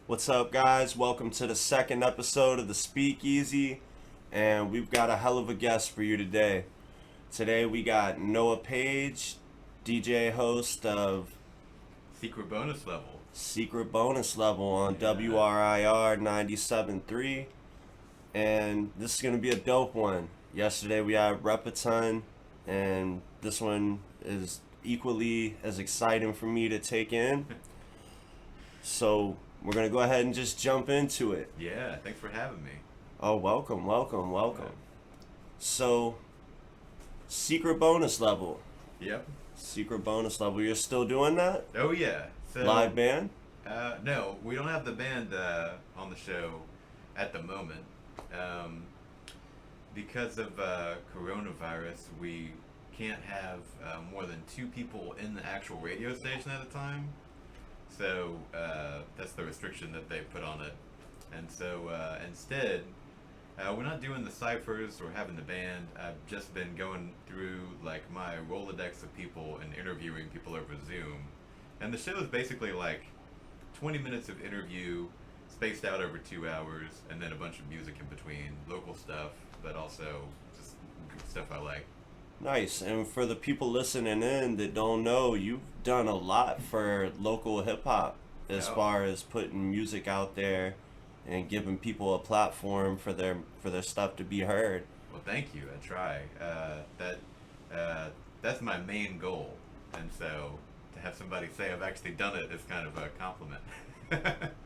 What's up, guys? Welcome to the second episode of the Speakeasy, and we've got a hell of a guest for you today. Today we got Noah Page, DJ host of Secret bonus level. Secret Bonus Level on Yeah. WRIR 97.3, and this is gonna be a dope one. Yesterday we had Repaton, and this one is equally as exciting for me to take in. So we're gonna go ahead and just jump into it. Yeah, thanks for having me. Oh, welcome, welcome, Yeah. welcome. So, secret bonus level. Yep. Secret bonus level. You're still doing that? Oh yeah. So Live band? no, we don't have the band on the show at the moment. Um, because of coronavirus, we can't have more than two people in the actual radio station at a time. So that's the restriction that they put on it. And so instead, we're not doing the ciphers or having the band. I've just been going through like my Rolodex of people and interviewing people over Zoom. And the show is basically like 20 minutes of interview spaced out over 2 hours, and then a bunch of music in between, local stuff, but also just stuff I like. Nice. And for the people listening in that don't know, you've done a lot for local hip hop as Oh, far as putting music out there and giving people a platform for their stuff to be heard. well, thank you. I try. That's my main goal, and so to have somebody say I've actually done it is kind of a compliment.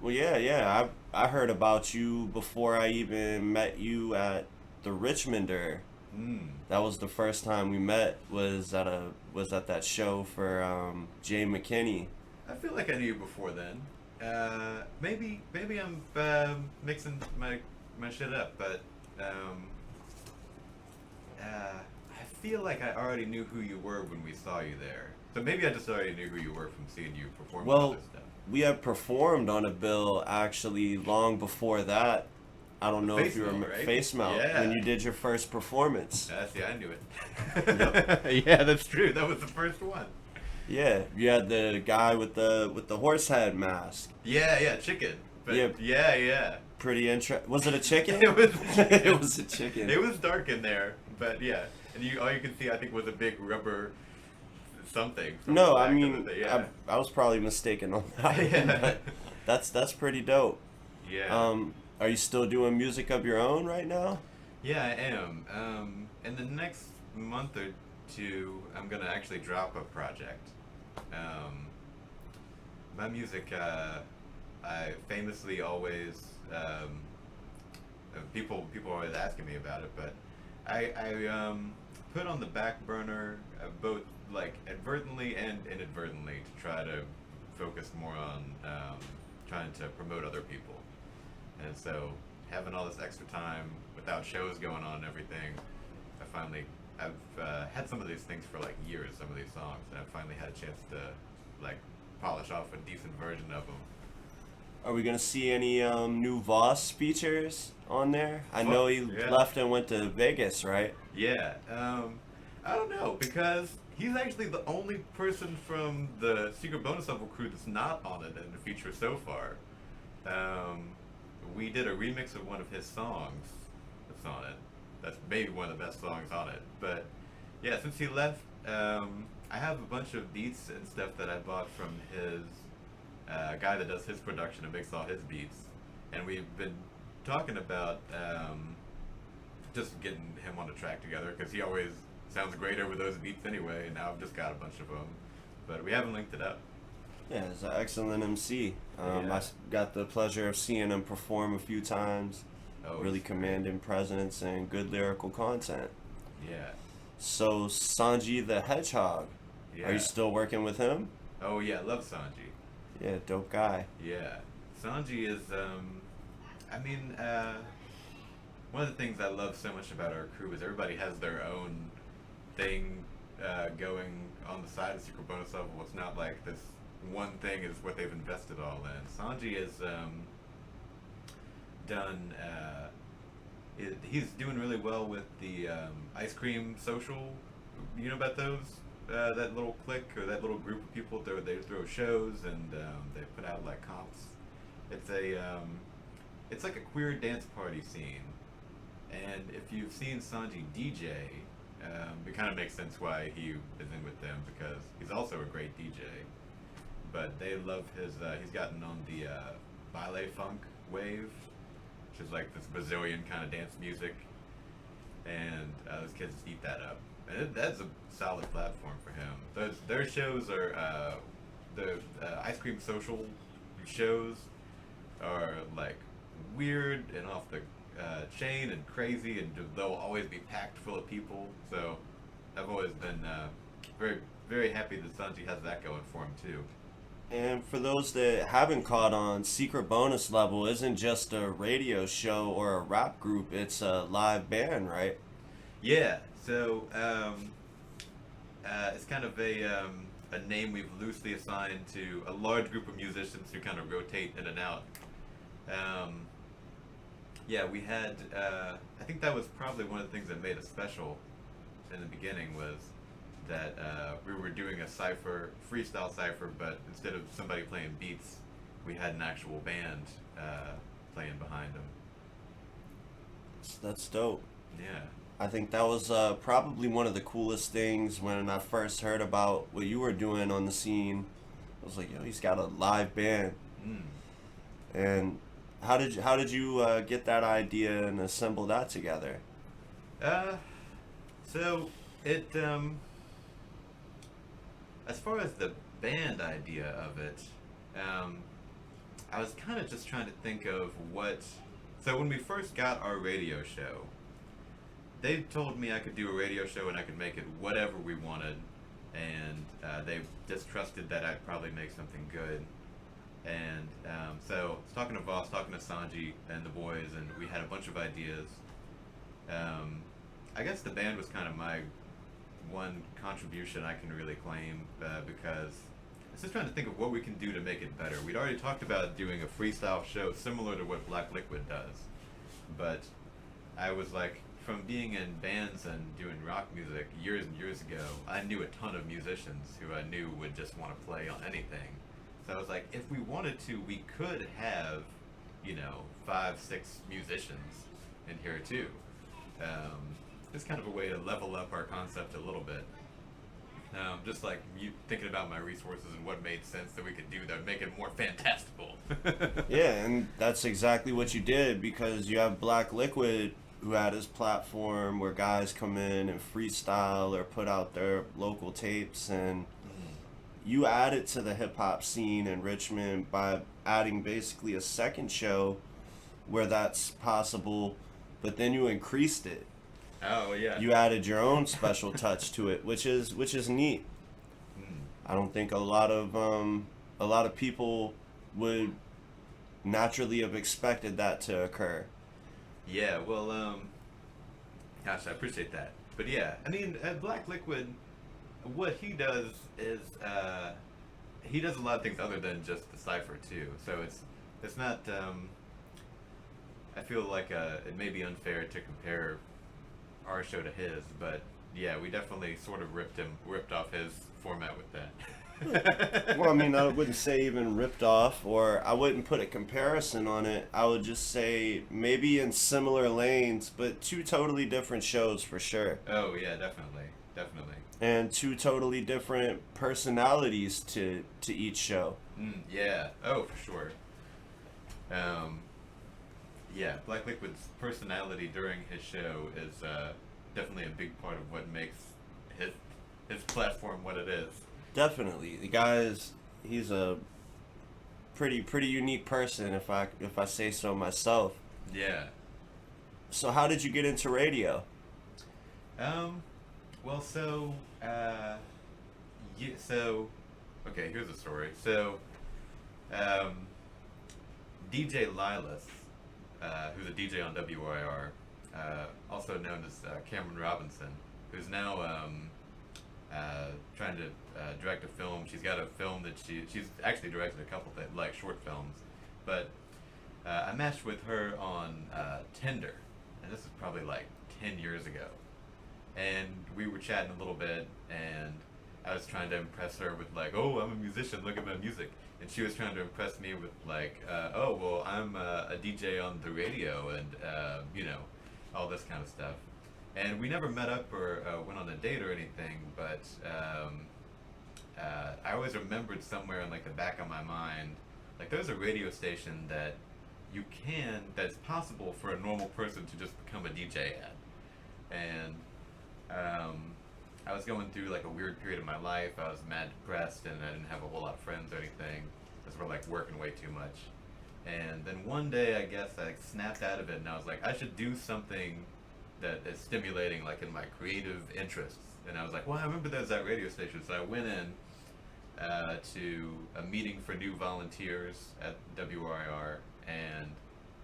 Well, yeah. I heard about you before I even met you at the Richmonder. mm. That was the first time we met. Was at that show for Jay McKinney. I feel like I knew you before then. Maybe I'm mixing my shit up, but I feel like I already knew who you were when we saw you there. So maybe I just already knew who you were from seeing you perform with Well, other stuff. we had performed on a bill actually long before that. I don't know if Face you melt, remember right? Face Melt when Yeah. you did your first performance. See, I knew Yep. it. Yeah, that's true. That was the first one. Yeah, you had the guy with the horse head mask. Yeah, chicken. Yeah, But yeah. pretty Was it a chicken? It was It chicken. was a chicken. It was dark in there, but yeah. And all you could see, I think, was a big rubber something from the No, I back of mean, it. Yeah. I was probably mistaken on that one, Yeah. but that's pretty dope. Yeah. Are you still doing music of your own right now? Yeah, I am. In the next month or two, I'm gonna actually drop a project. Um, my music, I famously always, people are always asking me about it, but I put on the back burner both like advertently and inadvertently to try to focus more on trying to promote other people. And so having all this extra time without shows going on and everything, I've had some of these things for like years, some of these songs, and I finally had a chance to like polish off a decent version of them. Are we gonna see any new Voss features on there? I know he Yeah. left and went to Vegas, right? Yeah, I don't know because he's actually the only person from the Secret Bonus Level crew that's not on it in the feature so far. Um, we did a remix of one of his songs that's on it. That's maybe one of the best songs on it. But yeah, since he left, I have a bunch of beats and stuff that I bought from his guy that does his production and makes all his beats, and we've been talking about just getting him on a track together because he always sounds great over those beats anyway. And now I've just got a bunch of them, but we haven't linked it up. Yeah, he's an excellent MC. Yeah. Got the pleasure of seeing him perform a few times. Oh, Really it's great. commanding presence and good lyrical content. Yeah, So Sanji the Hedgehog, are yeah. you still working with him? Oh yeah, I love Sanji. Yeah, dope guy. Yeah, Sanji is. I mean, one of the things I love so much about our crew is everybody has their own thing going on the side of Secret Bonus Level. It's not like this one thing is what they've invested all in. Sanji has done. He's doing really well with the ice cream social. You know about those? That little clique or that little group of people. They throw shows and they put out like comps. It's it's like a queer dance party scene, and if you've seen Sanji DJ, it kind of makes sense why he is in with them because he's also a great DJ. But they love his. He's gotten on the ballet funk wave, which is like this Brazilian kind of dance music, and those kids just eat that up. And that's a solid platform for him. Their shows are the Ice Cream Social shows are like weird and off the chain and crazy, and they'll always be packed full of people. So I've always been very very happy that Sanji has that going for him too. And for those that haven't caught on, Secret Bonus Level isn't just a radio show or a rap group, it's a live band, right? Yeah, so it's kind of a name we've loosely assigned to a large group of musicians who kind of rotate in and out. Yeah, we had, I think that was probably one of the things that made us special in the beginning was that we were doing a cipher, freestyle cipher, but instead of somebody playing beats, we had an actual band playing behind them. That's dope. Yeah. I think that was probably one of the coolest things when I first heard about what you were doing on the scene. I was like, yo, he's got a live band. Mm. And how did you get that idea and assemble that together? So it as far as the band idea of it, I was kind of just trying to think of what. So when we first got our radio show, they told me I could do a radio show and I could make it whatever we wanted, and they just trusted that I'd probably make something good. And so I was talking to Voss, talking to Sanji and the boys, and we had a bunch of ideas. I guess the band was kind of my one contribution I can really claim because I was just trying to think of what we can do to make it better. We'd already talked about doing a freestyle show similar to what Black Liquid does, but I was like, from being in bands and doing rock music years and years ago, I knew a ton of musicians who I knew would just want to play on anything. So I was like, if we wanted to, we could have, 5, 6 musicians in here too. It's kind of a way to level up our concept a little bit. Just like thinking about my resources and what made sense that we could do that would make it more fantastical. Yeah, and that's exactly what you did because you have Black Liquid who had his platform where guys come in and freestyle or put out their local tapes, and you added to the hip-hop scene in Richmond by adding basically a second show where that's possible, but then you increased it. Oh yeah. You added your own special touch to it, which is neat. I don't think a lot of people would naturally have expected that to occur. Yeah, well, gosh, I appreciate that. But yeah, I mean, Black Liquid, what he does is he does a lot of things other than just the cipher too. So it's not. I feel like it may be unfair to compare our show to his, but yeah, we definitely sort of ripped off his format with that. Well, I mean, I wouldn't say even ripped off, or I wouldn't put a comparison on it. I would just say maybe in similar lanes, but two totally different shows for sure. Oh yeah, definitely. And two totally different personalities to each show. Yeah. Oh, for sure. Yeah, Black Liquid's personality during his show is definitely a big part of what makes his platform what it is. Definitely, the guy he's a pretty unique person if I say so myself. Yeah. So how did you get into radio? Well, okay, here's the story. So, DJ Lilas, who's a DJ on WRIR, also known as Cameron Robinson, who's now trying to direct a film. She's got a film that she's actually directed a couple things, like short films, but I matched with her on Tinder, and this is probably like 10 years ago. And we were chatting a little bit, and I was trying to impress her with like, oh, I'm a musician, look at my music. and she was trying to impress me with like, oh well, I'm a DJ on the radio, and you know, all this kind of stuff. And we never met up or went on a date or anything, but I always remembered somewhere in like the back of my mind, like there's a radio station that that's possible for a normal person to just become a DJ at. And I was going through like a weird period of my life. I was mad depressed, and I didn't have a whole lot of friends or anything, because we're like working way too much. And then one day, I guess I snapped out of it, and I was like, I should do something that is stimulating, like in my creative interests. And I was like, well, I remember there's that radio station, so I went in to a meeting for new volunteers at WRIR, and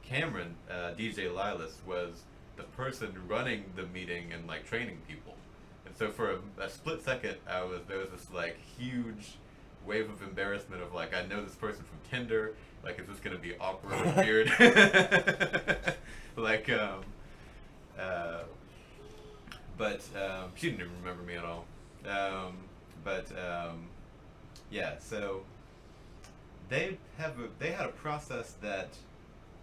Cameron, DJ Lilas, was the person running the meeting and like training people. And so for a split second, there was this like huge wave of embarrassment of like, I know this person from Tinder, like is this gonna be awkward and weird? like but she didn't even remember me at all. But yeah, so they had a process that,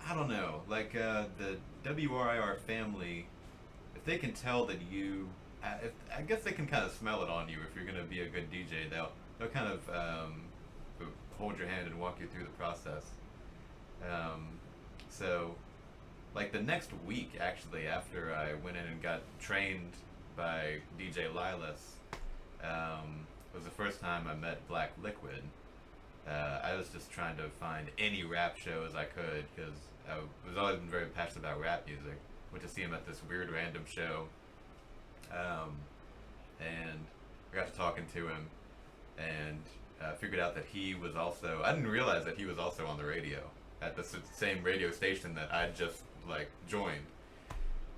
I don't know, like the WRIR family, if they can tell that I guess they can kind of smell it on you if you're gonna be a good DJ. They'll kind of hold your hand and walk you through the process. So, like the next week, actually, after I went in and got trained by DJ Lilas, was the first time I met Black Liquid. I was just trying to find any rap shows I could, because I was always been very passionate about rap music. Went to see him at this weird random show, and I got to talking to him, and figured out that he was also, I didn't realize that he was also on the radio at the same radio station that I just like joined.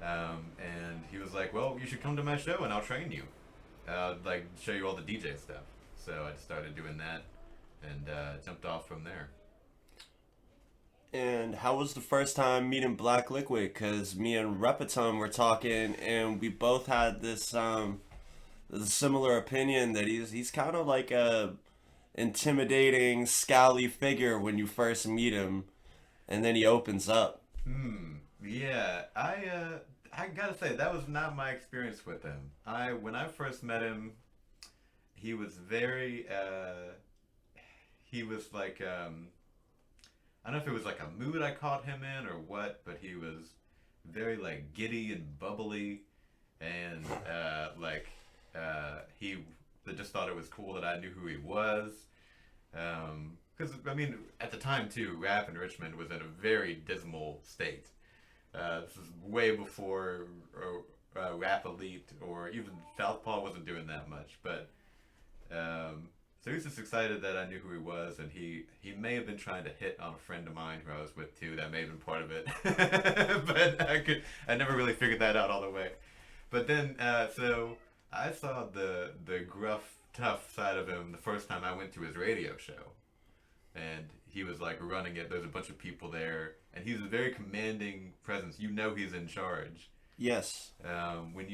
And he was like, well, you should come to my show and I'll train you. Like show you all the DJ stuff. So I just started doing that, and jumped off from there. And how was the first time meeting Black Liquid? Because me and Repeton were talking, and we both had this similar opinion that he's kind of like a intimidating, scowly figure when you first meet him, and then he opens up. Yeah, I gotta say that was not my experience with him. When I first met him, he was very he was like I don't know if it was like a mood I caught him in or what, but he was very like giddy and bubbly, and he just thought it was cool that I knew who he was. Because I mean, at the time too, rap in Richmond was in a very dismal state. This was way before Rap Elite, or even Southpaw wasn't doing that much. But so he was just excited that I knew who he was, and he may have been trying to hit on a friend of mine who I was with too. That may have been part of it, but I never really figured that out all the way. But then so I saw the gruff, tough side of him the first time I went to his radio show, and he was like running it. There's a bunch of people there, and he's a very commanding presence. You know he's in charge. Yes. When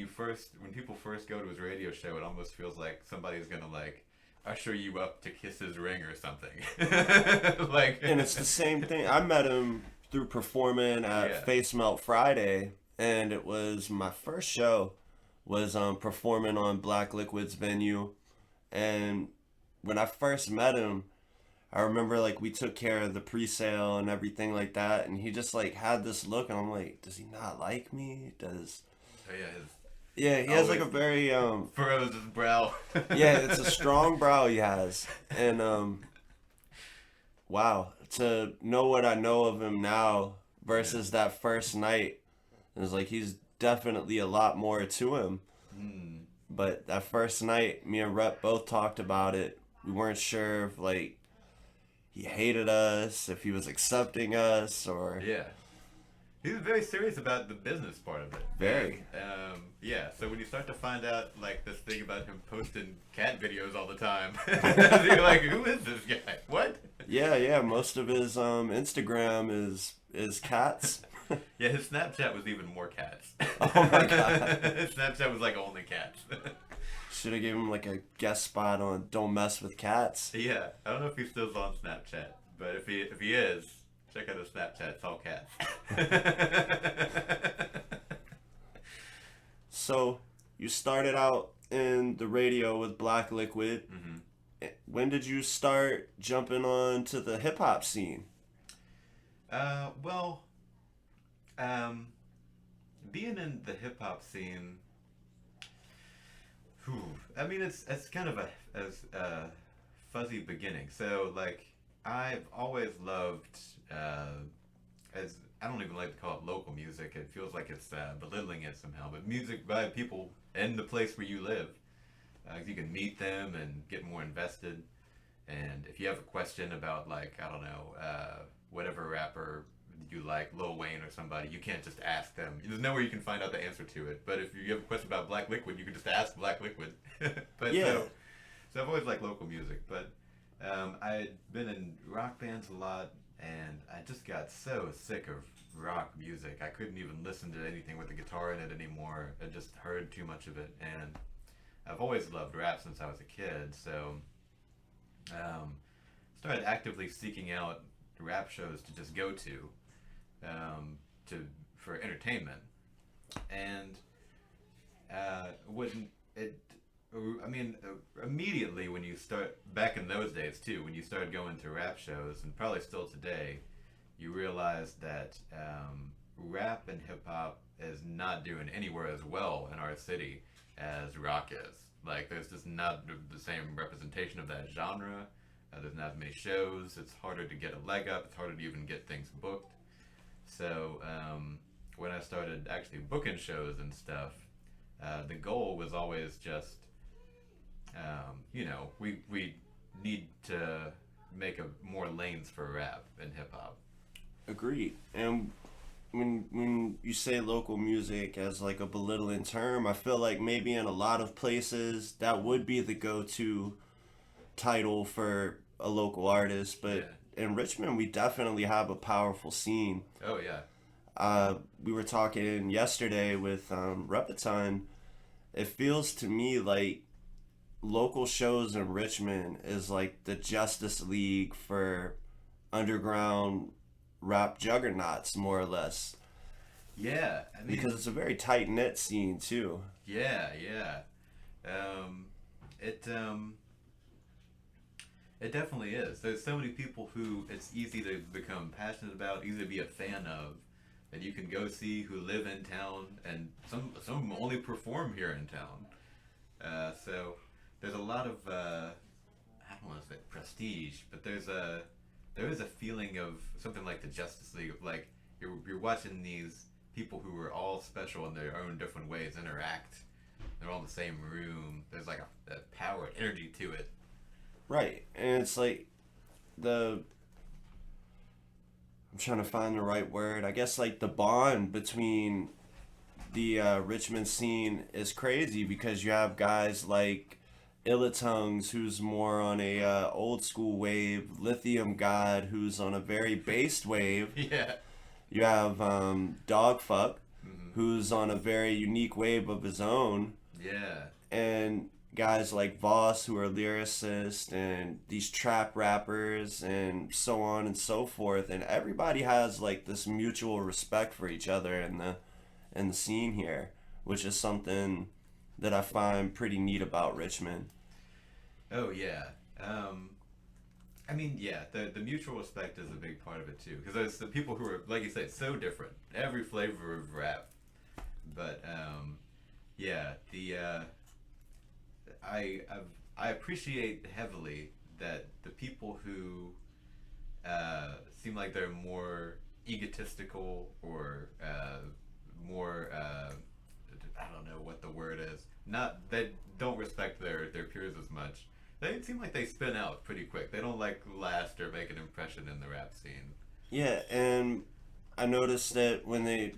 people first go to his radio show, it almost feels like somebody's gonna like usher you up to kiss his ring or something. Like, and it's the same thing. I met him through performing at Face Melt Friday, and it was my first show was performing on Black Liquid's venue. And when I first met him, I remember like we took care of the pre-sale and everything like that, and he just like had this look, and I'm like, does he not like me? He has like a very furrows his brow. Yeah, it's a strong brow he has. And wow, to know what I know of him now versus that first night, it's like he's definitely a lot more to him. But that first night, me and Rep both talked about it. We weren't sure if like he hated us, if he was accepting us, or he was very serious about the business part of it. Very. So when you start to find out like this thing about him posting cat videos all the time, you're like, who is this guy? What? Yeah. Most of his Instagram is cats. Yeah, his Snapchat was even more cats. Oh my god. His Snapchat was like only cats. Should have given him like a guest spot on Don't Mess with Cats. Yeah, I don't know if he's still on Snapchat, but if he is, check out his Snapchat. It's all cats. So, you started out in the radio with Black Liquid. When did you start jumping on to the hip hop scene? Well, being in the hip hop scene, whew, I mean, it's kind of a fuzzy beginning. So like, I've always loved, as I don't even like to call it local music. It feels like it's belittling it somehow. But music by people in the place where you live. You can meet them and get more invested. And if you have a question about, like, I don't know, whatever rapper you like, Lil Wayne or somebody, you can't just ask them. There's nowhere you can find out the answer to it. But if you have a question about Black Liquid, you can just ask Black Liquid. But Yeah. so I've always liked local music. But I'd been in rock bands a lot, and I just got so sick of rock music. I couldn't even listen to anything with a guitar in it anymore. I just heard too much of it. And I've always loved rap since I was a kid, so started actively seeking out rap shows to just go to for entertainment. And when it, I mean, immediately when you start, back in those days too, when you started going to rap shows, and probably still today, you realize that rap and hip hop is not doing anywhere as well in our city as rock is. Like, there's just not the same representation of that genre. There's not as many shows. It's harder to get a leg up. It's harder to even get things booked. So when I started actually booking shows and stuff, the goal was always just, we need to make more lanes for rap and hip hop. Agreed. And when you say local music as like a belittling term, I feel like maybe in a lot of places that would be the go-to title for a local artist, but in Richmond we definitely have a powerful scene. Oh yeah. We were talking yesterday with Repeton. It feels to me like local shows in Richmond is like the Justice League for underground rap juggernauts, more or less. Yeah, I mean, Because it's a very tight knit scene too. yeah. It definitely is. There's so many people who it's easy to become passionate about, easy to be a fan of, that you can go see, who live in town, and some only perform here in town. So there's a lot of I don't want to say prestige, but there is a feeling of something like the Justice League, of like you're watching these people who are all special in their own different ways interact. They're all in the same room. There's like a power, energy to it. Right. And it's like I'm trying to find the right word. I guess like the bond between the Richmond scene is crazy because you have guys like Illatongues, who's more on a old school wave, Lithium God, who's on a very based wave. Yeah. You have Dogfuck, who's on a very unique wave of his own. Yeah. And guys like Voss, who are lyricists, and these trap rappers, and so on and so forth. And everybody has like this mutual respect for each other in the scene here, which is something that I find pretty neat about Richmond. Oh yeah. I mean, yeah, the mutual respect is a big part of it too, because there's the people who are, like you said, so different, every flavor of rap. But yeah, I appreciate heavily that the people who seem like they're more egotistical or more I don't know what the word is. Not, they don't respect their peers as much. They seem like they spin out pretty quick. They don't like last or make an impression in the rap scene. Yeah, and I noticed that when they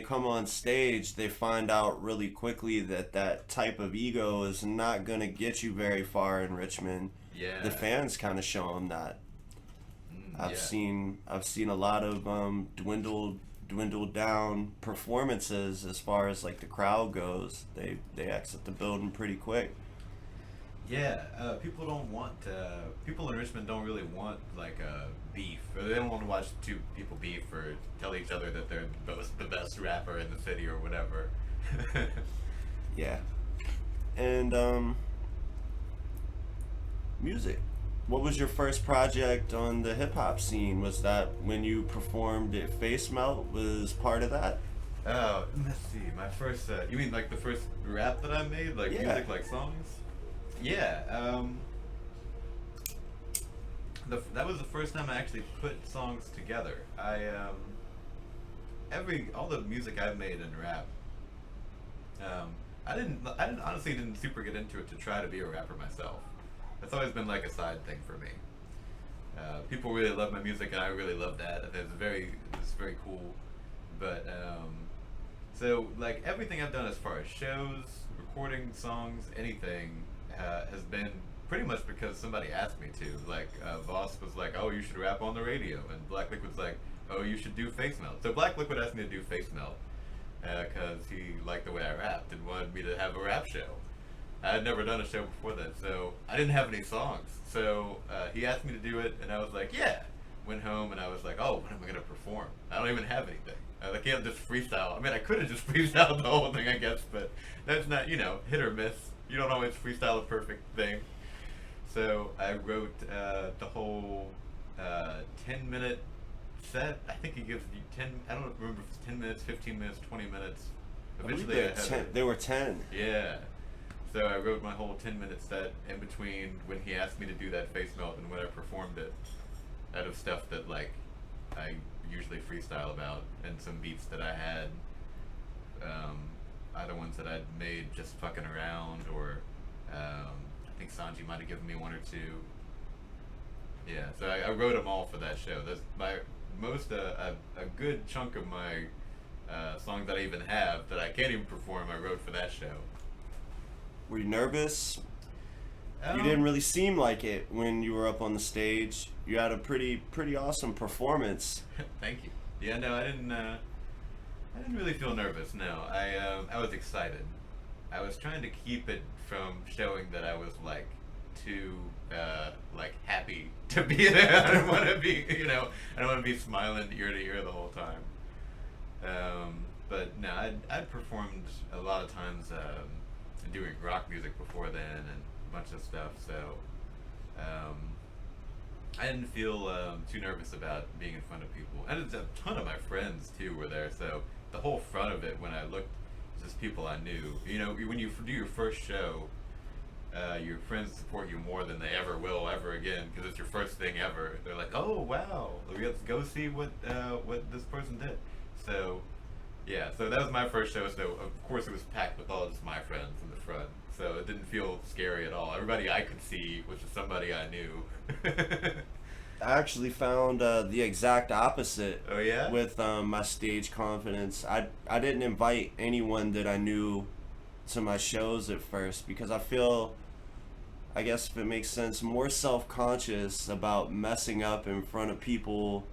come on stage, they find out really quickly that that type of ego is not going to get you very far in Richmond. Yeah. The fans kind of show them that. I've yeah. seen a lot of dwindled dwindled down performances as far as like the crowd goes. They exit the building pretty quick. Yeah, people don't want. People in Richmond don't really want like beef. Or they don't want to watch two people beef or tell each other that they're both the best rapper in the city or whatever. Yeah. And music. What was your first project on the hip hop scene? Was that when you performed at Face Melt? Was part of that? Oh, let's see. My first. You mean like the first rap that I made, like Yeah. music, like songs? Yeah. That was the first time I actually put songs together. All the music I've made in rap. I honestly didn't super get into it to try to be a rapper myself. That's always been like a side thing for me. People really love my music, and I really love that. It's very cool. But so like everything I've done as far as shows, recording songs, anything has been pretty much because somebody asked me to. Like Voss was like, "Oh, you should rap on the radio," and Black Liquid's like, "Oh, you should do Face Melt." So Black Liquid asked me to do Face Melt because he liked the way I rapped and wanted me to have a rap show. I had never done a show before that, so I didn't have any songs. So he asked me to do it, and I was like, yeah. Went home, and I was like, oh, when am I going to perform? I don't even have anything. I can't just freestyle. I mean, I could have just freestyled the whole thing, I guess, but that's not, hit or miss. You don't always freestyle a perfect thing. So I wrote the whole 10-minute set. I think he gives you 10, I don't remember if it's 10 minutes, 15 minutes, 20 minutes. Eventually I had They were 10. Yeah. So I wrote my whole 10-minute set in between when he asked me to do that Face Melt and when I performed it, out of stuff that like I usually freestyle about, and some beats that I had, either ones that I'd made just fucking around, or I think Sanji might have given me one or two. Yeah, so I wrote them all for that show. That's my most a good chunk of my songs that I even have that I can't even perform. I wrote for that show. Were you nervous? You didn't really seem like it when you were up on the stage. You had a pretty awesome performance. Thank you. Yeah, no, I didn't really feel nervous. No, I was excited. I was trying to keep it from showing that I was like too like happy to be there. I don't want to be, I don't want to be smiling ear to ear the whole time. But no, I'd performed a lot of times doing rock music before then and a bunch of stuff. So I didn't feel too nervous about being in front of people. And a ton of my friends too were there. So the whole front of it, when I looked, was just people I knew. When you do your first show, your friends support you more than they ever will ever again, because it's your first thing ever. They're like, "Oh wow, let's go see what this person did." So yeah, so that was my first show. So of course it was packed with all just my friends in the front. So it didn't feel scary at all. Everybody I could see was just somebody I knew. I actually found the exact opposite. Oh yeah? With my stage confidence. I didn't invite anyone that I knew to my shows at first, because I feel, I guess if it makes sense, more self-conscious about messing up in front of people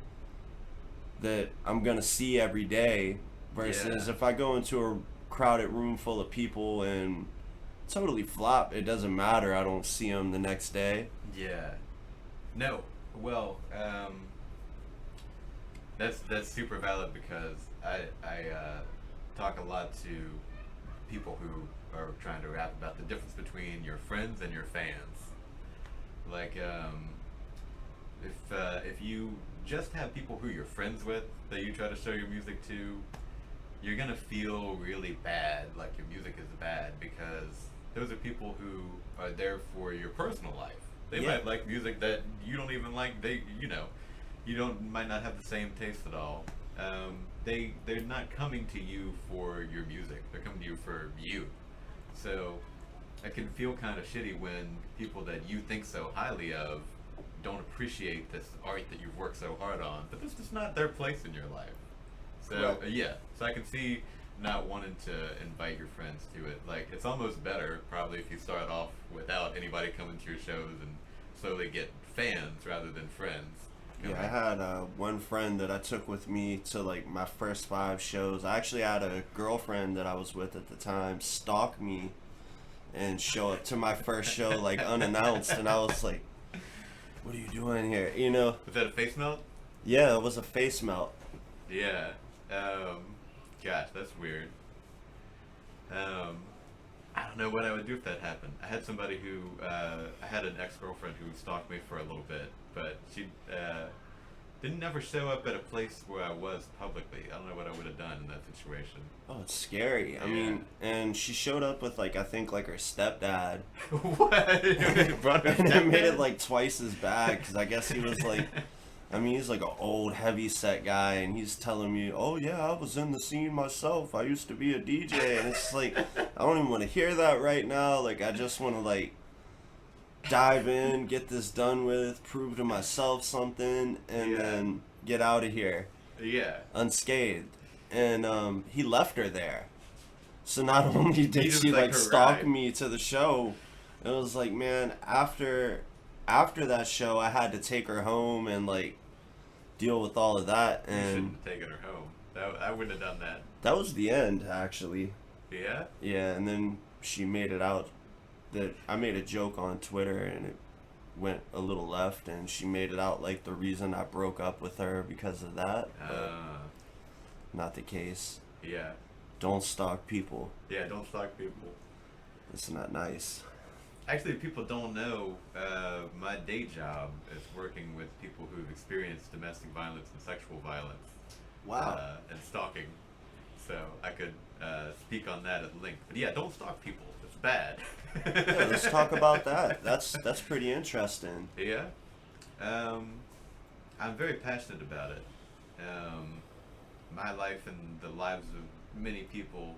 that I'm gonna see every day, versus if I go into a crowded room full of people and totally flop, it doesn't matter. I don't see them the next day. Yeah. No. Well, that's super valid, because I talk a lot to people who are trying to rap about the difference between your friends and your fans. Like, if you just have people who you're friends with that you try to show your music to, you're gonna feel really bad, like your music is bad, because those are people who are there for your personal life. They might like music that you don't even like. Might not have the same taste at all. They're not coming to you for your music. They're coming to you for you. So it can feel kind of shitty when people that you think so highly of don't appreciate this art that you've worked so hard on. But this is not their place in your life. So so I can see not wanting to invite your friends to it. Like, it's almost better probably if you start off without anybody coming to your shows and slowly get fans rather than friends. Yeah, I had one friend that I took with me to like my first 5 shows. I actually had a girlfriend that I was with at the time stalk me and show up to my first show like unannounced, and I was like, "What are you doing here?" You know? Was that a face melt? Yeah, it was a face melt. Yeah. Gosh, that's weird. I don't know what I would do if that happened. I had somebody who, I had an ex-girlfriend who stalked me for a little bit, but she didn't ever show up at a place where I was publicly. I don't know what I would have done in that situation. Oh, it's scary. I Yeah. mean, and she showed up with like I think like her stepdad, What? Brought her and it made it stepdad? like twice as bad because I guess he was like, I mean, he's like an old, heavy set guy, and he's telling me, "Oh yeah, I was in the scene myself. I used to be a DJ," and it's like, I don't even want to hear that right now. Like, I just want to like dive in, get this done with, prove to myself something, and Yeah. then get out of here Yeah. unscathed. And he left her there. So not only He did just, she like, like her stalk ride. me to the show, it was like, man, after that show, I had to take her home and like deal with all of that, You and shouldn't have taken her home. I wouldn't have done that. that was the end actually. Yeah? Yeah, and then she made it out that I made a joke on Twitter and it went a little left, and she made it out like the reason I broke up with her because of that, but not the case. Yeah. Don't stalk people. Yeah, don't stalk people. It's not nice. Actually, people don't know, my day job is working with people who've experienced domestic violence and sexual violence. And stalking. So I could speak on that at length. But yeah, don't stalk people. It's bad. Yeah, let's talk about that. That's pretty interesting. Yeah. I'm very passionate about it. My life and the lives of many people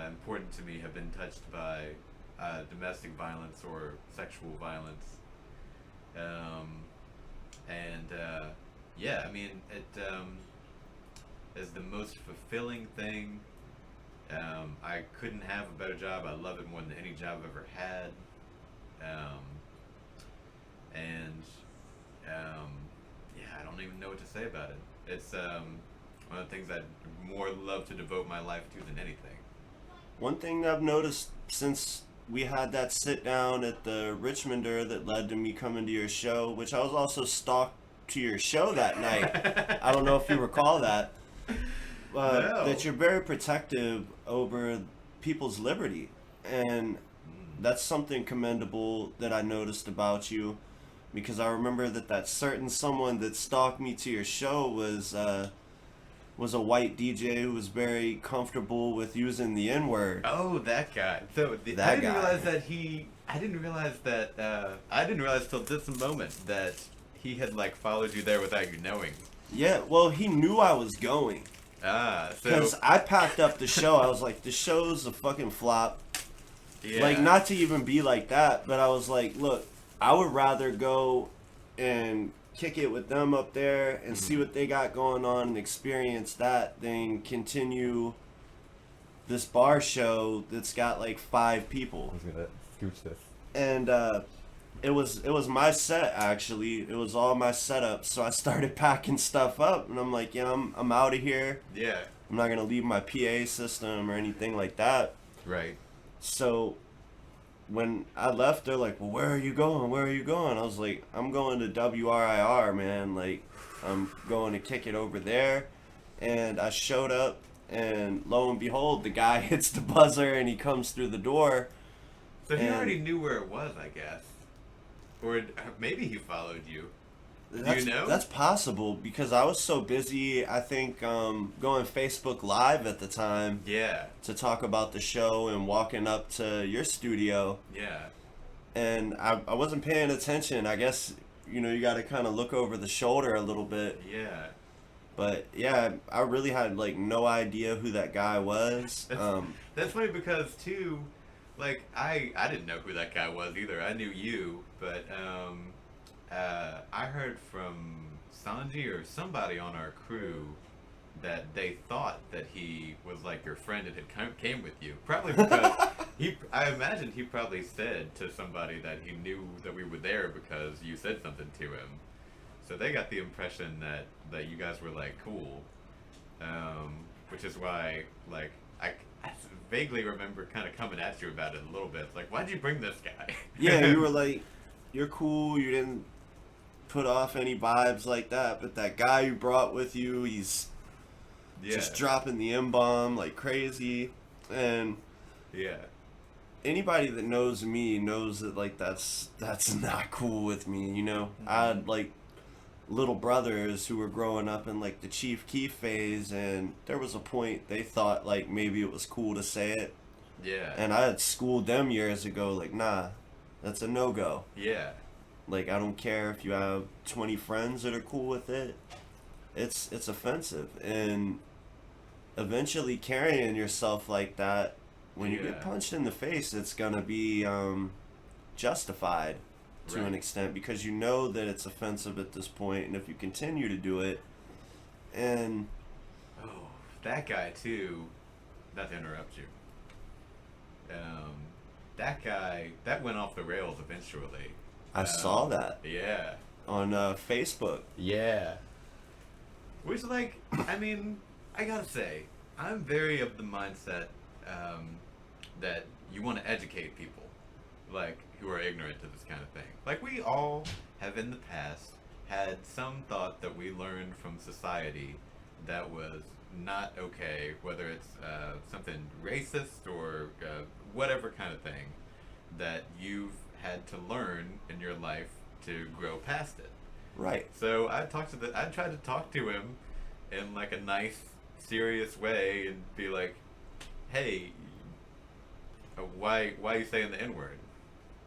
important to me have been touched by domestic violence or sexual violence. Yeah, I mean, it is the most fulfilling thing. I couldn't have a better job. I love it more than any job I've ever had. Yeah, I don't even know what to say about it. It's one of the things I'd more love to devote my life to than anything. One thing I've noticed since we had that sit down at the Richmonder that led to me coming to your show, which I was also stalked to your show that night. I don't know if you recall that. No. That you're very protective over people's liberty. And that's something commendable that I noticed about you, because I remember that certain someone that stalked me to your show was a white DJ who was very comfortable with using the N-word. Oh, that guy. So That I didn't guy. realize that I didn't realize till this moment that he had like followed you there without you knowing. Yeah, well, he knew I was going. So Because I packed up the show. I was like, the show's a fucking flop. yeah. Like, not to even be like that, but I was like, look, I would rather go and kick it with them up there and see what they got going on and experience that than continue this bar show that's got like 5 people. gonna scooch this. And it was my set actually. It was all my setup. So I started packing stuff up, and I'm like, yeah, I'm out of here. Yeah. I'm not gonna leave my PA system or anything like that. Right. So when I left, they're like, well, where are you going? Where are you going? I was like, I'm going to WRIR, man. Like, I'm going to kick it over there. And I showed up, and lo and behold, the guy hits the buzzer, and he comes through the door. So he And- already knew where it was, I guess. Or maybe he followed you. That's, know? That's possible, because I was so busy, I think, going Facebook Live at the time Yeah. to talk about the show and walking up to your studio. Yeah. And I wasn't paying attention. I guess, you got to kind of look over the shoulder a little bit. Yeah. But yeah, I really had like no idea who that guy was. That's funny because too, like I didn't know who that guy was either. I knew you, but I heard from Sanji or somebody on our crew that they thought that he was like your friend and had came with you. Probably because I imagined he probably said to somebody that he knew that we were there because you said something to him. so they got the impression that you guys were like cool, which is why like I vaguely remember kind of coming at you about it a little bit. Like, why'd you bring this guy? Yeah, you were like, you're cool. You didn't put off any vibes like that, but that guy you brought with you, he's just dropping the M-bomb like crazy. And yeah, anybody that knows me knows that like that's not cool with me, you know. I had like little brothers who were growing up in like the Chief Keef phase, and there was a point they thought like maybe it was cool to say it. Yeah. And I had schooled them years ago, like, nah, that's a no-go. Yeah. Like, I don't care if you have 20 friends that are cool with it. It's offensive. And eventually carrying yourself like that, when you get punched in the face, it's gonna be justified to an extent, because you know that it's offensive at this point, and if you continue to do it, and that guy too, not to interrupt you, that guy, that went off the rails eventually. I saw that on Facebook. Yeah. Which, like, I mean, I gotta say, I'm very of the mindset that you want to educate people, like, who are ignorant to this kind of thing. Like, we all have in the past had some thought that we learned from society that was not okay, whether it's something racist or whatever kind of thing that you've had to learn in your life to grow past it. Right. So I tried to talk to him in like a nice, serious way and be like, "Hey, why are you saying the N-word?"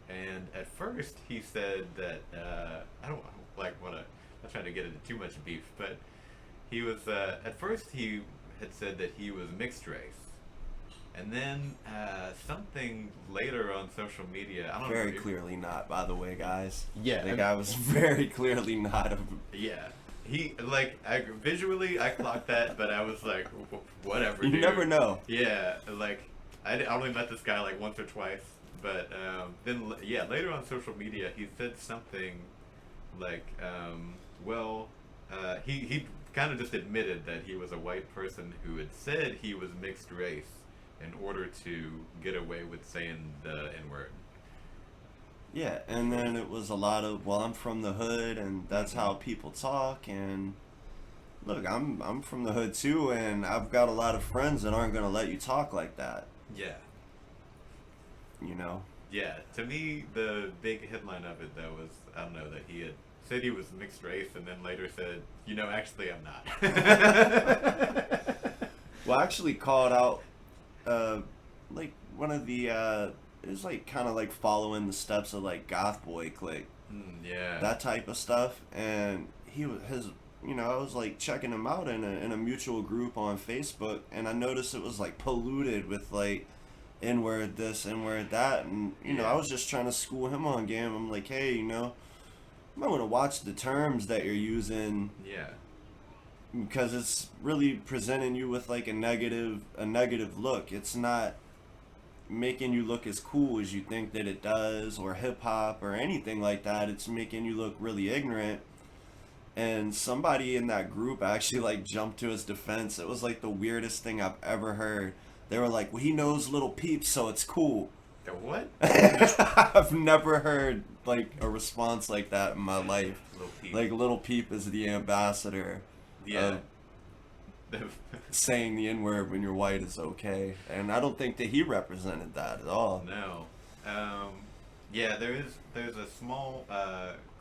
And at first he said that I don't like want to. I'm not trying to get into too much beef, but he was at first he had said that he was mixed race, and then something later on social media. I don't know. Very clearly not, by the way, guys. Yeah, the guy was very clearly not. Yeah, he like visually I clocked that, but I was like, whatever. You dude. never know. Yeah, like I only met this guy like once or twice, but then later on social media he said something like, he kind of just admitted that he was a white person who had said he was mixed race in order to get away with saying the N-word. Yeah, and then it was a lot of, well, I'm from the hood, and that's how people talk, and look, I'm from the hood too, and I've got a lot of friends that aren't going to let you talk like that. Yeah. You know? Yeah, to me, the big headline of it, though, was, I don't know, that he had said he was mixed race, and then later said, actually, I'm not. Well, I actually called out, like, one of the, it was, like, kind of, like, following the steps of, like, Goth Boy Clique. Yeah. That type of stuff, and I was, like, checking him out in a mutual group on Facebook, and I noticed it was, like, polluted with, like, N-word this, N-word that, and, I was just trying to school him on game. I'm like, hey, you might want to watch the terms that you're using. Yeah. Because it's really presenting you with, like, a negative look. It's not making you look as cool as you think that it does, or hip-hop, or anything like that. It's making you look really ignorant. And somebody in that group actually, like, jumped to his defense. It was, like, the weirdest thing I've ever heard. They were like, well, he knows Little Peep, so it's cool. The what? I've never heard, like, a response like that in my life. Little Peep. Like, Little Peep is the ambassador of saying the N-word when you're white is okay. And I don't think that he represented that at all. No. There's a small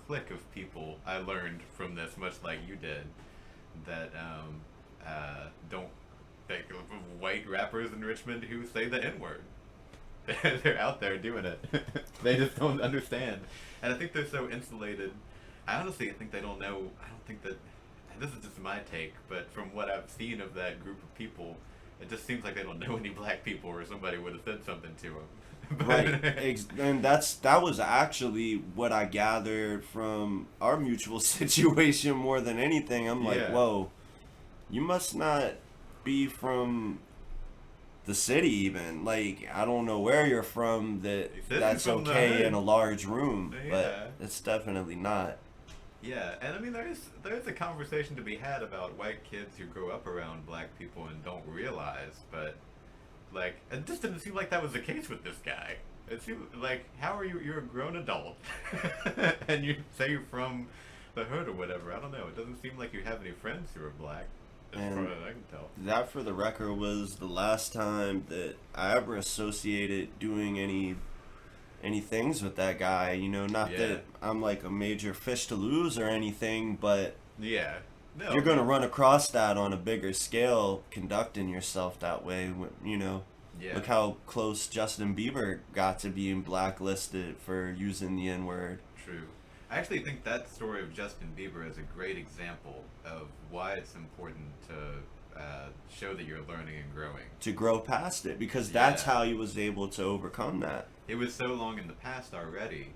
clique of people I learned from this, much like you did, that don't think of white rappers in Richmond who say the N-word. They're out there doing it. They just don't understand. And I think they're so insulated. I think they don't know. I don't think that, this is just my take, but from what I've seen of that group of people, it just seems like they don't know any black people, or somebody would have said something to them. Right. And that was actually what I gathered from our mutual situation more than anything. I'm like, whoa, you must not be from the city even. Like, I don't know where you're from that's okay in a large room, but it's definitely not. Yeah, and I mean there is a conversation to be had about white kids who grow up around black people and don't realize, but like it just didn't seem like that was the case with this guy. It seemed like, how are you? You're a grown adult, and you say you're from the hood or whatever. I don't know. It doesn't seem like you have any friends who are black, as far And as I can tell. that, for the record, was the last time that I ever associated doing any things with that guy. You know, not Yeah, that I'm like a major fish to lose or anything, but yeah. No, you're gonna run across that on a bigger scale, conducting yourself that way. You know, yeah, look how close Justin Bieber got to being blacklisted for using the N word. true. I actually think that story of Justin Bieber is a great example of why it's important to show that you're learning and growing. To grow past it, because that's Yeah. how he was able to overcome that. It was so long in the past already.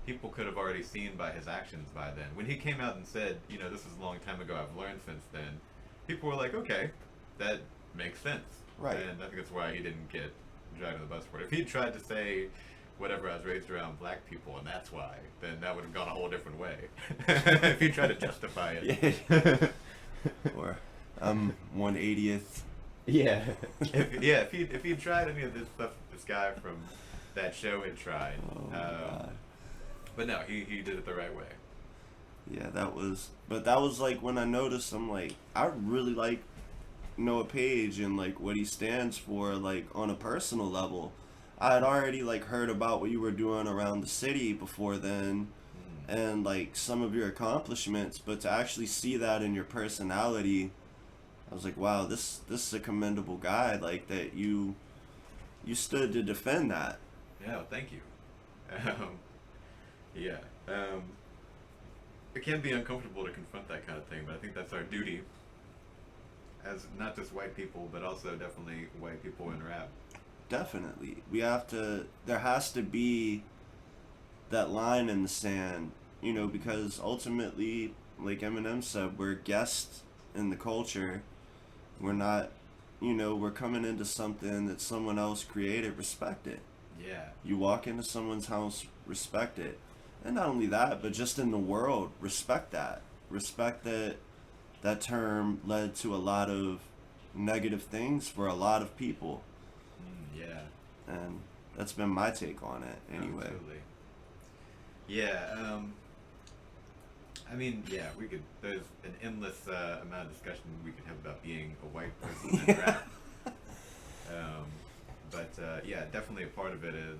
People could have already seen by his actions by then. When he came out and said, you know, this is a long time ago, I've learned since then, people were like, okay, that makes sense. Right. And I think that's why he didn't get dragged on the bus for it. If he tried to say, whatever, I was raised around black people and that's why, then that would have gone a whole different way. If he tried to justify it. Yeah. Or I'm 1/80th. Yeah. If he tried any of this stuff this guy from that show had tried. Oh my God. But no, he did it the right way. Yeah, but that was like when I noticed, I'm like, I really like Noah Page and like what he stands for, like on a personal level. I had already like heard about what you were doing around the city before then, and like some of your accomplishments, but to actually see that in your personality, I was like, wow, this is a commendable guy, like that you stood to defend that. Yeah, well, thank you. Um, yeah. It can be uncomfortable to confront that kind of thing, but I think that's our duty as not just white people, but also definitely white people in rap. Definitely. There has to be that line in the sand, you know, because ultimately, like Eminem said, we're guests in the culture. We're not, you know, we're coming into something that someone else created, respect it. Yeah. You walk into someone's house, respect it. And not only that, but just in the world, respect that. Respect that that term led to a lot of negative things for a lot of people. Yeah. And that's been my take on it anyway. Absolutely. Yeah. I mean, yeah, there's an endless amount of discussion we could have about being a white person in rap. Yeah, definitely a part of it is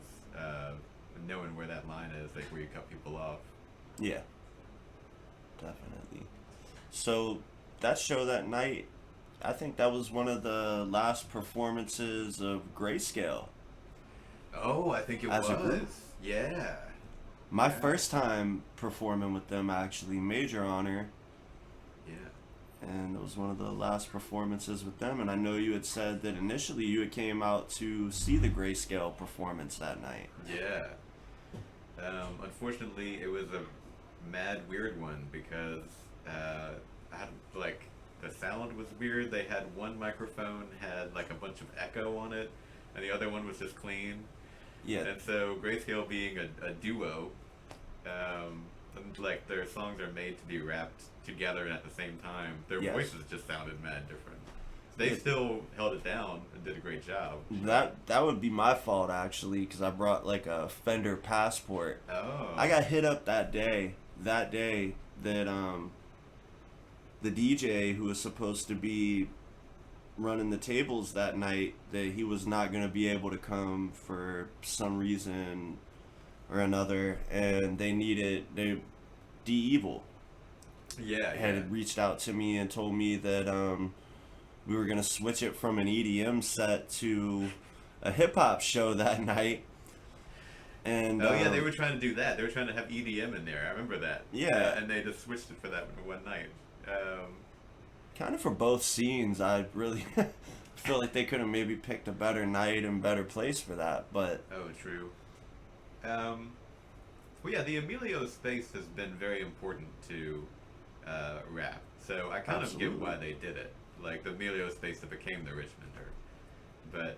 knowing where that line is, like where you cut people off. Yeah, definitely. So that show that night, I think that was one of the last performances of Grayscale. Oh, I think it As a group? was. Yeah. My Yeah. first time performing with them, actually, major honor, Yeah. and it was one of the last performances with them. And I know you had said that initially you had came out to see the Grayscale performance that night. Yeah. Unfortunately, it was a mad weird one because I had, like, the sound was weird. They had one microphone had like a bunch of echo on it, and the other one was just clean. Yeah, And so Grayscale being a duo, and like their songs are made to be rapped together and at the same time. Their Yes. voices just sounded mad different. They Yeah. still held it down and did a great job. that would be my fault actually, because I brought like a Fender Passport. Oh. I got hit up that day that the DJ who was supposed to be running the tables that night, that he was not going to be able to come for some reason or another, and they D-Evil Yeah. had reached out to me and told me that we were going to switch it from an EDM set to a hip-hop show that night. And Oh yeah, they were trying to do that. They were trying to have EDM in there. I remember that. Yeah. And they just switched it for that one night. kind of for both scenes, I really feel like they could have maybe picked a better night and better place for that, but Oh, true. Well, yeah, the Emilio space has been very important to rap, so I kind of get why they did it. Like the Emilio space that became the Richmonder, but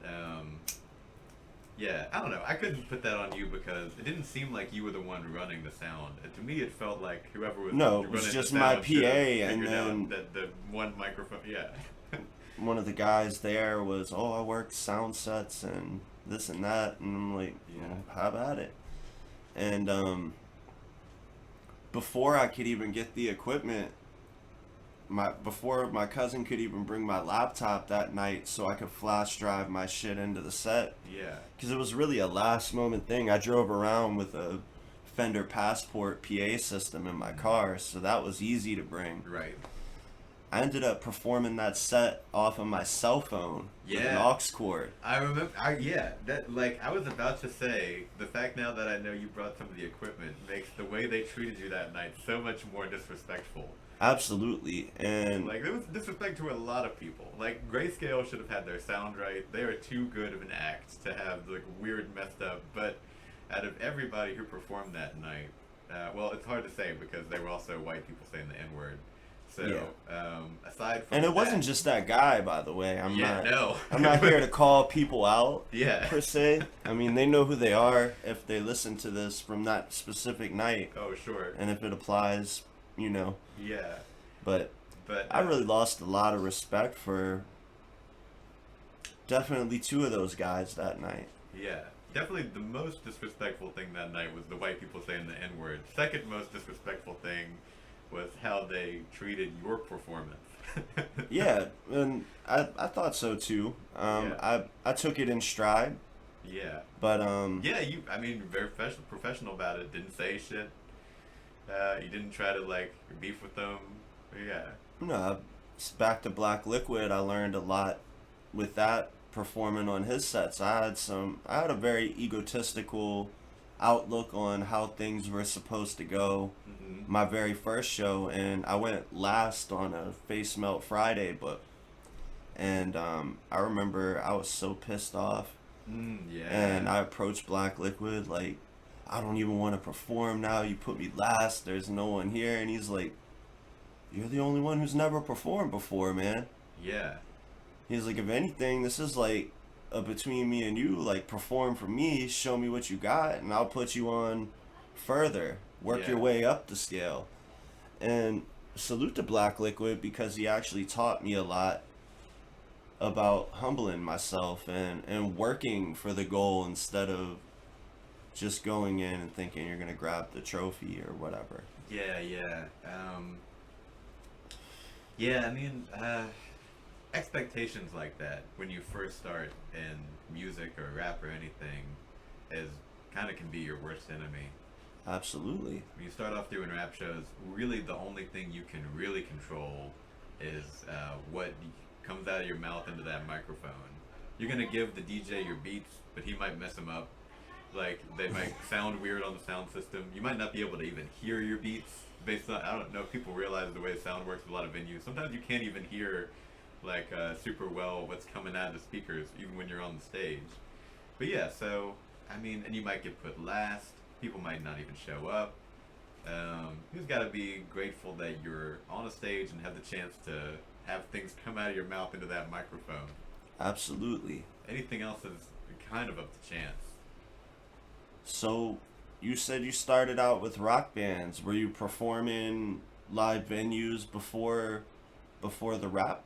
Yeah, I don't know. I couldn't put that on you because it didn't seem like you were the one running the sound. To me, it felt like whoever was No, it running was the just my sound should have PA, and figured out then that the one microphone. Yeah. one of the guys there was, oh, I work sound sets and this and that, and I'm like, Yeah. well, how about it? And before I could even get the equipment, before my cousin could even bring my laptop that night so I could flash drive my shit into the set, Yeah. because it was really a last moment thing. I drove around with a Fender Passport PA system in my car, so that was easy to bring. Right. I ended up performing that set off of my cell phone with an Yeah. aux cord. I remember. Yeah. That like I was about to say the fact now that I know you brought some of the equipment makes the way they treated you that night so much more disrespectful. Absolutely. And Like there was disrespect to a lot of people. Like Grayscale should have had their sound right. They are too good of an act to have like weird, messed up. But out of everybody who performed that night, well, it's hard to say because they were also white people saying the N word. So Yeah. aside from and it that, wasn't just that guy, by the way. no. I'm not here to call people out Yeah. per se. I mean, they know who they are if they listen to this from that specific night, Oh sure. and if it applies, you know. Yeah. But But I really lost a lot of respect for definitely two of those guys that night. yeah. Definitely the most disrespectful thing that night was the white people saying the N word. Second most disrespectful thing was how they treated your performance. Yeah, and I thought so too. Yeah. I took it in stride, Yeah. but Yeah, I mean, very professional about it. Didn't say shit. You didn't try to, like, beef with them. Yeah. no, it's back to Black Liquid. I learned a lot with that performing on his sets. I had a very egotistical outlook on how things were supposed to go. Mm-hmm. My very first show, and I went last on a Face Melt Friday, and I remember I was so pissed off, Yeah. and I approached Black Liquid like, I don't even want to perform now. You put me last. There's no one here, and he's like, you're the only one who's never performed before, man. Yeah. He's like, if anything, this is like a between me and you. Like, perform for me, show me what you got, and I'll put you on further. Work your Yeah. way up the scale. And salute to Black Liquid because he actually taught me a lot about humbling myself and working for the goal instead of just going in and thinking you're going to grab the trophy or whatever. Yeah, yeah. Yeah, I mean, expectations like that when you first start in music or rap or anything is kind of can be your worst enemy. Absolutely. When you start off doing rap shows, really the only thing you can really control is what comes out of your mouth into that microphone. You're gonna give the DJ your beats, but he might mess them up. Like they might sound weird on the sound system. You might not be able to even hear your beats based on, I don't know if people realize the way sound works with a lot of venues. Sometimes you can't even hear like super well what's coming out of the speakers even when you're on the stage. But yeah, so I mean, and you might get put last. People might not even show up. You just gotta be grateful that you're on a stage and have the chance to have things come out of your mouth into that microphone. Absolutely. Anything else is kind of up to chance. So, you said you started out with rock bands. Were you performing live venues before the rap?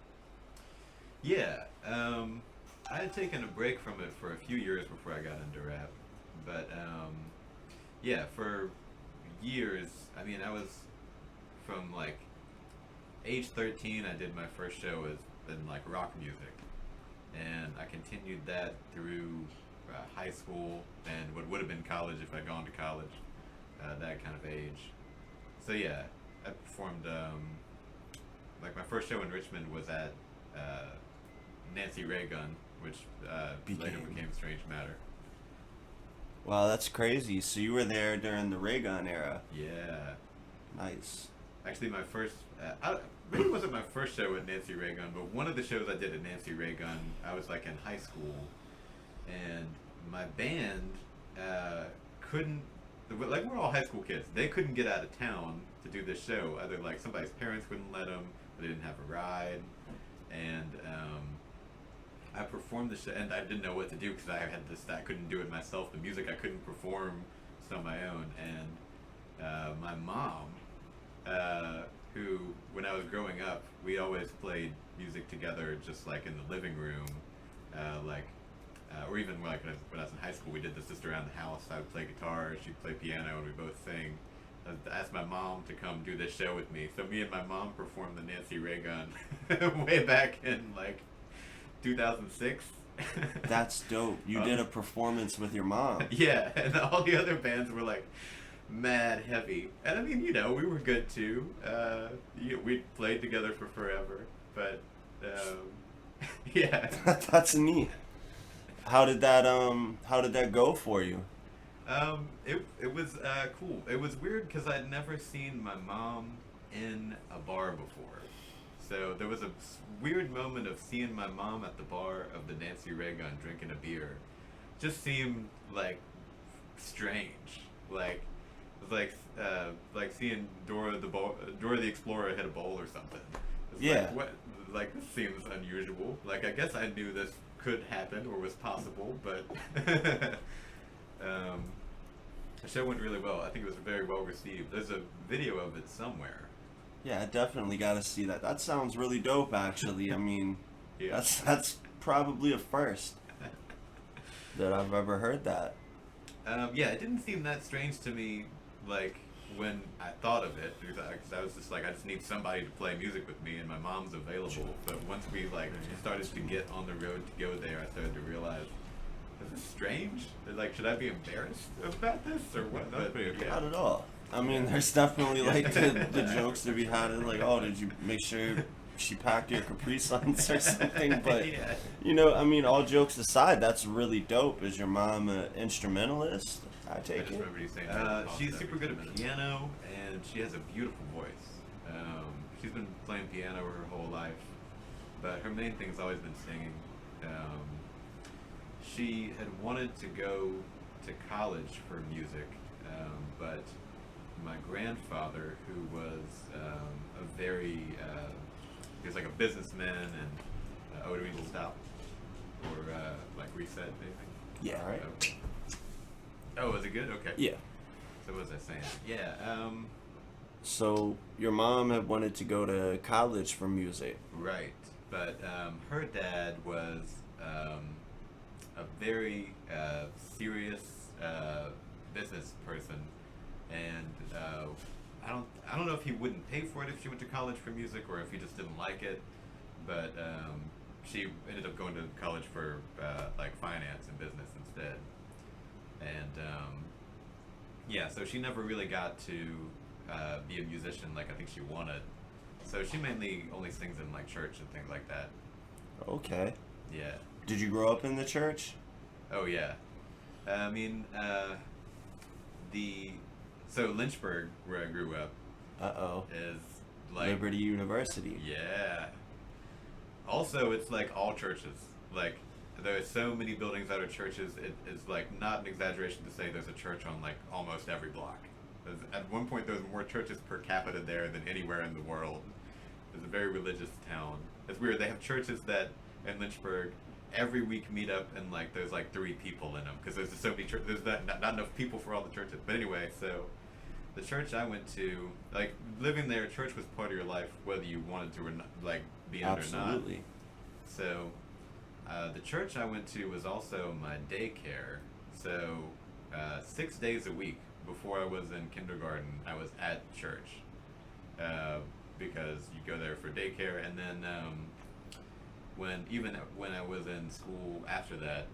Yeah, I had taken a break from it for a few years before I got into rap, but yeah, for years. I mean, I was from like age 13. I did my first show in like rock music, and I continued that through high school and what would have been college if I'd gone to college, that kind of age. So yeah, I performed. Like my first show in Richmond was at Nancy Raygun, which later became Strange Matter. Wow, that's crazy. So you were there during the ray gun era. Yeah. Nice. Actually, my first, maybe it wasn't my first show at Nancy Raygun, but one of the shows I did at Nancy Raygun, I was like in high school, and my band couldn't, like we're all high school kids, they couldn't get out of town to do this show. Either like somebody's parents wouldn't let them, or they didn't have a ride, and I performed the show, and I didn't know what to do because I had this. I couldn't do it myself. The music I couldn't perform on my own, and my mom, who when I was growing up, we always played music together, just like in the living room, or even like when I was in high school, we did this just around the house. I would play guitar, she'd play piano, and we both sing. I asked my mom to come do this show with me, so me and my mom performed the Nancy Reagan way back in like 2006. That's dope. You did a performance with your mom. Yeah, and all the other bands were like mad heavy, and I mean, we were good too. We played together for forever, but yeah. That's neat. How did that go for you? It was cool. It was weird because I'd never seen my mom in a bar before. So there was a weird moment of seeing my mom at the bar of the Nancy Reagan drinking a beer. Just seemed like strange. Like it was like seeing Dora the Explorer hit a bowl or something. It's Yeah. like, what? Like, this seems unusual. Like, I guess I knew this could happen or was possible, but the show went really well. I think it was very well received. There's a video of it somewhere. Yeah, I definitely got to see that. That sounds really dope, actually. I mean, Yeah. that's probably a first that I've ever heard that. Yeah, it didn't seem that strange to me, like, when I thought of it, because I was just like, I just need somebody to play music with me, and my mom's available. But once we, like, started to get on the road to go there, I started to realize, is this strange? Like, should I be embarrassed about this, or what? But, Not at all. I mean, there's definitely, like, the jokes to be had. Like, oh, did you make sure she packed your Capri Suns or something? But, Yeah. I mean, all jokes aside, that's really dope. Is your mom an instrumentalist? I I take just it. remember you saying she's super good at piano, and she has a beautiful voice. She's been playing piano her whole life, but her main thing's always been singing. She had wanted to go to college for music, but my grandfather, who was he was like a businessman, and do we need to stop or like reset maybe? Yeah, right. Okay. Oh, is it good? Okay. Yeah. So what was I saying? Yeah. So your mom had wanted to go to college for music. Right. But her dad was a very serious business person, and I don't know if he wouldn't pay for it if she went to college for music or if he just didn't like it. But she ended up going to college for like finance and business instead. And yeah, so she never really got to be a musician like I think she wanted. So she mainly only sings in like church and things like that. Okay. Yeah. Did you grow up in the church? Oh yeah. I mean, so Lynchburg, where I grew up, Uh-oh. is like Liberty University. Yeah. Also, it's like all churches. Like, there's so many buildings that are churches. It is like not an exaggeration to say there's a church on like almost every block. At one point, there was more churches per capita there than anywhere in the world. It's a very religious town. It's weird. They have churches that in Lynchburg every week meet up and like there's like 3 people in them because there's just so many churches. There's not enough people for all the churches. But anyway, so the church I went to, like living there, church was part of your life whether you wanted to or not, like be in it or not. Absolutely. So the church I went to was also my daycare. So 6 days a week before I was in kindergarten, I was at church because you go there for daycare, and then when I was in school after that,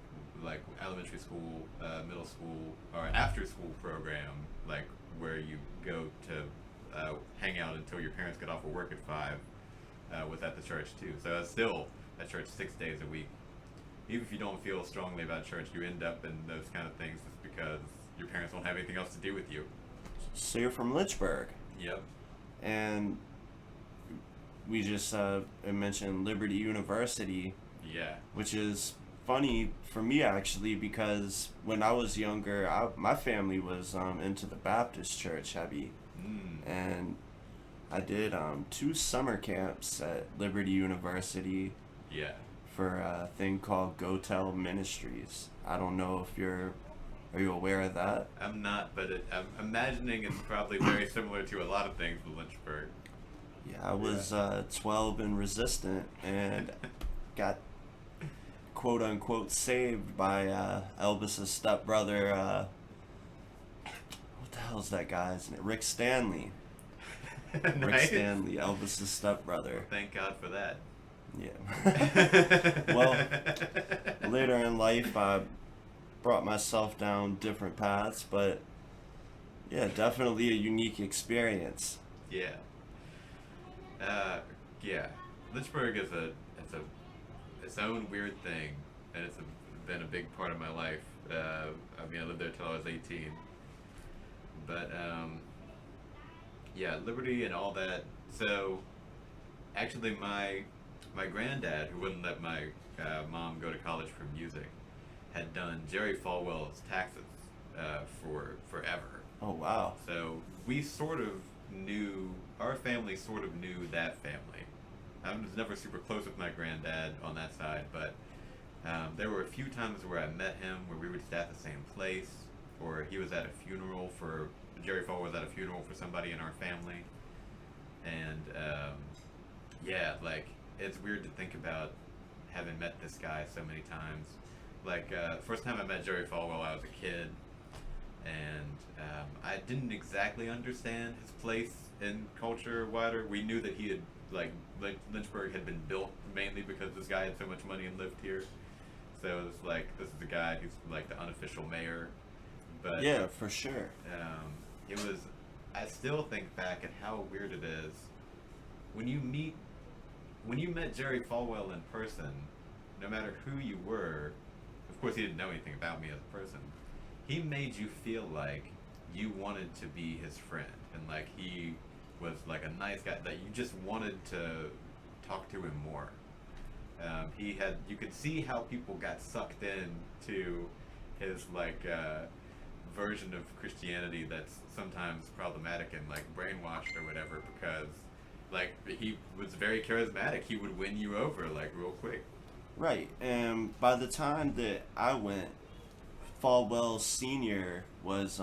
like elementary school, middle school, or after school program, like where you go to hang out until your parents get off of work at 5, was at the church too. So I was still at church 6 days a week. Even if you don't feel strongly about church, you end up in those kind of things just because your parents won't have anything else to do with you. So you're from Lynchburg. Yep. And we just mentioned Liberty University, Yeah. which is funny for me actually because when I was younger, my family was into the Baptist church heavy, and I did 2 summer camps at Liberty University Yeah. for a thing called Go Tell Ministries. I don't know if are you aware of that? I'm not, but I'm imagining it's probably very similar to a lot of things with Lynchburg. Yeah, I was 12 and resistant and got quote unquote saved by Elvis's stepbrother. What the hell's that guy's name? Rick Stanley. Nice. Rick Stanley, Elvis's stepbrother. Thank God for that. Yeah. Well, later in life, I brought myself down different paths, but yeah, definitely a unique experience. Yeah. Yeah. Lynchburg is its own weird thing, and it's been a big part of my life. I mean, I lived there till I was 18. But yeah, Liberty and all that. So, actually, my granddad, who wouldn't let my mom go to college for music, had done Jerry Falwell's taxes for forever. Oh, wow. So we sort of knew, our family sort of knew that family. I was never super close with my granddad on that side, but there were a few times where I met him where we were just at the same place, or he was at a funeral for, Jerry Falwell was at a funeral for somebody in our family. And yeah, like, it's weird to think about having met this guy so many times. Like, first time I met Jerry Falwell, I was a kid, and I didn't exactly understand his place in culture wider. We knew that he had, like Lynchburg had been built mainly because this guy had so much money and lived here. So it was like, this is the guy who's like the unofficial mayor. But yeah, for sure. It was, I still think back at how weird it is when you met Jerry Falwell in person, no matter who you were. Of course, he didn't know anything about me as a person. He made you feel like you wanted to be his friend, and like he was like a nice guy that you just wanted to talk to him more. You could see how people got sucked in to his like version of Christianity that's sometimes problematic and like brainwashed or whatever, because like he was very charismatic. He would win you over like real quick. Right, and by the time that I went, Falwell Sr. was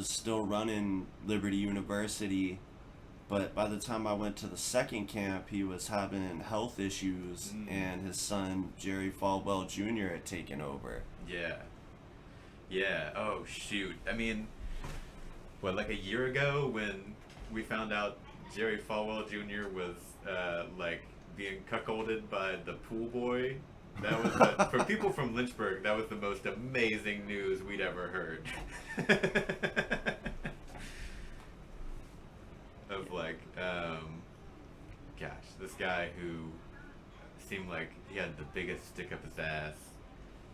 still running Liberty University, but by the time I went to the second camp, he was having health issues, and his son Jerry Falwell Jr. had taken over. Yeah. Yeah. Oh shoot. I mean, what, like a year ago when we found out Jerry Falwell Jr. was like being cuckolded by the pool boy. That was for people from Lynchburg. That was the most amazing news we'd ever heard. Of like, gosh, this guy who seemed like he had the biggest stick up his ass,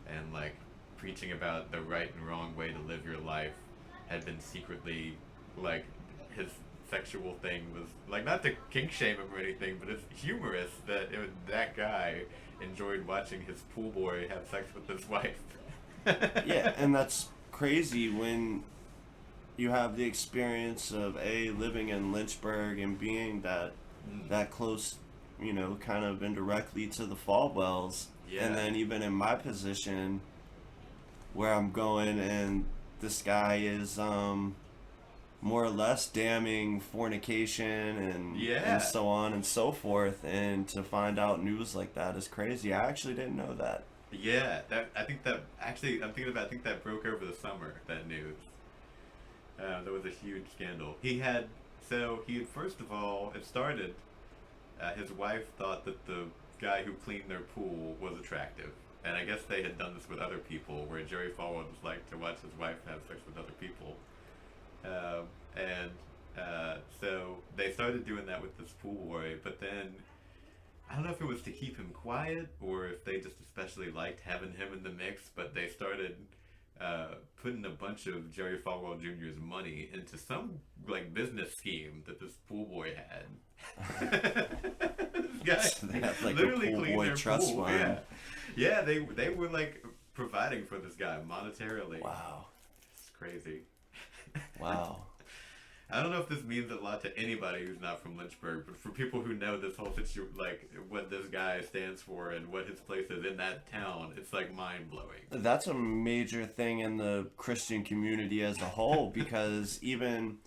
and like preaching about the right and wrong way to live your life, had been secretly like his sexual thing was like, not to kink shame him or anything, but it's humorous that that guy enjoyed watching his pool boy have sex with his wife. Yeah, and that's crazy when you have the experience of living in Lynchburg and being that close, you know, kind of indirectly to the Falwells. Yeah. And then even in my position where I'm going and this guy is more or less damning fornication and so on and so forth, and to find out news like that is crazy. I actually didn't know that. Yeah, I think that broke over the summer, that news. There was a huge scandal. He had first of all, it started, his wife thought that the guy who cleaned their pool was attractive. And I guess they had done this with other people, where Jerry Falwell was like to watch his wife have sex with other people. So they started doing that with this pool boy, but then I don't know if it was to keep him quiet or if they just especially liked having him in the mix, but they started putting a bunch of Jerry Falwell Jr.'s money into some like business scheme that this pool boy had. This guy So they have like literally a pool cleaned boy their trust pool. fund. Yeah, they were like providing for this guy monetarily. Wow. It's crazy. Wow. I don't know if this means a lot to anybody who's not from Lynchburg, but for people who know this whole situation, like what this guy stands for and what his place is in that town, it's like mind blowing. That's a major thing in the Christian community as a whole, because even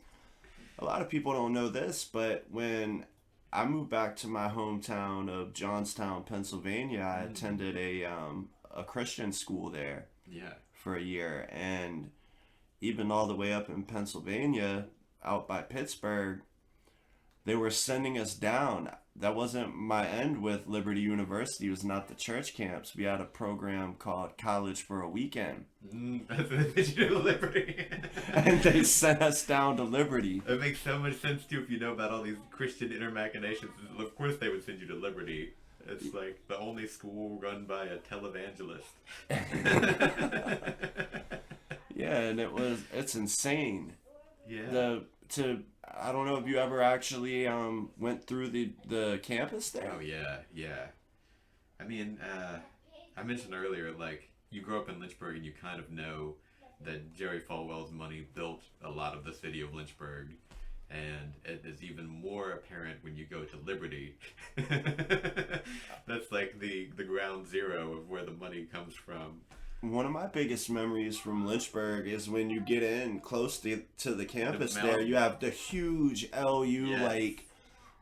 a lot of people don't know this, but when I moved back to my hometown of Johnstown, Pennsylvania, I attended a Christian school there Yeah. for a year, and even all the way up in Pennsylvania, out by Pittsburgh, they were sending us down. That wasn't my end with Liberty University. It was not the church camps. We had a program called College for a Weekend. That's what they do to Liberty. And they sent us down to Liberty. It makes so much sense too if you know about all these Christian inner machinations. Of course they would send you to Liberty. It's like the only school run by a televangelist. Yeah, and it's insane. Yeah. I don't know if you ever actually went through the campus there. Oh yeah, yeah. I mean, I mentioned earlier, like you grow up in Lynchburg and you kind of know that Jerry Falwell's money built a lot of the city of Lynchburg, and it is even more apparent when you go to Liberty. That's like the ground zero of where the money comes from. One of my biggest memories from Lynchburg is when you get in close to the campus there, you have the huge LU, Yes. like,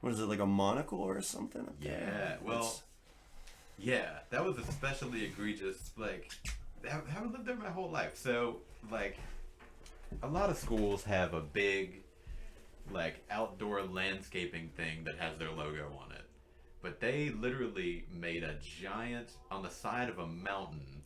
what is it, like a monocle or something up Yeah, there? well, yeah, that was especially egregious. Like, I haven't lived there my whole life, so like, a lot of schools have a big, like, outdoor landscaping thing that has their logo on it, but they literally made a giant on the side of a mountain.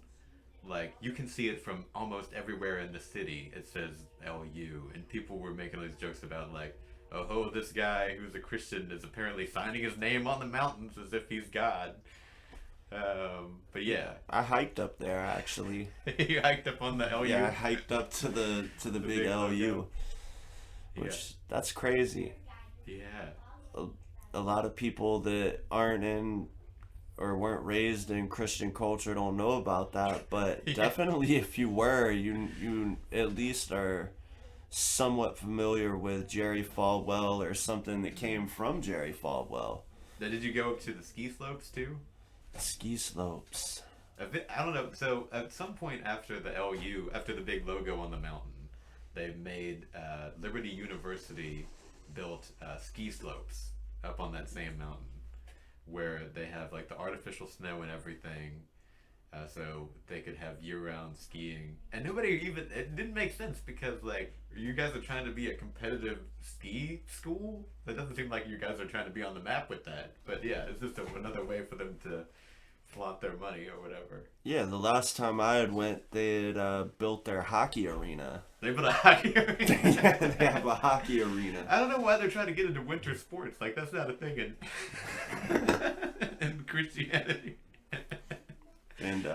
Like, you can see it from almost everywhere in the city. It says LU, and people were making all these jokes about like, oh, this guy who's a Christian is apparently signing his name on the mountains as if he's God. But yeah, I hiked up there actually. you hiked up on the LU. Yeah, I hiked up to the big LU, logo. which that's crazy. Yeah. A lot of people that aren't in or weren't raised in Christian culture don't know about that, but Yeah. definitely if you were, you at least are somewhat familiar with Jerry Falwell or something that came from Jerry Falwell. Now, did you go up to the ski slopes too? Ski slopes. I don't know. So at some point after the LU, after the big logo on the mountain, they made Liberty University built ski slopes up on that same mountain, where they have like the artificial snow and everything, so they could have year-round skiing. And it didn't make sense because like you guys are trying to be a competitive ski school. That doesn't seem like you guys are trying to be on the map with that. But yeah, it's just another way for them to flaunt their money or whatever. Yeah, the last time I had went, they had built their hockey arena. They put a hockey arena. Yeah, they have a hockey arena. I don't know why they're trying to get into winter sports. Like that's not a thing in in Christianity. And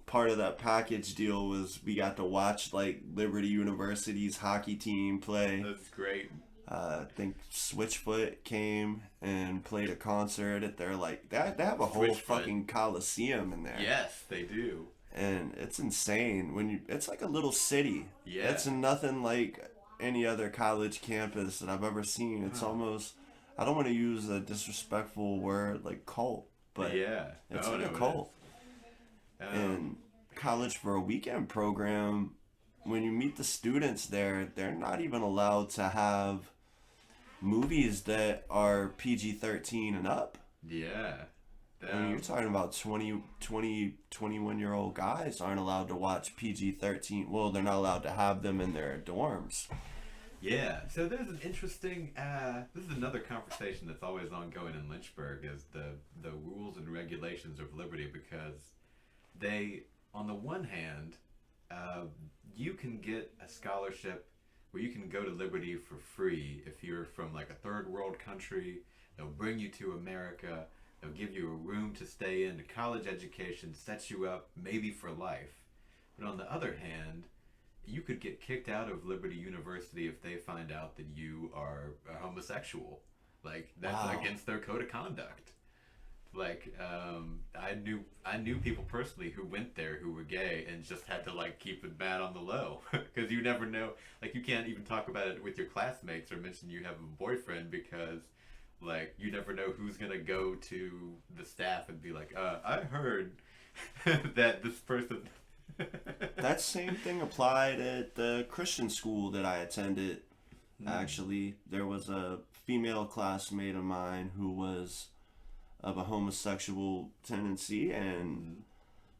part of that package deal was we got to watch like Liberty University's hockey team play. That's great. I think Switchfoot came and played a concert at their like they have a whole Switchfoot. fucking coliseum in there. Yes, they do. And it's insane it's like a little city. Yeah. It's nothing like any other college campus that I've ever seen. It's almost, I don't want to use a disrespectful word like cult, but yeah, it's Oh, like no, a it cult. is. And College for a Weekend program, when you meet the students there, they're not even allowed to have movies that are PG-13 and up. Yeah. I mean, you're talking about 21-year-old guys aren't allowed to watch PG-13. Well, they're not allowed to have them in their dorms. Yeah. So there's an interesting. This is another conversation that's always ongoing in Lynchburg is the rules and regulations of Liberty, because they, on the one hand, you can get a scholarship where you can go to Liberty for free if you're from like a third world country. They'll bring you to America. They'll give you a room to stay in, a college education, sets you up maybe for life. But on the other hand, you could get kicked out of Liberty University if they find out that you are a homosexual. Like, that's Wow. against their code of conduct. Like, like I knew people personally who went there who were gay and just had to like keep it bad on the low because you never know. Like you can't even talk about it with your classmates or mention you have a boyfriend because like you never know who's gonna go to the staff and be like, I heard that this person. That same thing applied at the Christian school that I attended. Actually, there was a female classmate of mine who was of a homosexual tendency, and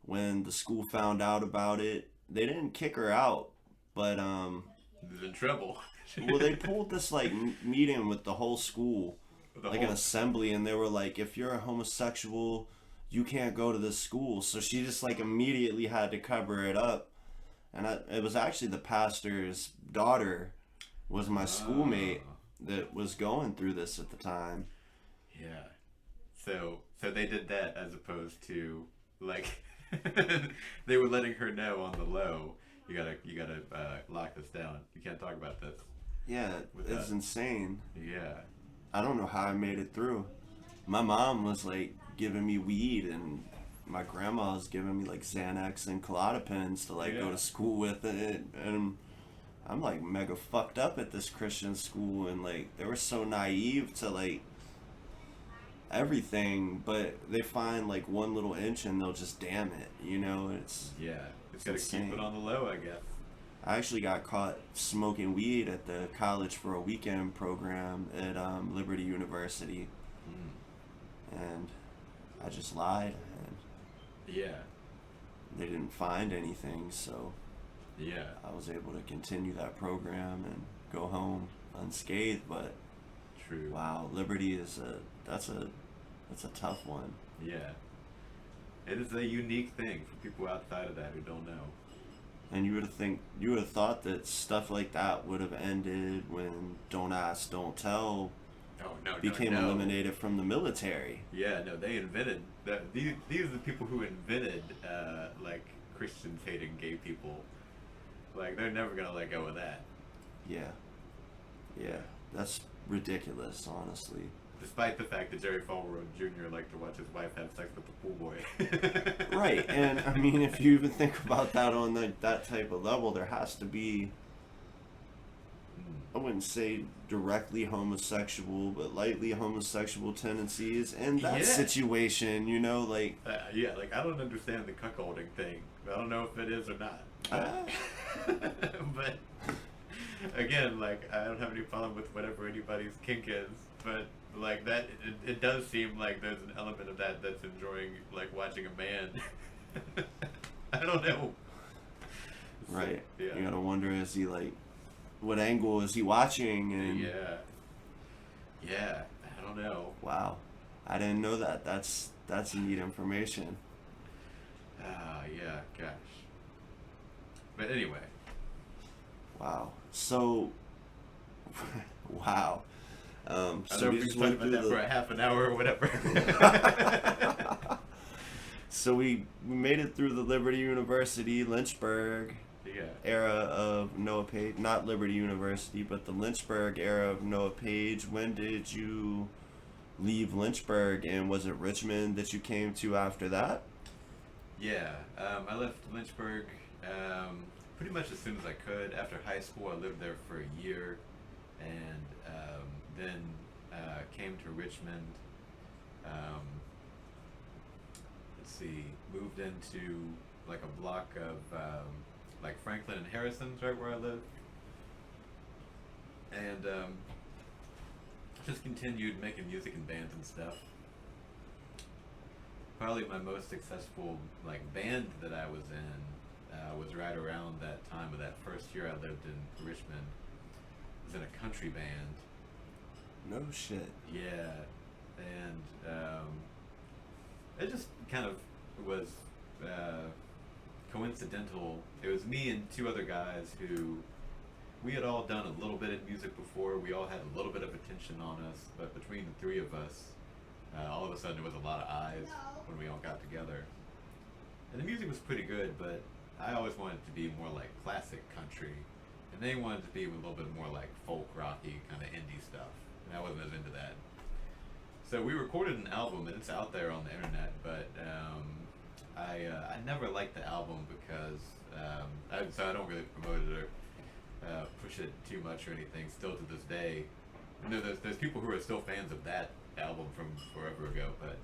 when the school found out about it, they didn't kick her out, but Is in trouble. well, they pulled this like meeting with the whole school, like an assembly, and they were like, if you're a homosexual, you can't go to this school. So she just like immediately had to cover it up, and it was actually the pastor's daughter was my schoolmate that was going through this at the time. Yeah. So they did that as opposed to like they were letting her know on the low. You gotta lock this down. You can't talk about this. Yeah, it's insane. Yeah. I don't know how I made it through. My mom was like giving me weed, and my grandma was giving me like Xanax and Klonopins to like go to school with it, and I'm like mega fucked up at this Christian school, and like they were so naive to like everything, but they find like one little inch and they'll just damn it, you know. It's gotta keep it on the low, I guess. I actually got caught smoking weed at the college for a weekend program at Liberty University, and I just lied, and they didn't find anything, so I was able to continue that program and go home unscathed. But True. wow, Liberty is that's a tough one. Yeah. It is a unique thing for people outside of that who don't know. And you would have thought that stuff like that would have ended when Don't Ask, Don't Tell became eliminated from the military. Yeah, no, they invented that. These are the people who invented like Christians hating gay people. Like they're never gonna let go of that. Yeah, that's ridiculous, honestly. Despite the fact that Jerry Falwell Jr. liked to watch his wife have sex with the pool boy. Right, and I mean, if you even think about that on that type of level, there has to be, I wouldn't say directly homosexual, but lightly homosexual tendencies in that situation, you know, like... like, I don't understand the cuckolding thing. I don't know if it is or not. But, again, like, I don't have any problem with whatever anybody's kink is, but... Like that, it does seem like there's an element of that that's enjoying, like watching a man. I don't know. Right. You gotta wonder, is he like, what angle is he watching? And yeah. I don't know. Wow, I didn't know that. That's neat information. Yeah. Gosh. But anyway. Wow. So. Wow. So we just talked about that for a half an hour or whatever. So we made it through the Liberty University, Lynchburg era of Noah Page. Not Liberty University, but the Lynchburg era of Noah Page. When did you leave Lynchburg, and was it Richmond that you came to after that? Yeah, I left Lynchburg pretty much as soon as I could. After high school, I lived there for a year, and then came to Richmond. Let's see, moved into like a block of like Franklin and Harrison's, right where I live, and just continued making music in bands and stuff. Probably my most successful like band that I was in was right around that time of that first year I lived in Richmond. I was in a country band. No shit. Yeah, and it just kind of was coincidental. It was me and two other guys who we had all done a little bit of music before. We all had a little bit of attention on us, but between the three of us, all of a sudden there was a lot of eyes when we all got together. And the music was pretty good, but I always wanted it to be more like classic country, and they wanted to be a little bit more like folk rocky kind of indie stuff. And I wasn't as into that. So we recorded an album and it's out there on the internet, but I never liked the album because so I don't really promote it or push it too much or anything. Still to this day, no, there's people who are still fans of that album from forever ago, but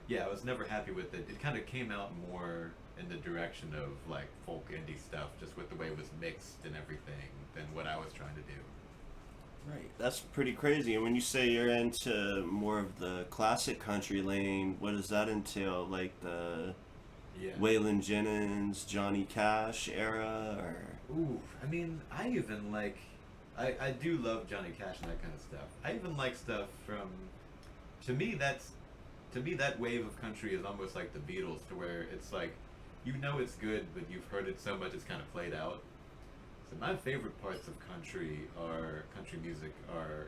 yeah, I was never happy with it. It kind of came out more in the direction of like folk indie stuff, just with the way it was mixed and everything, than what I was trying to do. Right. That's pretty crazy. And when you say you're into more of the classic country lane, what does that entail? Like the Yeah. Waylon Jennings, Johnny Cash era, or Ooh, I mean, I even like, I do love Johnny Cash and that kind of stuff. I even like stuff from, to me that wave of country is almost like the Beatles, to where it's like, you know it's good, but you've heard it so much it's kind of played out. So my favorite parts of country music are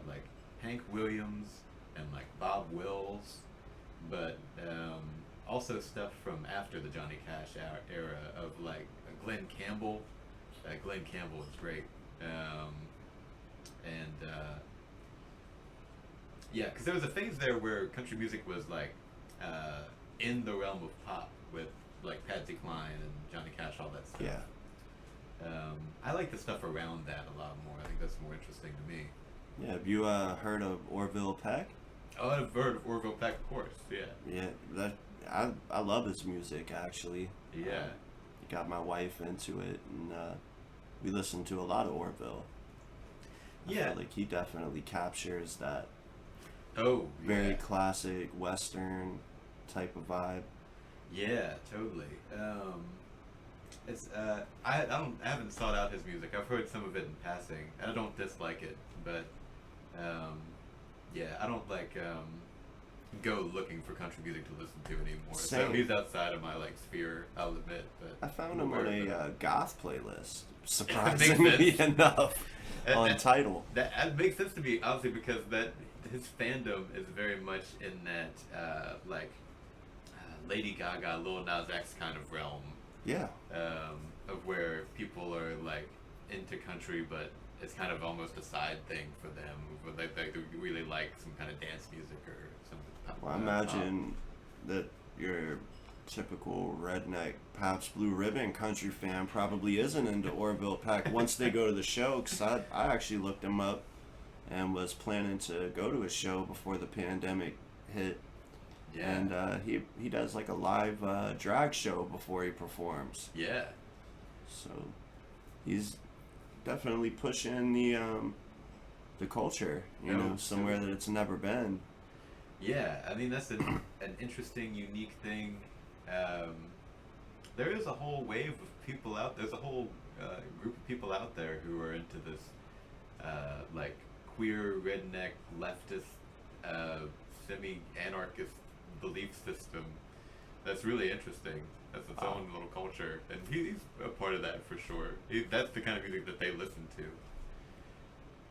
like Hank Williams and like Bob Wills, but also stuff from after the Johnny Cash era of like Glenn Campbell. Glenn Campbell is great, and yeah, because there was a phase there where country music was like in the realm of pop with like Patsy Cline and Johnny Cash, all that stuff. yeah. I like the stuff around that a lot more. I think that's more interesting to me. Yeah, have you heard of Orville Peck? Oh, I've heard of Orville Peck, of course. Yeah. Yeah, that I love his music actually. Yeah. Got my wife into it, and we listened to a lot of Orville. I Yeah. feel like he definitely captures that Oh, very yeah. classic Western type of vibe. Yeah, totally. It's I haven't sought out his music. I've heard some of it in passing. I don't dislike it, but yeah, I don't like go looking for country music to listen to anymore. So Same. he's outside of my like sphere, I'll admit. But I found him I'm on aware of a it. goth playlist, Makes surprisingly sense. enough, on And Tidal. that makes sense to me, obviously, because that his fandom is very much in that like Lady Gaga, Lil Nas X kind of realm. Yeah, Of where people are like into country, but it's kind of almost a side thing for them. But they really like some kind of dance music or something. well, I imagine that your typical redneck Pabst Blue Ribbon country fan probably isn't into Orville Peck once they go to the show, because I actually looked him up and was planning to go to a show before the pandemic hit. Yeah. And he does like a live drag show before he performs. Yeah. So he's definitely pushing the culture, you know, somewhere that it's never been. Yeah, I mean that's an interesting, unique thing. There is a whole wave of people out. There's a whole group of people out there who are into this, like queer, redneck, leftist, semi-anarchist belief system. That's really interesting. That's its own little culture, and he's a part of that for sure. That's the kind of music that they listen to.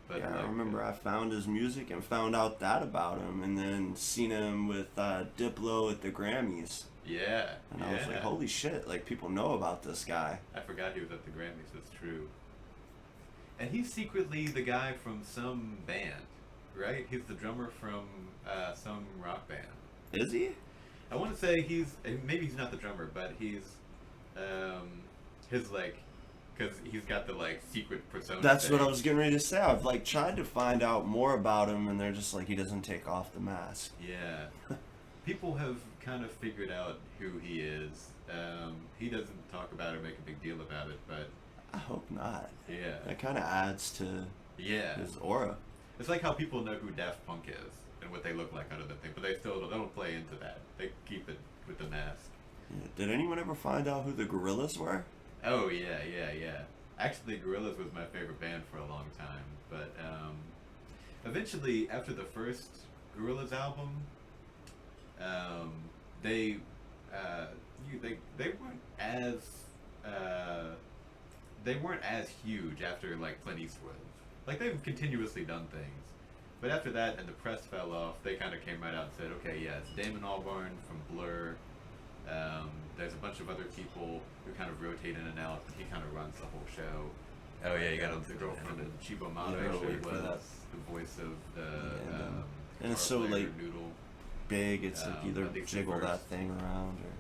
But Yeah, like, I remember I found his music and found out that about him, and then seen him with Diplo at the Grammys. Yeah, And I was like, holy shit, like people know about this guy. I forgot he was at the Grammys. That's true. And he's secretly the guy from some band, right? He's the drummer from some rock band. Is he? I want to say maybe he's not the drummer, but he's his like, because he's got the like secret persona. That's what I thing. was getting ready to say. I've like tried to find out more about him, and they're just like, he doesn't take off the mask. Yeah. People have kind of figured out who he is. He doesn't talk about it or make a big deal about it, but I hope not. yeah. That kind of adds to Yeah. his aura. It's like how people know who Daft Punk is and what they look like under the thing, but they don't play into that. They keep it with the mask. Yeah. Did anyone ever find out who the Gorillas were? Oh yeah. Actually, Gorillaz was my favorite band for a long time, but eventually, after the first Gorillaz album, they weren't as huge after like Clint Eastwood. Like they've continuously done things, but after that and the press fell off, they kind of came right out and said, okay, yeah, it's Damon Albarn from Blur. There's a bunch of other people who kind of rotate in and out, but he kind of runs the whole show. Oh yeah, you got the girl from the Chiba Mabe Yeah, show wait for was that. the voice of the And it's guitar so player, like Noodle. big. It's like either I think jiggle first. that thing around or.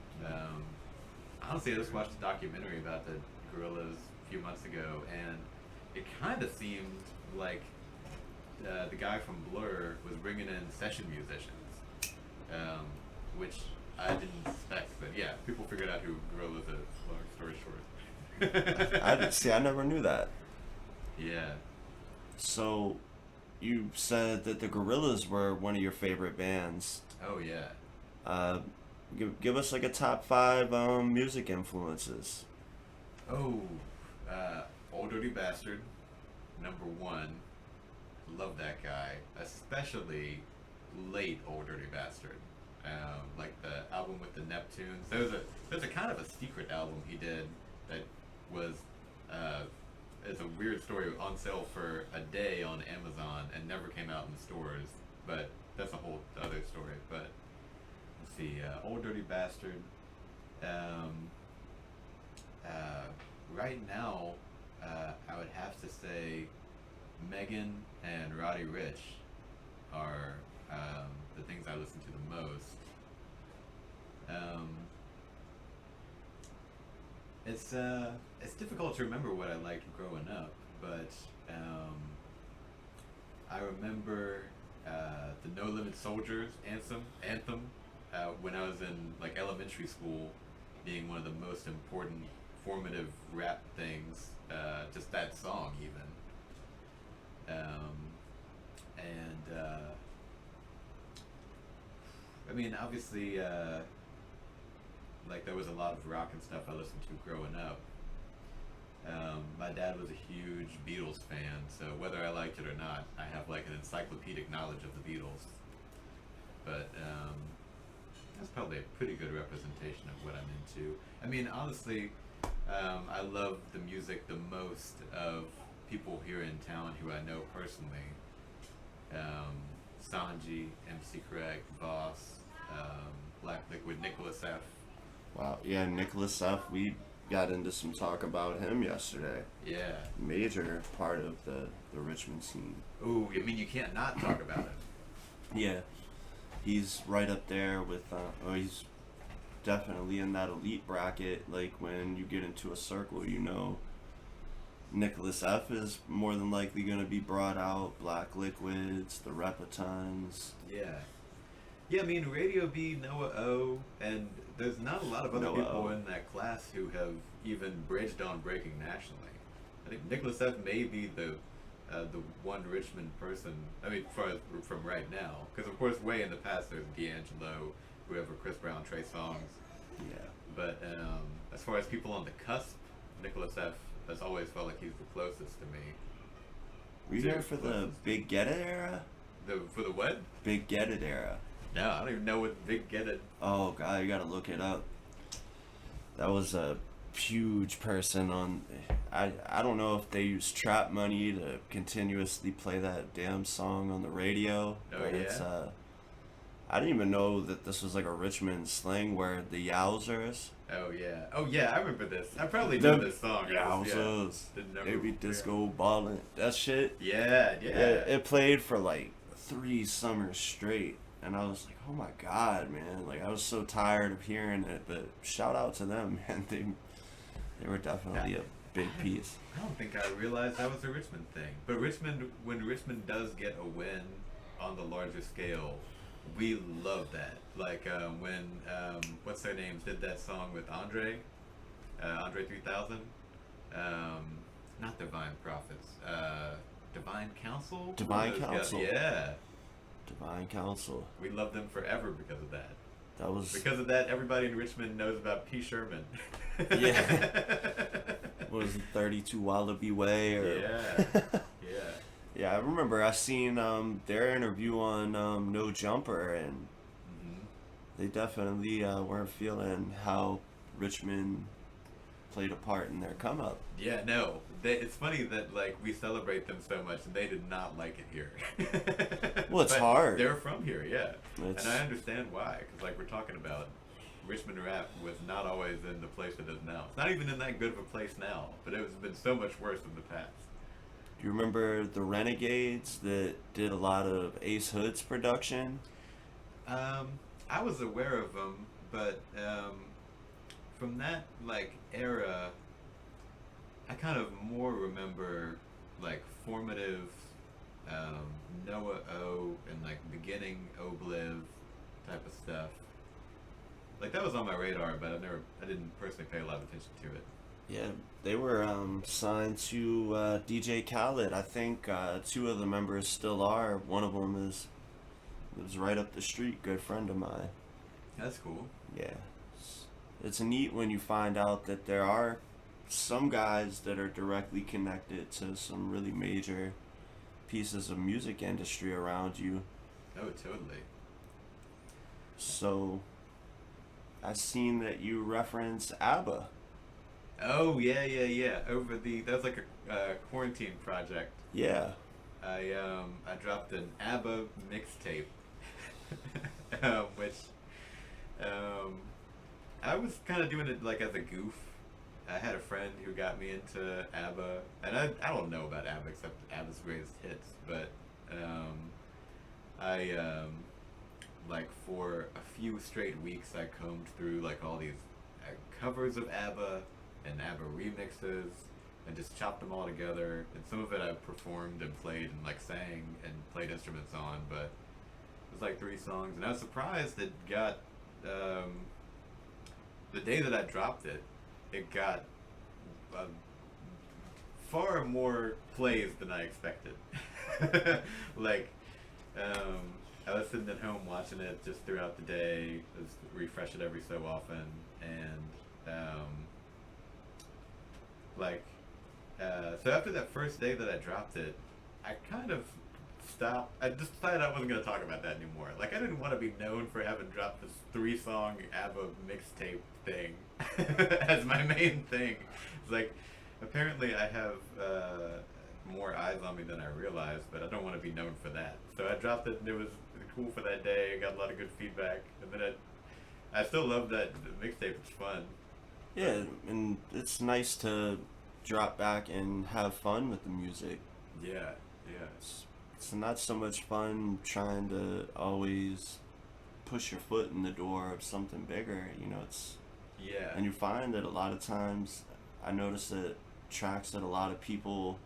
Honestly, I just watched a documentary about the gorillas a few months ago, and it kind of seemed like the guy from Blur was bringing in session musicians, which I didn't expect. But yeah, people figured out who Gorillaz is. Long story short. I never knew that. Yeah. So, you said that the Gorillas were one of your favorite bands. Oh yeah. Uh, give us like a top five music influences. Oh, Old Dirty Bastard, number one. Love that guy, especially late Old Dirty Bastard. Like the album with the Neptunes. There's a kind of a secret album he did that was it's a weird story, on sale for a day on Amazon and never came out in the stores. But that's a whole other story. But let's see, Old Dirty Bastard. Right now, I would have to say Megan and Roddy Ricch are the things I listen to the most. It's difficult to remember what I liked growing up, but I remember the No Limit Soldiers anthem when I was in like elementary school, being one of the most important formative rap things. Just that song even. I mean, obviously, like there was a lot of rock and stuff I listened to growing up. My dad was a huge Beatles fan, so whether I liked it or not, I have like an encyclopedic knowledge of the Beatles. But that's probably a pretty good representation of what I'm into. I mean, honestly, I love the music the most of people here in town who I know personally. Sanji, MC Craig, Voss, Black Liquid, Nicholas F. Wow, yeah, Nicholas F. We got into some talk about him yesterday. Yeah. Major part of the Richmond scene. Ooh, I mean, you can't not talk about him. Yeah, he's right up there with. He's definitely in that elite bracket. Like when you get into a circle, you know, Nicholas F. is more than likely going to be brought out. Black Liquids, the Repetons. Yeah. Yeah, I mean, Radio B, Noah O, and there's not a lot of other Noah people O. in that class who have even bridged on breaking nationally. I think Nicholas F. may be the one Richmond person, I mean, from right now. Because, of course, way in the past, there's D'Angelo, whoever, Chris Brown, Trey Songz. Yeah. But as far as people on the cusp, Nicholas F. has always felt like he's the closest to me. Were you there for the Big Get It era? For the what? Big Get It era. No, I don't even know what Big Get It. Oh god, you gotta look it up. That was a huge person on. I don't know if they used trap money to continuously play that damn song on the radio. Oh, but yeah? it's I didn't even know that this was like a Richmond slang word. The Yowzers. Oh yeah, I remember this. I probably know this song. Yowzers. Yeah, They be disco ballin'. That shit. Yeah. It played for like 3 summers straight. And I was like, oh my god, man. Like, I was so tired of hearing it. But shout out to them, man. They were definitely a big piece. I don't think I realized that was a Richmond thing. But when Richmond does get a win on the larger scale, we love that. Like when, what's their names, did that song with Andre 3000. Not Divine Prophets. Divine Council? Divine Council. Yeah. Divine Council. We love them forever because of that. That was Because of that, everybody in Richmond knows about P. Sherman. Yeah. What was it, 32 Wallaby Way? Or... Yeah. Yeah, I remember I seen their interview on No Jumper, and they definitely weren't feeling how Richmond played a part in their come up. Yeah, no. It's funny that like we celebrate them so much, and they did not like it here. Well, it's But hard. They're from here, yeah, It's- and I understand why. Because like we're talking about Richmond rap was not always in the place it is now. It's not even in that good of a place now, but it has been so much worse in the past. Do you remember the Renegades that did a lot of Ace Hood's production? Um, I was aware of them, but from that like era, I kind of more remember like formative um, Noah O and like beginning Obliv type of stuff. Like that was on my radar, but I didn't personally pay a lot of attention to it. Yeah, they were signed to DJ Khaled. I think two of the members still are. One of them lives right up the street. Good friend of mine. That's cool. Yeah, it's neat when you find out that there are some guys that are directly connected to some really major pieces of music industry around you. Oh, totally. So I seen that you reference ABBA. Oh yeah. That was like a quarantine project. Yeah. I dropped an ABBA mixtape, which I was kind of doing it like as a goof. I had a friend who got me into ABBA, and I don't know about ABBA except ABBA's greatest hits, but I like for a few straight weeks I combed through like all these covers of ABBA and ABBA remixes and just chopped them all together, and some of it I performed and played and like sang and played instruments on, but it was like 3 songs, and I was surprised it got the day that I dropped it, it got far more plays than I expected. Like, I was sitting at home watching it just throughout the day, just refresh it every so often, and so after that first day that I dropped it, I kind of stopped. I just decided I wasn't going to talk about that anymore. Like, I didn't want to be known for having dropped this 3-song ABBA mixtape thing as my main thing. It's like, apparently I have more eyes on me than I realized, but I don't want to be known for that. So I dropped it, and it was cool for that day. I got a lot of good feedback, and then I still love that mixtape. It's fun. Yeah, and it's nice to drop back and have fun with the music. Yeah. It's not so much fun trying to always push your foot in the door of something bigger, Yeah. and you find that a lot of times, I notice that tracks that a lot of people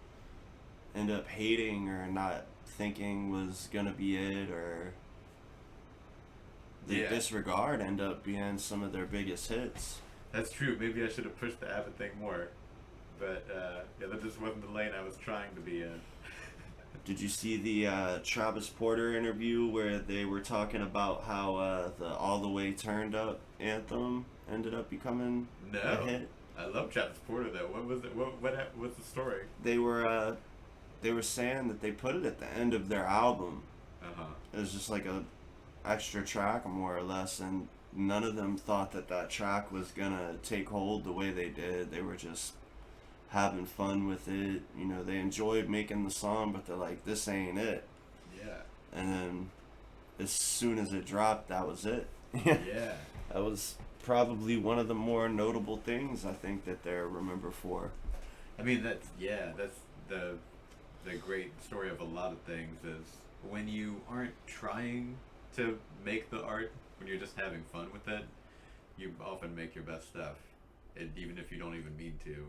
end up hating or not thinking was gonna be it, or they Yeah. disregard, end up being some of their biggest hits. That's true. Maybe I should have pushed the ABBA thing more, but yeah, that just wasn't the lane I was trying to be in. Did you see the Travis Porter interview where they were talking about how the All the Way Turned Up anthem ended up becoming a No, hit? I love Travis Porter though. What was it? What's the story? They were saying that they put it at the end of their album. It was just like a extra track, more or less, and none of them thought that track was gonna take hold the way they did. They were just having fun with it. They enjoyed making the song, but they're like, this ain't it. Yeah. And then as soon as it dropped, that was it. Yeah. That was probably one of the more notable things I think that they're remembered for. I mean, that's the great story of a lot of things is when you aren't trying to make the art, when you're just having fun with it, you often make your best stuff, even if you don't even mean to.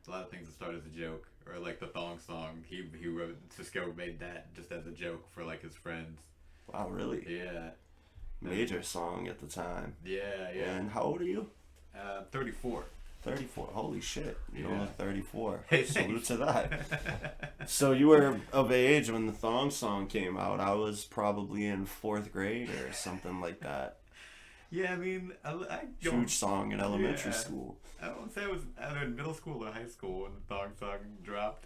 A lot of things that start as a joke, or like the thong song, he wrote, Cisco made that just as a joke for like his friends. Wow, really? Yeah. Major song at the time. Yeah. And how old are you? 34. 34. Holy shit. You're Yeah. only 34. Hey, Salute thanks. to that. So you were of age when the thong song came out. I was probably in 4th grade or something like that. Yeah, I mean, I don't, Huge song in elementary Yeah. school. I won't say I was either in middle school or high school when the thong song dropped.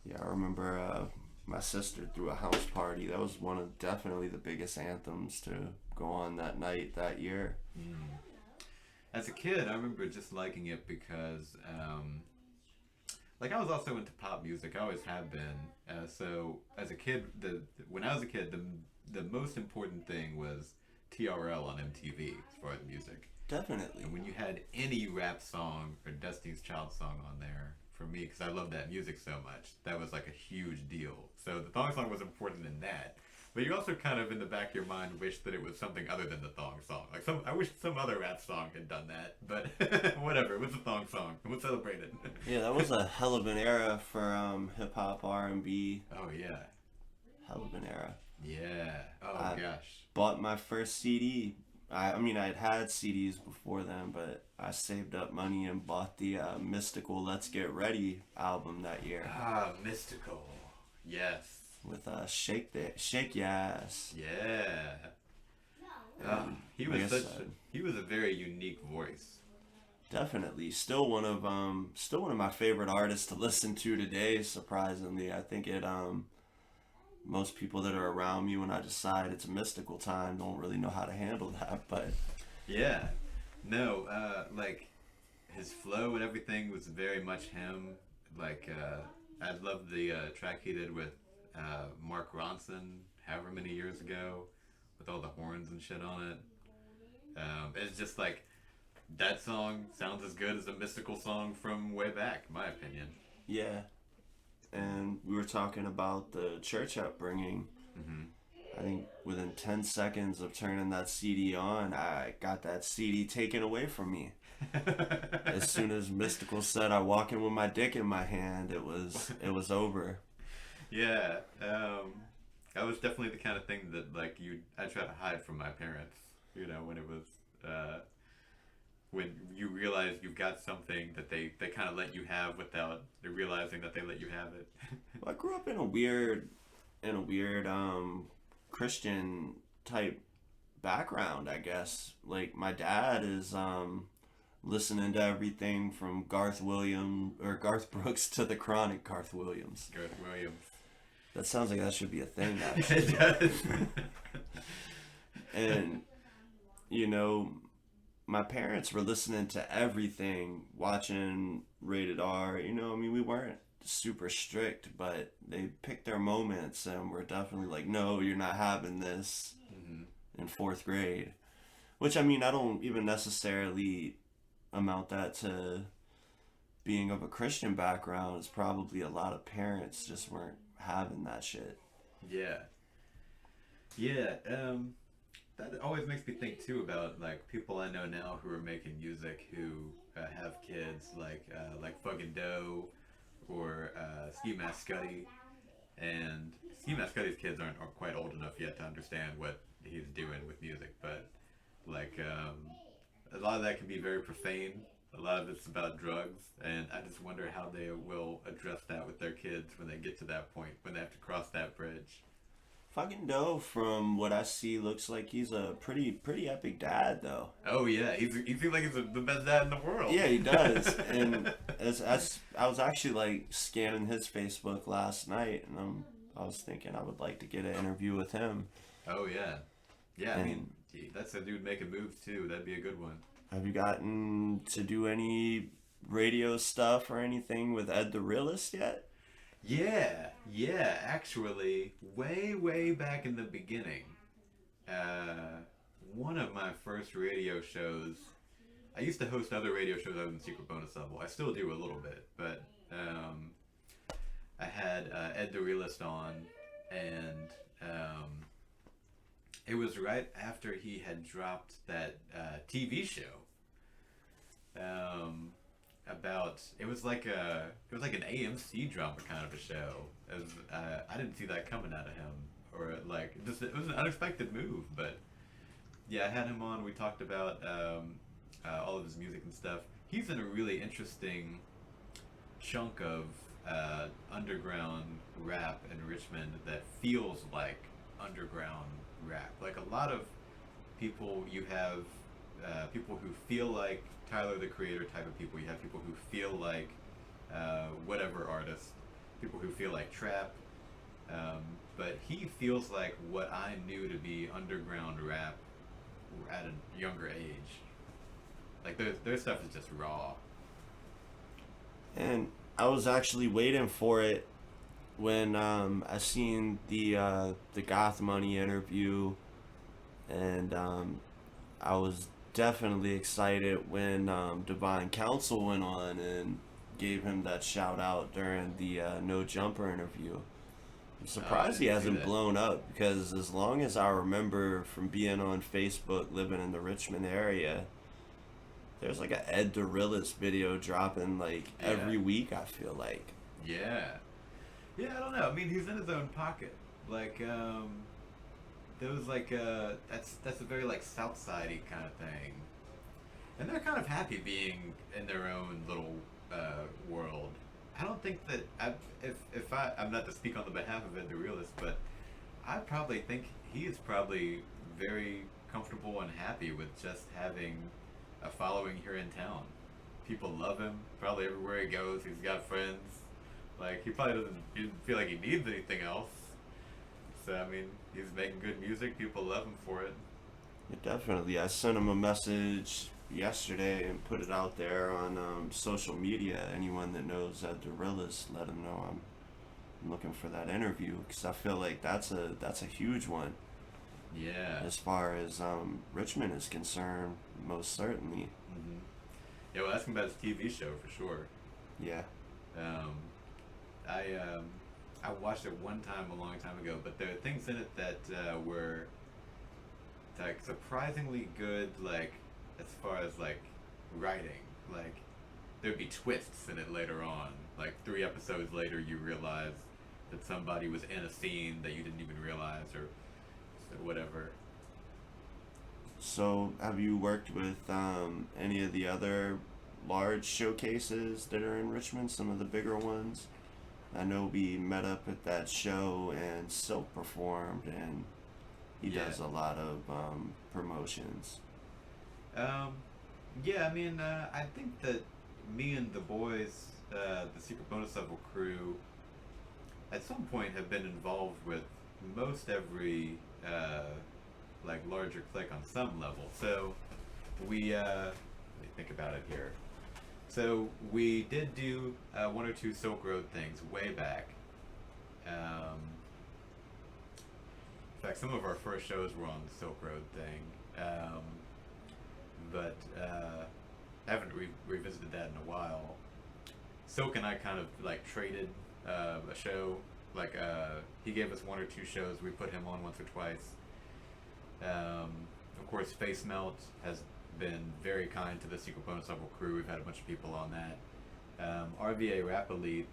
Yeah, I remember my sister threw a house party. That was one of definitely the biggest anthems to go on that night, that year. As a kid, I remember just liking it because, like, I was also into pop music. I always have been. So, as a kid, when I was a kid, the most important thing was TRL on MTV as far as music. Definitely. And when you had any rap song or Destiny's Child song on there, for me, because I love that music so much, that was like a huge deal. So the thong song was important in that. But you also kind of in the back of your mind wish that it was something other than the thong song. Like I wish some other rap song had done that, but whatever. It was a thong song. It was celebrated. Yeah, that was a hell of an era for hip hop, R&B. Oh yeah. Hell of an era. Yeah. Oh I gosh. bought my first CD. I mean, I'd had CDs before then, but I saved up money and bought the Mystical Let's Get Ready album that year. Ah, Mystical. Yes. With Shake Ya Ass. Yeah. He like was I such said, he was a very unique voice. Definitely. Still one of my favorite artists to listen to today, surprisingly. I think it most people that are around me when I decide it's a Mystical time don't really know how to handle that, but Yeah. No, like his flow and everything was very much him. Like I loved the track he did with Mark Ronson however many years ago with all the horns and shit on it. It's just like that song sounds as good as a Mystical song from way back, in my opinion. yeah. And we were talking about the church upbringing. Mm-hmm. I think within 10 seconds of turning that CD on, I got that CD taken away from me. As soon as Mystical said I walk in with my dick in my hand, it was over. Yeah, that was definitely the kind of thing that like I try to hide from my parents. You know, when it was when you realize you've got something that they kind of let you have without realizing that they let you have it. Well, I grew up in a weird Christian type background, I guess. Like my dad is listening to everything from Garth Brooks to the Chronic Garth Williams. Garth Williams. That sounds like that should be a thing, It actually. does. And you know, my parents were listening to everything, watching rated R. You know, I mean, we weren't super strict, but they picked their moments and were definitely like, no, you're not having this Mm-hmm. in fourth grade. Which, I mean, I don't even necessarily amount that to being of a Christian background. It's probably a lot of parents just weren't having that shit. Yeah. Yeah. That always makes me think too about like people I know now who are making music who have kids like Fucking Doe or Ski Mask Scuddy, and Ski Mask Scuddy's kids aren't quite old enough yet to understand what he's doing with music, but like a lot of that can be very profane. A lot of it's about drugs, and I just wonder how they will address that with their kids when they get to that point, when they have to cross that bridge. Fucking Doe, from what I see, looks like he's a pretty epic dad, though. Oh yeah, he seems like he's the best dad in the world. Yeah, he does. And as I was actually like scanning his Facebook last night, and I was thinking I would like to get an interview with him. Oh yeah, yeah. I And mean, that's a dude making moves too. That'd be a good one. have you gotten to do any radio stuff or anything with Ed the Realist yet? Yeah. Actually, way back in the beginning, one of my first radio shows. I used to host other radio shows other than Secret Bonus Level. I still do a little bit, but I had Ed the Realist on, and it was right after he had dropped that TV show. About it was like an AMC drama kind of a show. I didn't see that coming out of him, or like it was an unexpected move. But yeah, I had him on. We talked about all of his music and stuff. He's in a really interesting chunk of underground rap in Richmond that feels like underground rap. Like a lot of people, you have people who feel like Tyler the Creator type of people. You have people who feel like whatever artist. People who feel like trap. But he feels like what I knew to be underground rap at a younger age. Like their stuff is just raw. And I was actually waiting for it when I seen the Goth Money interview, and I was definitely excited when Divine Council went on and gave him that shout out during the No Jumper interview. I'm Oh, I surprised he didn't see hasn't that. blown up because as long as I remember from being on Facebook living in the Richmond area, there's like a Ed DeRillis video dropping like Yeah, every week, I feel like. yeah, yeah. I don't know. I mean, he's in his own pocket. Like, there was like that's a very like South Sidey kind of thing, and they're kind of happy being in their own little world. I don't think that I'm not to speak on the behalf of Ed the Realist, but I probably think he is probably very comfortable and happy with just having a following here in town. People love him. Probably everywhere he goes, he's got friends. Like he doesn't feel like he needs anything else. So I mean, he's making good music. People love him for it. Yeah, definitely. I sent him a message yesterday and put it out there on social media. Anyone that knows Ed DeRillis, let him know I'm looking for that interview because I feel like that's a huge one Yeah. as far as Richmond is concerned. Most certainly. Hmm. Yeah. Well, ask him about his TV show for sure. Yeah. Um, I watched it one time a long time ago, but there are things in it that were like surprisingly good. Like as far as like writing, like there'd be twists in it later on. Like 3 episodes later, you realize that somebody was in a scene that you didn't even realize, or whatever. So, have you worked with any of the other large showcases that are in Richmond? Some of the bigger ones. I know we met up at that show and Silk performed, and he Yeah. does a lot of promotions. Um, yeah, I mean, I think that me and the boys, the Secret Bonus Level crew, at some point have been involved with most every like larger clique on some level. So let me think about it here. So we did do one or two Silk Road things way back. In fact, some of our first shows were on the Silk Road thing. But I haven't revisited that in a while. Silk and I kind of like traded a show. Like he gave us one or two shows. We put him on once or twice. Of course, Face Melt has been very kind to the Secret Bonus Level crew. We've had a bunch of people on that. RVA Rap Elite.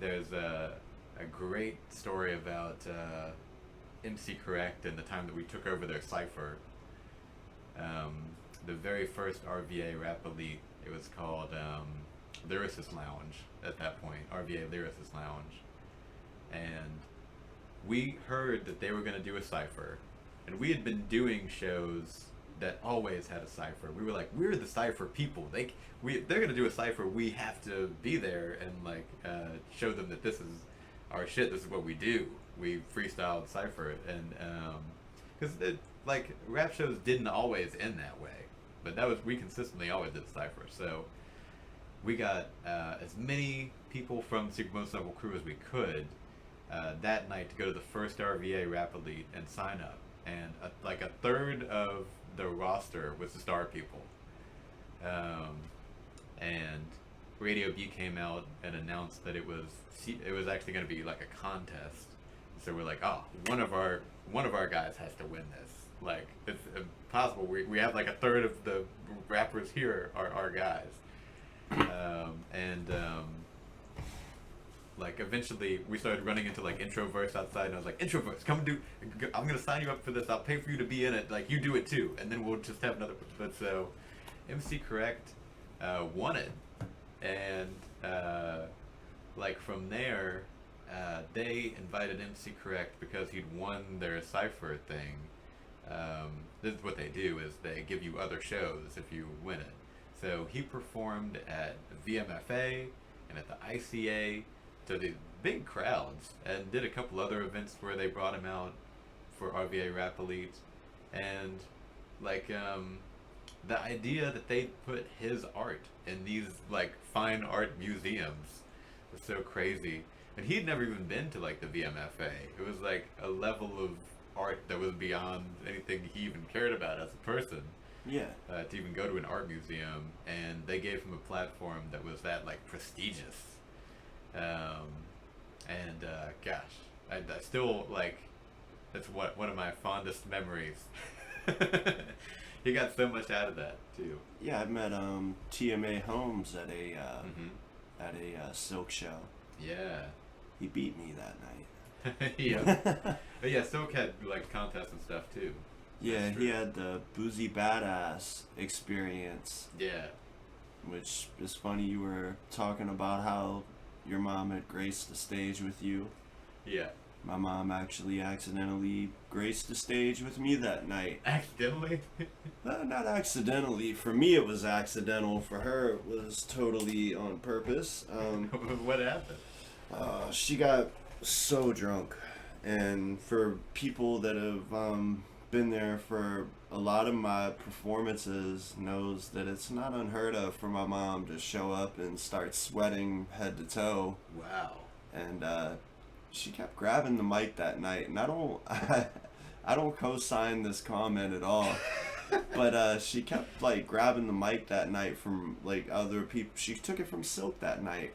There's a great story about MC Correct and the time that we took over their cipher. Um, the very first RVA Rap Elite, it was called Lyricist Lounge at that point, RVA Lyricist Lounge. And we heard that they were going to do a cipher, and we had been doing shows that always had a cipher. We were like, we're the cipher people. They're going to do a cipher. We have to be there and like show them that this is our shit. This is what we do. We freestyle cipher, and because like rap shows didn't always end that way, but we consistently always did cipher. So we got as many people from Super Bonus Level crew as we could that night to go to the first RVA Rap Elite and sign up, and like a third of the roster was the star people, and Radio B came out and announced that it was actually going to be like a contest. So we're like, oh, one of our guys has to win this. Like it's impossible. We have like a third of the rappers here are our guys, and like eventually we started running into like introverse outside, and I was like, introverse, come do. I'm gonna sign you up for this. I'll pay for you to be in it. Like you do it too, and then we'll just have another. But so, MC Correct won it, and like from there, they invited MC Correct because he'd won their cipher thing. This is what they do: is they give you other shows if you win it. So he performed at VMFA and at the ICA to the big crowds, and did a couple other events where they brought him out for RVA Rap Elite, and like the idea that they put his art in these like fine art museums was so crazy. And he'd never even been to like the VMFA. It was like a level of art that was beyond anything he even cared about as a person. Yeah. To even go to an art museum, and they gave him a platform that was that like prestigious. Gosh, I still like. That's one of my fondest memories. He got so much out of that too. Yeah, I met TMA Holmes at a silk show. Yeah. He beat me that night. Yeah. But yeah, Silk had like contests and stuff too. Yeah, That's he true. had the Boozy Badass experience, Yeah. which is funny. You were talking about how your mom had graced the stage with you. Yeah. My mom actually accidentally graced the stage with me that night. Accidentally? Not accidentally. For me, it was accidental. For her, it was totally on purpose. What happened? She got so drunk, and for people that have been there for a lot of my performances, knows that it's not unheard of for my mom to show up and start sweating head to toe. Wow. And she kept grabbing the mic that night, and I don't I don't co-sign this comment at all. But she kept like grabbing the mic that night from like other people. She took it from Silk that night,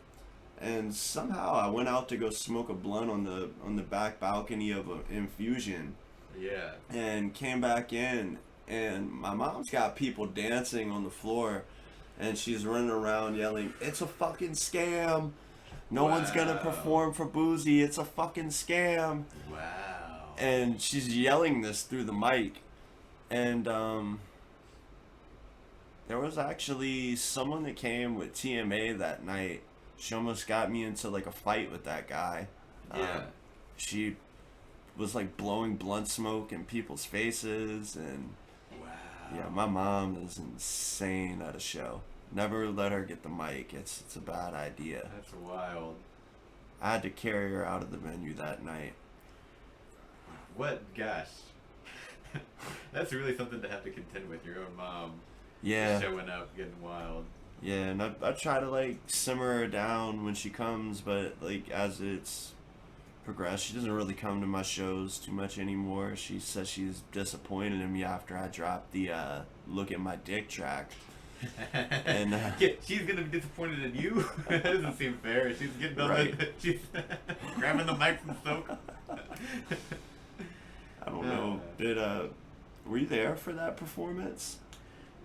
and somehow I went out to go smoke a blunt on the back balcony of an Infusion, Yeah. and came back in, and my mom's got people dancing on the floor, and she's running around yelling, "It's a fucking scam! No one's gonna Wow. perform for Boozy. It's a fucking scam!" Wow. And she's yelling this through the mic, and there was actually someone that came with TMA that night. She almost got me into like a fight with that guy. Yeah. She was like blowing blunt smoke in people's faces, and Wow. yeah, my mom is insane at a show. Never let her get the mic. It's a bad idea. That's wild. I had to carry her out of the venue that night. What? Gosh. That's really something to have to contend with, your own mom. Yeah. Showing up, getting wild. Yeah, and I try to like simmer her down when she comes, but like as it's progressed, she doesn't really come to my shows too much anymore. She says she's disappointed in me after I dropped the "Look at My Dick" track. And Yeah, she's gonna be disappointed in you. That doesn't seem fair. She's getting on Right. she's grabbing the mic from Silk. I don't know, were you there for that performance?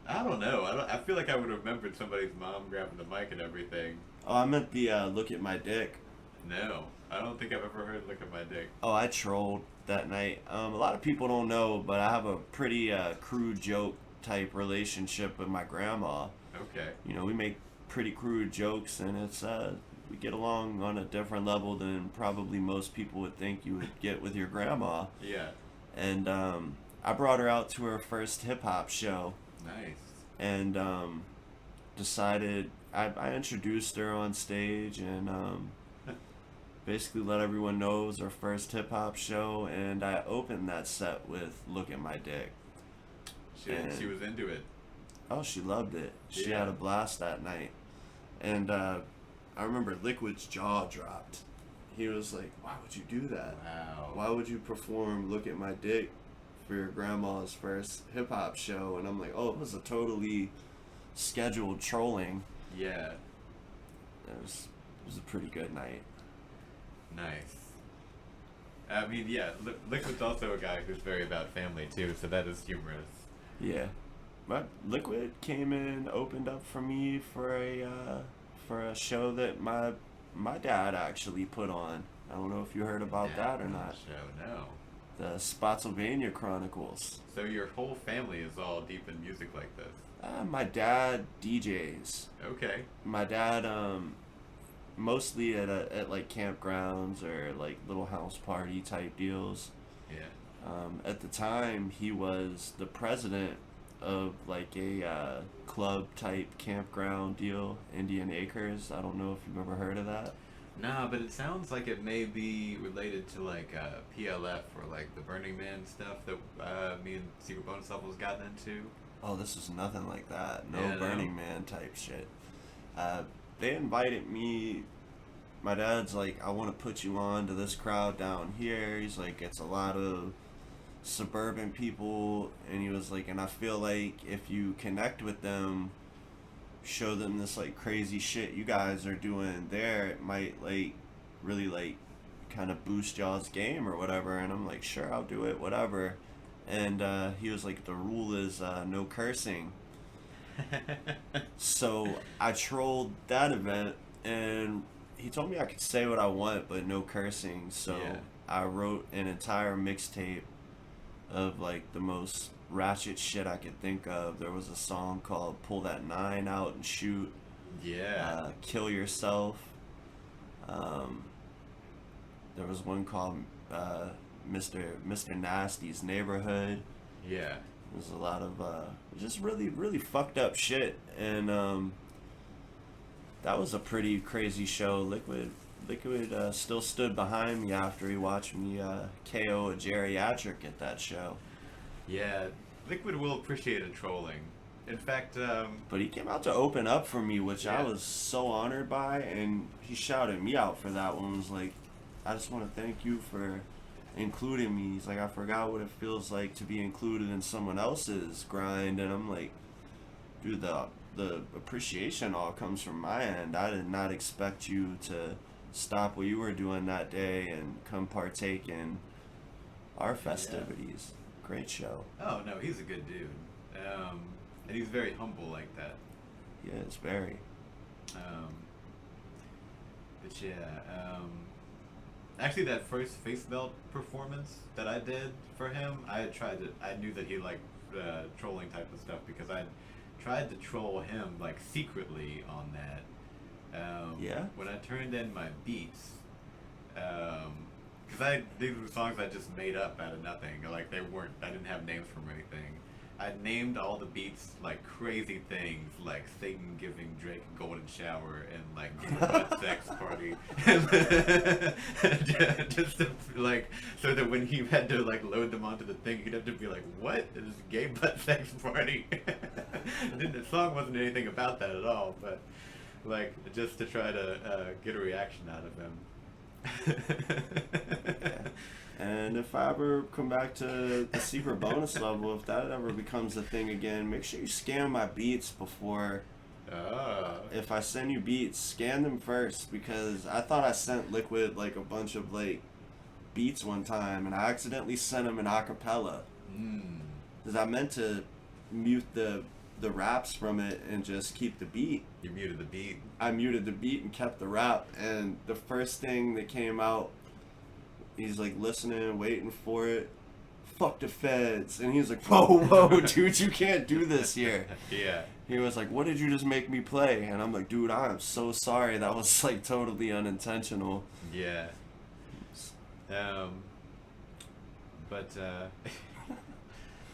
I don't know. I feel like I would have remembered somebody's mom grabbing the mic and everything. Oh, I meant the "Look at My Dick." No, I don't think I've ever heard "Look at My Dick." Oh, I trolled that night. A lot of people don't know, but I have a pretty crude joke type relationship with my grandma. Okay. You know, we make pretty crude jokes, and it's we get along on a different level than probably most people would think you would get with your grandma. Yeah. And I brought her out to her first hip hop show, Nice. and decided I introduced her on stage, and basically let everyone know it was her first hip hop show, and I opened that set with "Look at My Dick." She was into it. Oh, she loved it. She Yeah. had a blast that night. And I remember Liquid's jaw dropped. He was like, "Why would you do that? Wow. Why would you perform Look at My Dick for your grandma's first hip hop show?" And I'm like, "Oh, it was a totally scheduled trolling." Yeah. It was a pretty good night. Nice. I mean, yeah, Liquid's also a guy who's very about family too, so that is humorous. Yeah. But Liquid came in, opened up for me for a show that my dad actually put on. I don't know if you heard about that or not. Show, no. The Spotsylvania Chronicles. So your whole family is all deep in music like this. My dad DJs. Okay. My dad mostly at like campgrounds or like little house party type deals. Yeah. At the time, he was the president of like a club type campground deal, Indian Acres. I don't know if you've ever heard of that. Nah, but it sounds like it may be related to like PLF or like the Burning Man stuff that me and Secret Bonus Level's gotten into. Oh, this is nothing like that. No Yeah, no. Burning Man type shit. They invited me my dad's like, I want to put you on to this crowd down here. He's like, it's a lot of suburban people, and he was like, and I feel like if you connect with them, show them this like crazy shit you guys are doing there, it might like really like kind of boost y'all's game or whatever. And I'm like, sure, I'll do it, whatever. And he was like, the rule is no cursing. So I trolled that event, and he told me I could say what I want, but no cursing. So Yeah. I wrote an entire mixtape of like the most ratchet shit I could think of. There was a song called "Pull That Nine Out and Shoot," Yeah. "Kill Yourself." Um, there was one called Mr. Nasty's Neighborhood. Yeah. There's a lot of just really fucked up shit, and that was a pretty crazy show. Liquid still stood behind me after he watched me KO a geriatric at that show. Yeah. Liquid will appreciate a trolling. In fact, But he came out to open up for me, which I Yeah. was so honored by, and he shouted me out for that one. Was like, I just want to thank you for including me. He's like, I forgot what it feels like to be included in someone else's grind, and I'm like, dude, the appreciation all comes from my end. I did not expect you to stop what you were doing that day and come partake in our festivities. Great show. oh no, he's a good dude. And he's very humble like that. Yeah, it's very. Um, but yeah, actually, that first face melt performance that I did for him, I knew that he liked trolling type of stuff because I tried to troll him like secretly on that. Yeah? When I turned in my beats, because these were songs I just made up out of nothing. Like I didn't have names for them or anything. I named all the beats like crazy things, like Satan giving Drake a golden shower and like gay butt sex party, just to, like so that when he had to like load them onto the thing, he'd have to be like, "What is gay butt sex party?" And the song wasn't anything about that at all, but like just to try to get a reaction out of him. Yeah. And if I ever come back to the secret bonus level, if that ever becomes a thing again, make sure you scan my beats before. If I send you beats, scan them first, because I thought I sent Liquid like a bunch of like beats one time, and I accidentally sent him an acapella. Because I meant to mute the raps from it and just keep the beat. You muted the beat. I muted the beat and kept the rap, and the first thing that came out, he's like listening, waiting for it. Fuck the feds. And he's like, whoa, dude, you can't do this here. Yeah. He was like, what did you just make me play? And I'm like, dude, I am so sorry. That was like totally unintentional. Yeah. But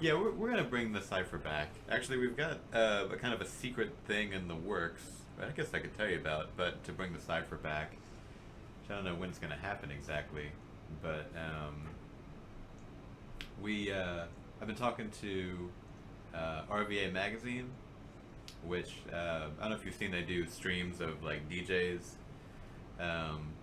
yeah, we're gonna bring the cipher back. Actually, we've got a kind of a secret thing in the works. I guess I could tell you about, but to bring the cipher back, which I don't know when it's gonna happen exactly. But I've been talking to RVA Magazine, which I don't know if you've seen. They do streams of like DJs,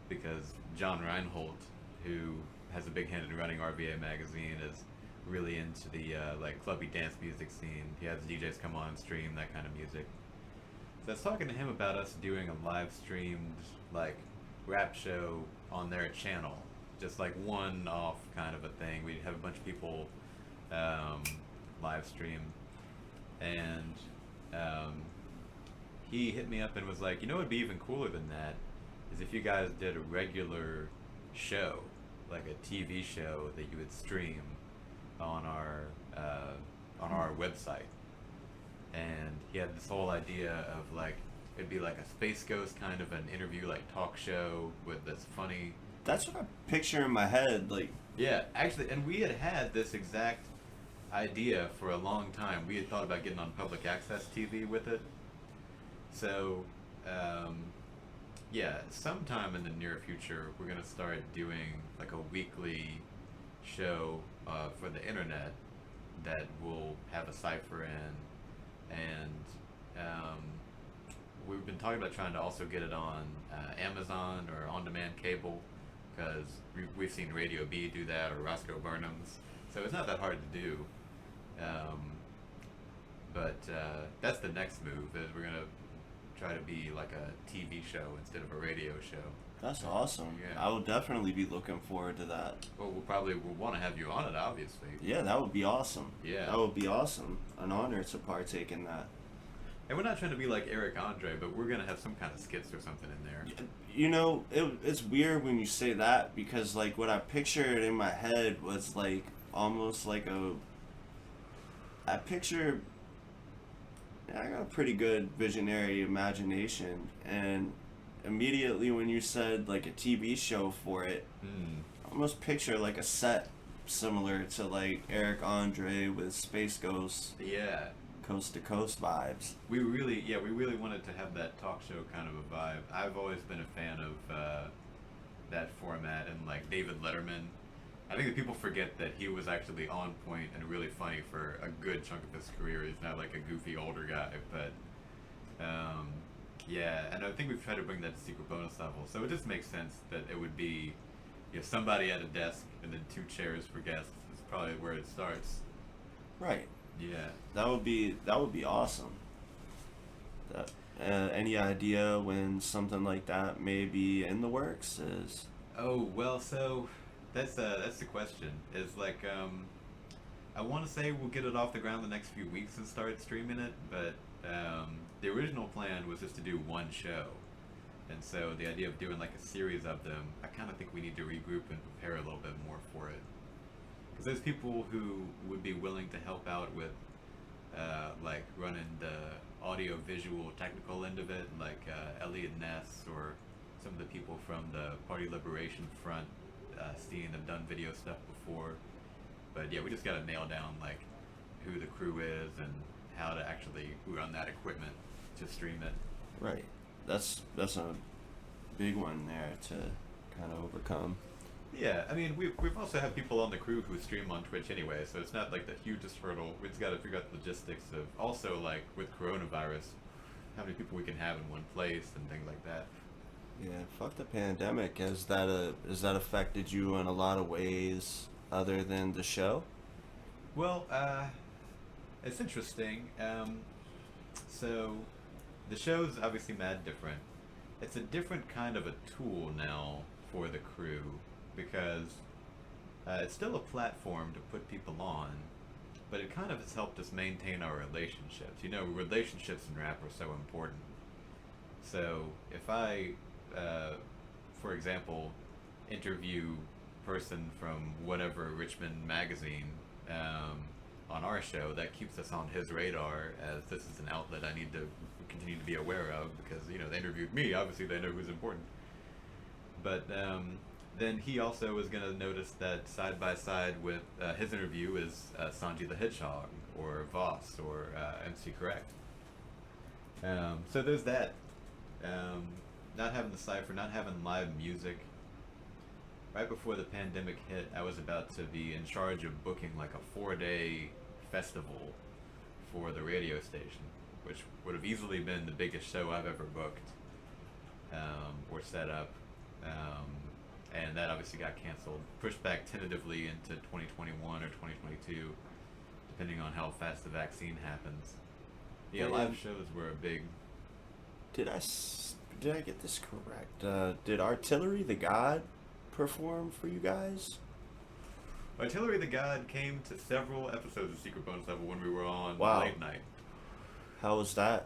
because John Reinhold, who has a big hand in running RVA Magazine, is really into the like clubby dance music scene. He has DJs come on and stream that kind of music. So I was talking to him about us doing a live streamed like rap show on their channel, just like one-off kind of a thing. We'd have a bunch of people live stream, and he hit me up and was like, you know what would be even cooler than that is if you guys did a regular show, like a TV show that you would stream on our website. And he had this whole idea of like it'd be like a Space Ghost kind of an interview, like talk show that's funny. That's what I picture in my head. Like, Yeah, actually, and we had this exact idea for a long time. We had thought about getting on public access TV with it. So, yeah, sometime in the near future, we're gonna start doing like a weekly show for the internet that will have a cipher in, and we've been talking about trying to also get it on Amazon or on-demand cable, because we've seen Radio B do that, or Roscoe Burnham's. So it's not that hard to do. But that's the next move, is we're going to try to be like a TV show instead of a radio show. That's awesome. Yeah. I will definitely be looking forward to that. Well, we'll want to have you on it, obviously. Yeah, that would be awesome. Yeah. That would be awesome. An honor to partake in that. And we're not trying to be like Eric Andre, but we're going to have some kind of skits or something in there. You know, it's weird when you say that, because like what I pictured in my head was like almost like I got a pretty good visionary imagination, and immediately when you said like a TV show for it, I almost picture like a set similar to like Eric Andre with Space Ghost, Yeah. coast to coast vibes. We really wanted to have that talk show kind of a vibe. I've always been a fan of that format, and like David Letterman. I think that people forget that he was actually on point and really funny for a good chunk of his career. He's not like a goofy older guy, but yeah, and I think we've tried to bring that to Secret Bonus level. So it just makes sense that it would be, somebody at a desk and then 2 chairs for guests. Is probably where it starts. Right. Yeah. That would be awesome. That, any idea when something like that may be in the works? Is Oh well, so that's the question. Is like I want to say we'll get it off the ground the next few weeks and start streaming it, but the original plan was just to do one show, and so the idea of doing like a series of them, I kind of think we need to regroup and prepare a little bit more for it, because there's people who would be willing to help out with like running the audio visual technical end of it, like Elliot Ness or some of the people from the Party Liberation Front scene have done video stuff before. But yeah, we just gotta nail down like who the crew is and how to actually run that equipment to stream it. right. That's a big one there to kind of overcome. Yeah, I mean, we've also had people on the crew who stream on Twitch anyway, so it's not like the hugest hurdle. We just got to figure out the logistics of also, like, with coronavirus, how many people we can have in one place and things like that. Yeah, fuck the pandemic. Has that affected you in a lot of ways other than the show? Well, it's interesting. So, the show's obviously mad different. It's a different kind of a tool now for the crew, because it's still a platform to put people on, but it kind of has helped us maintain our relationships. Relationships in rap are so important. So if I, for example, interview person from whatever Richmond magazine on our show, that keeps us on his radar, as this is an outlet I need to continue to be aware of, because they interviewed me, obviously they know who's important. But then he also is going to notice that side by side with his interview is Sanji The Hedgehog, or Voss, or MC Correct. So there's that. Not having the cypher, not having live music. Right before the pandemic hit, I was about to be in charge of booking like a 4-day festival for the radio station, which would have easily been the biggest show I've ever booked or set up. And that obviously got canceled, pushed back tentatively into 2021 or 2022, depending on how fast the vaccine happens. Yeah, live shows were a big... Did I get this correct? Did Artillery the God perform for you guys? Artillery the God came to several episodes of Secret Bonus Level when we were on late night. How was that?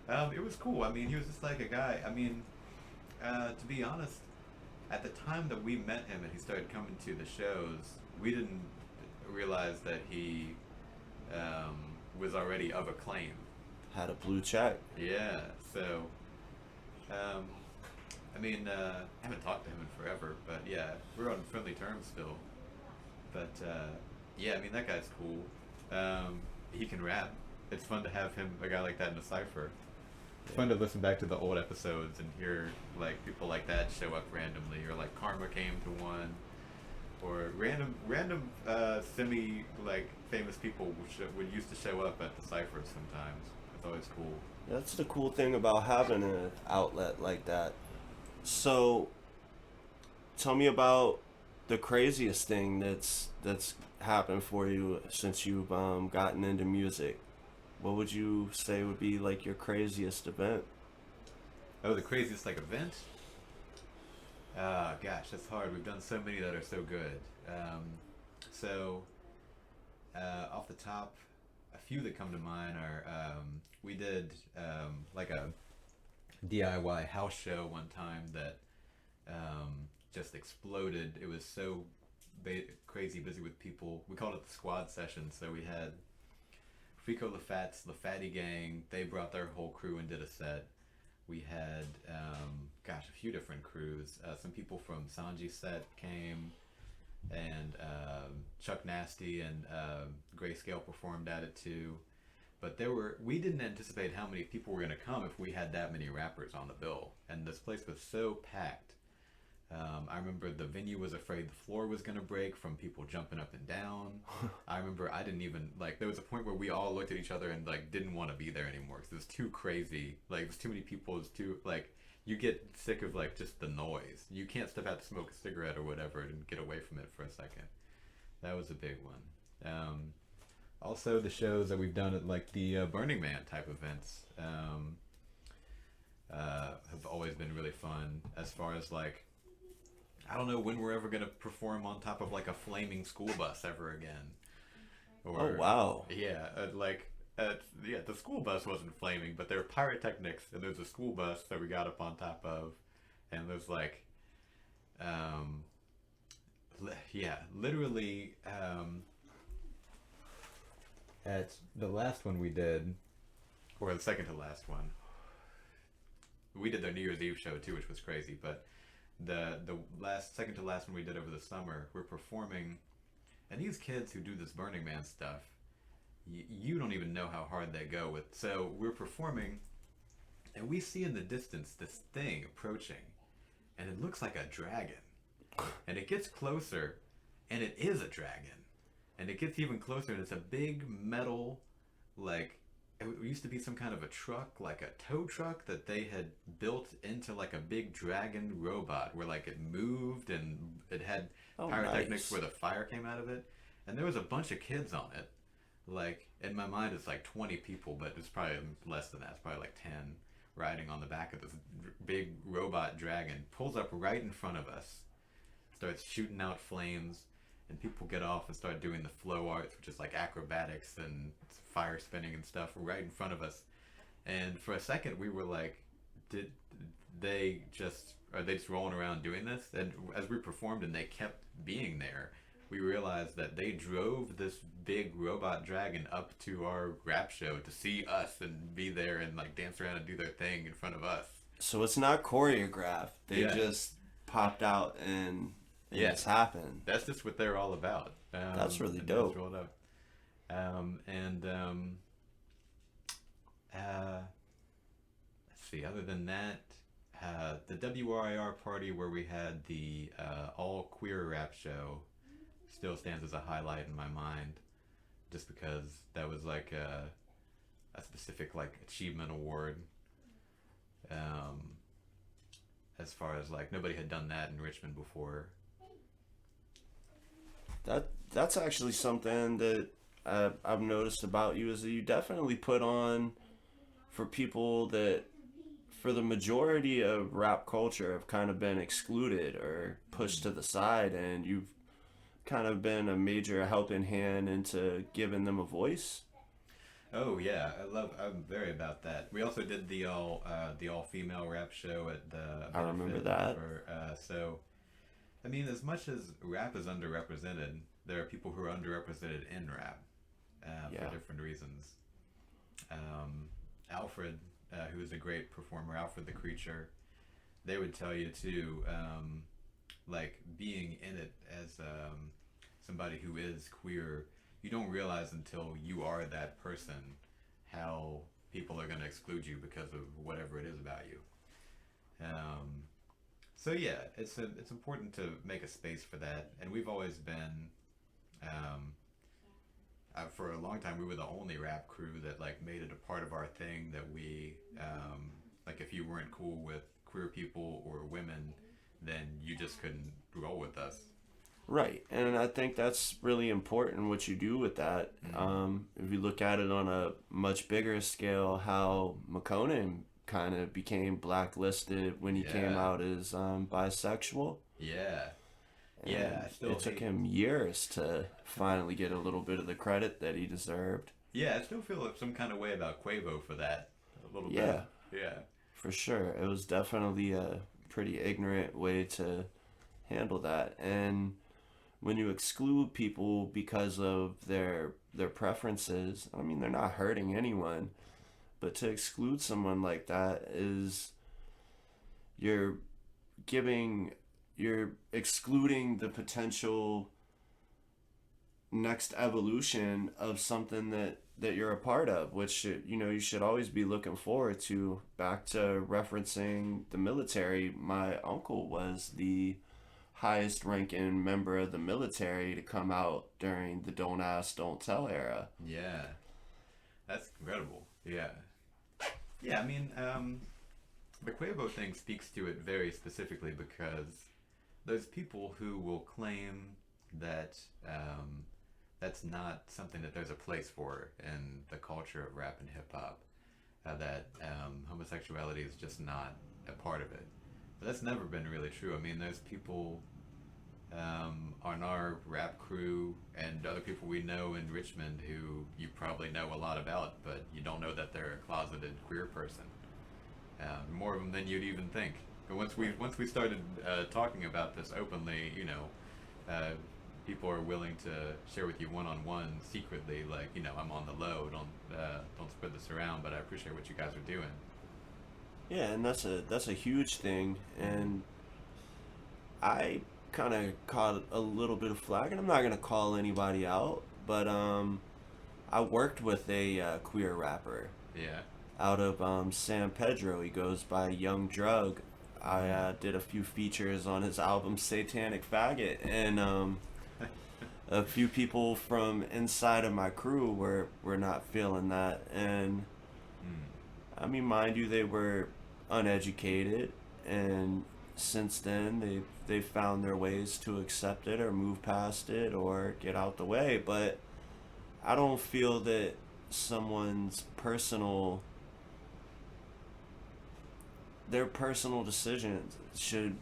It was cool. I mean, he was just like a guy. I mean, to be honest, at the time that we met him and he started coming to the shows, we didn't realize that he was already of acclaim. Had a blue check. Yeah, so, I mean, I haven't talked to him in forever, but yeah, we're on friendly terms still. But, yeah, I mean, that guy's cool. He can rap. It's fun to have him, a guy like that, in a cypher. It's fun to listen back to the old episodes and hear like people like that show up randomly, or like Karma came to one, or random semi like famous people would used to show up at the ciphers sometimes. It's always cool. That's the cool thing about having an outlet like that. So, tell me about the craziest thing that's happened for you since you've gotten into music. What would you say would be like your craziest event? Oh, the craziest like event? Gosh, that's hard. We've done so many that are so good. So off the top, a few that come to mind are we did like a DIY house show one time that just exploded. It was so crazy busy with people. We called it the squad session. So we had Frico Lafat's the Fatty Gang. They brought their whole crew and did a set. We had, a few different crews. Some people from Sanji's set came, and Chuck Nasty and Grayscale performed at it too. But we didn't anticipate how many people were going to come if we had that many rappers on the bill. And this place was so packed. I remember the venue was afraid the floor was going to break from people jumping up and down. I remember I didn't even, like, there was a point where we all looked at each other and, like, didn't want to be there anymore because it was too crazy. Like, it was too many people. It was too, like, you get sick of, like, just the noise. You can't step out to smoke a cigarette or whatever and get away from it for a second. That was a big one. Also, the shows that we've done at, like, the Burning Man type events have always been really fun as far as, like, I don't know when we're ever gonna perform on top of like a flaming school bus ever again. Or, Oh wow. yeah, the school bus wasn't flaming, but there were pyrotechnics, and there's a school bus that we got up on top of, and there's like, um, literally, at the last one we did, or the second to last one, we did their New Year's Eve show too, which was crazy, but the last second to last one we did over the summer, we're performing, and these kids who do this Burning Man stuff, you don't even know how hard they go with. So we're performing, and we see in the distance this thing approaching, and it looks like a dragon, and it gets closer, and it is a dragon, and it gets even closer, and it's a big metal, like, it used to be some kind of a truck, like a tow truck that they had built into like a big dragon robot where like it moved and it had pyrotechnics Nice. where the fire came out of it. And there was a bunch of kids on it. Like, in my mind, it's like 20 people, but it's probably less than that. It's probably like 10 riding on the back of this big robot dragon. Pulls up right in front of us, starts shooting out flames, and people get off and start doing the flow arts, which is like acrobatics and fire spinning and stuff right in front of us. And for a second, we were like, did are they just rolling around doing this? And as we performed and they kept being there, we realized that they drove this big robot dragon up to our rap show to see us and be there and like dance around and do their thing in front of us. So it's not choreographed. They Yeah. just popped out and Yeah. it's happened. That's just what they're all about. That's really and dope. rolled up. And let's see. Other than that, the WRIR party where we had the all queer rap show still stands as a highlight in my mind, just because that was like a specific like achievement award. As far as like nobody had done that in Richmond before. That's actually something that I've noticed about you is that you definitely put on for people that for the majority of rap culture have kind of been excluded or pushed to the side, and you've kind of been a major helping hand into giving them a voice. Oh yeah, I'm very about that. We also did the all female rap show at the I remember benefit that. for, so I mean, as much as rap is underrepresented, there are people who are underrepresented in rap Yeah. for different reasons. Alfred, who is a great performer, Alfred the Creature, they would tell you too, like being in it as somebody who is queer, you don't realize until you are that person how people are going to exclude you because of whatever it is about you. So yeah, it's important to make a space for that, and we've always been. for a long time we were the only rap crew that like made it a part of our thing that we like if you weren't cool with queer people or women, then you just couldn't roll with us. Right, and I think that's really important what you do with that. Mm-hmm. If you look at it on a much bigger scale, how McConan kind of became blacklisted when he came Yeah, out as bisexual, yeah, yeah. I and still it took hate. him years to finally get a little bit of the credit that he deserved. Yeah, I still feel some kind of way about Quavo for that. A little bit. Yeah, Yeah. for sure. It was definitely a pretty ignorant way to handle that, and when you exclude people because of their preferences, I mean they're not hurting anyone, but to exclude someone like that is you're giving you're excluding the potential next evolution of something that you're a part of, which you should always be looking forward to. Back to referencing the military, my uncle was the highest ranking member of the military to come out during the don't ask don't tell era. Yeah. That's incredible. Yeah. Yeah, I mean, the Quavo thing speaks to it very specifically because there's people who will claim that that's not something that there's a place for in the culture of rap and hip hop. That homosexuality is just not a part of it. But that's never been really true. I mean, there's people on our rap crew and other people we know in Richmond who you probably know a lot about, but you don't know that they're a closeted queer person. More of them than you'd even think. But once we started talking about this openly, uh, people are willing to share with you one on one secretly, like I'm on the low, don't spread this around, but I appreciate what you guys are doing. Yeah, and that's a huge thing, and I kind of caught a little bit of flack, and I'm not gonna call anybody out, but I worked with a queer rapper Yeah. out of San Pedro. He goes by Young Drug. I Mm. did a few features on his album Satanic Faggot, and a few people from inside of my crew were not feeling that, and Mm. I mean, mind you, they were uneducated, and since then they found their ways to accept it or move past it or get out the way. But I don't feel that someone's personal decisions should,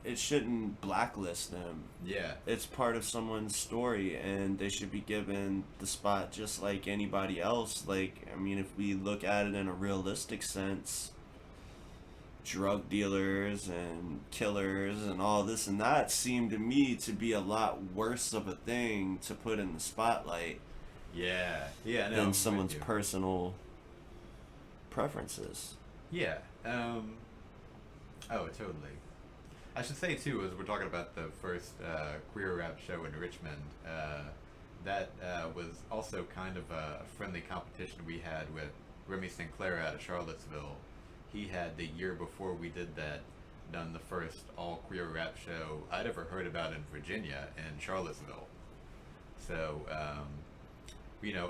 it shouldn't blacklist them. Yeah. It's part of someone's story, and they should be given the spot just like anybody else. Like, I mean, if we look at it in a realistic sense, drug dealers and killers and all this and that seem to me to be a lot worse of a thing to put in the spotlight Yeah. Yeah. No, than I'm with someone's you. personal preferences. Yeah. Oh, totally. I should say too, as we're talking about the first queer rap show in Richmond, that was also kind of a friendly competition we had with Remy Sinclair out of Charlottesville. He had the year before we did that done the first all queer rap show I'd ever heard about in Virginia in Charlottesville. So,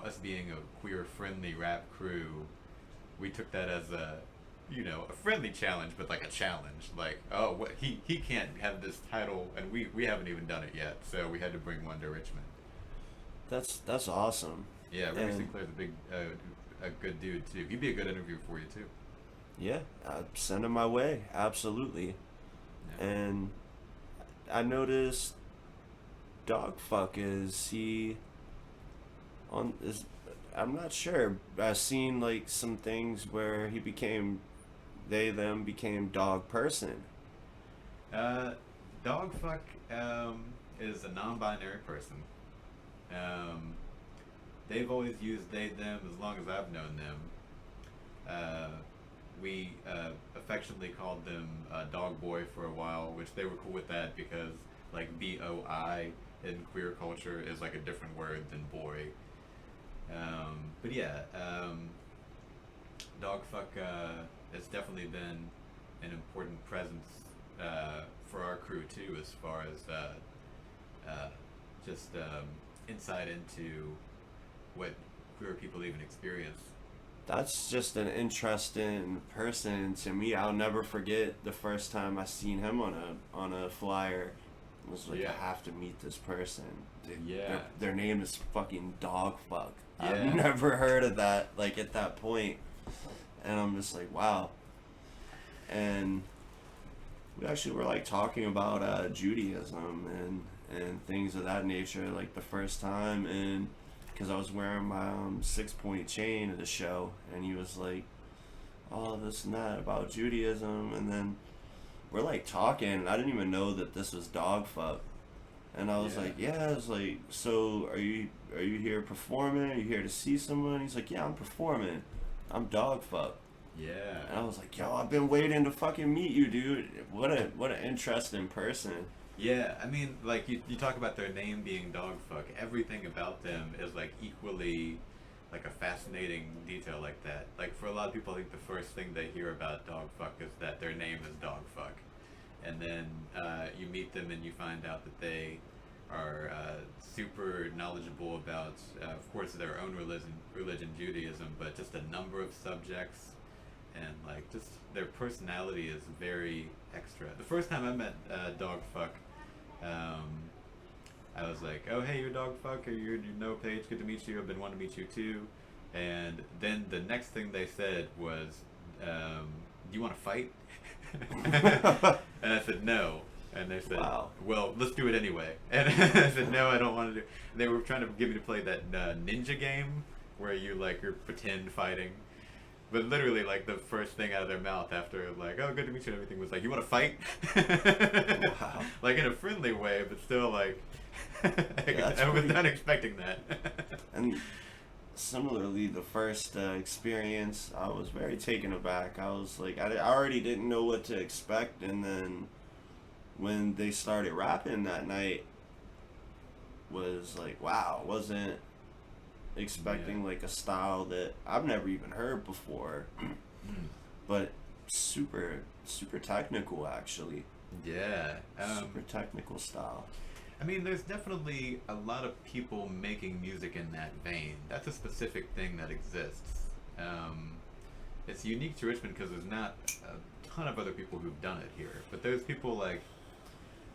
us being a queer friendly rap crew, we took that as a friendly challenge, but like a challenge. Like, oh, what he can't have this title, and we haven't even done it yet, so we had to bring one to Richmond. That's awesome. Yeah, Remy And Sinclair's a good dude too. He'd be a good interview for you too. yeah, send him my way, absolutely. Yeah. And I noticed Dogfuck is he on is I'm not sure. I've seen like some things where they them became dog person. Uh, Dogfuck is a non-binary person. Um, they've always used they them as long as I've known them. Uh, we affectionately called them Dog Boy for a while, which they were cool with that because like BOI in queer culture is like a different word than boy. But yeah, Dogfuck has definitely been an important presence for our crew too, as far as just insight into what queer people even experience. That's just an interesting person to me. I'll never forget the first time I seen him on a flyer. I was like, Yeah. I have to meet this person. Yeah. Their name is fucking Dog Fuck. Yeah. I've never heard of that, like, at that point. And I'm just like, wow. And we actually were like talking about Judaism and things of that nature, like the first time, and because I was wearing my 6-point chain at the show, and he was like, "Oh, this and that about Judaism," and then we're like talking, and I didn't even know that this was Dog Fuck, and I was Yeah. like, "Yeah," I was like, "So are you here performing? Are you here to see someone?" He's like, "Yeah, I'm performing. I'm Dog Fuck." And Yeah. I was like, "Yo, I've been waiting to fucking meet you, dude. What an interesting person." Yeah, I mean, like, you talk about their name being Dogfuck. Everything about them is, like, equally, like, a fascinating detail like that. Like, for a lot of people, I think the first thing they hear about Dogfuck is that their name is Dogfuck. And then you meet them and you find out that they are super knowledgeable about, of course, their own religion, Judaism, but just a number of subjects. And, like, just their personality is very extra. The first time I met Dogfuck, I was like, "Oh, hey, you're Dogfuck, or you know Paige, good to meet you. I've been wanting to meet you too." And then the next thing they said was, "Do you want to fight?" And I said, "No." And they said, Wow. "Well, let's do it anyway." And I said, "No, I don't want to do." And they were trying to get me to play that ninja game where you like you're pretend fighting. But literally, like, the first thing out of their mouth after, like, "Oh, good to meet you," and everything was like, "You want to fight?" Wow. Like, in a friendly way, but still, like, that's I was pretty- not expecting that. And similarly, the first experience, I was very taken aback. I was like, I already didn't know what to expect, and then when they started rapping that night, was like, wow, wasn't expecting Yeah. like a style that I've never even heard before, but super technical actually. Yeah. Super technical style. I mean, there's definitely a lot of people making music in that vein. That's a specific thing that exists. It's unique to Richmond because there's not a ton of other people who've done it here. But there's people like,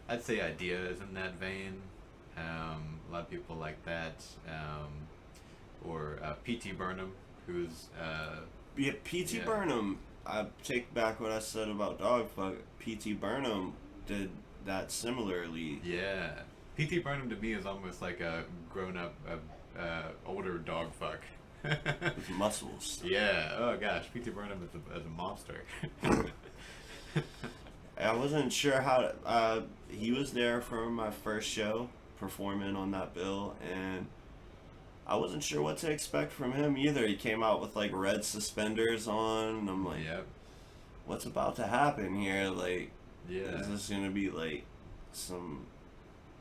I'd say Ideas in that vein. A lot of people like that. Or P.T. Burnham, who's... Yeah, P.T. Yeah. Burnham, I take back what I said about Dogfuck. P.T. Burnham did that similarly. Yeah. P.T. Burnham to me is almost like a grown-up, older dog fuck. With muscles. Yeah. Oh gosh, P.T. Burnham is a monster. I wasn't sure how he was there for my first show performing on that bill, and I wasn't sure what to expect from him either. He came out with like red suspenders on, and I'm like, Yep. what's about to happen here? Like, Yeah. is this gonna be like some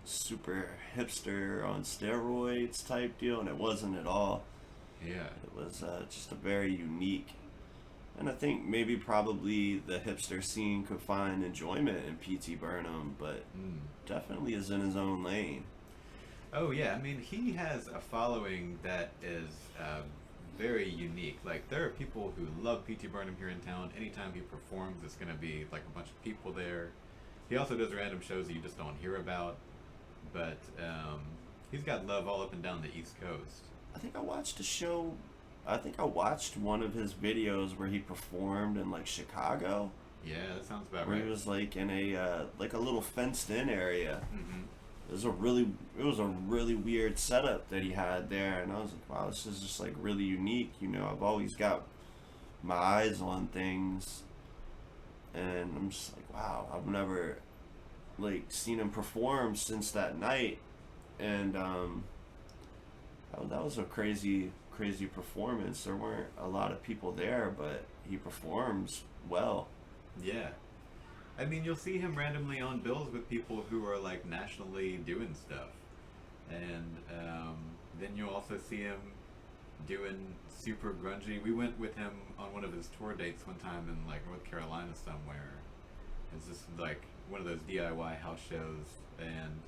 super hipster on steroids type deal? And it wasn't at all. Yeah. It was just a very unique, and I think maybe probably the hipster scene could find enjoyment in P.T. Burnham, but definitely is in his own lane. Oh yeah. I mean, he has a following that is very unique. Like, there are people who love P.T. Burnham here in town. Anytime he performs, it's gonna be like a bunch of people there. He also does random shows that you just don't hear about, but he's got love all up and down the East Coast. I think I watched a show. I think I watched one of his videos where he performed in like Chicago, Yeah, that sounds about where right. he was like in a like a little fenced-in area. Mm-hmm. It was a really weird setup that he had there, and I was like, wow, this is just like really unique. You know, I've always got my eyes on things, and I'm just like, wow, I've never like seen him perform since that night, and that was a crazy performance. There weren't a lot of people there, but he performs well. Yeah. I mean, you'll see him randomly on bills with people who are like nationally doing stuff, and then you'll also see him doing super grungy. We went with him on one of his tour dates one time in like North Carolina somewhere. It's just like one of those DIY house shows, and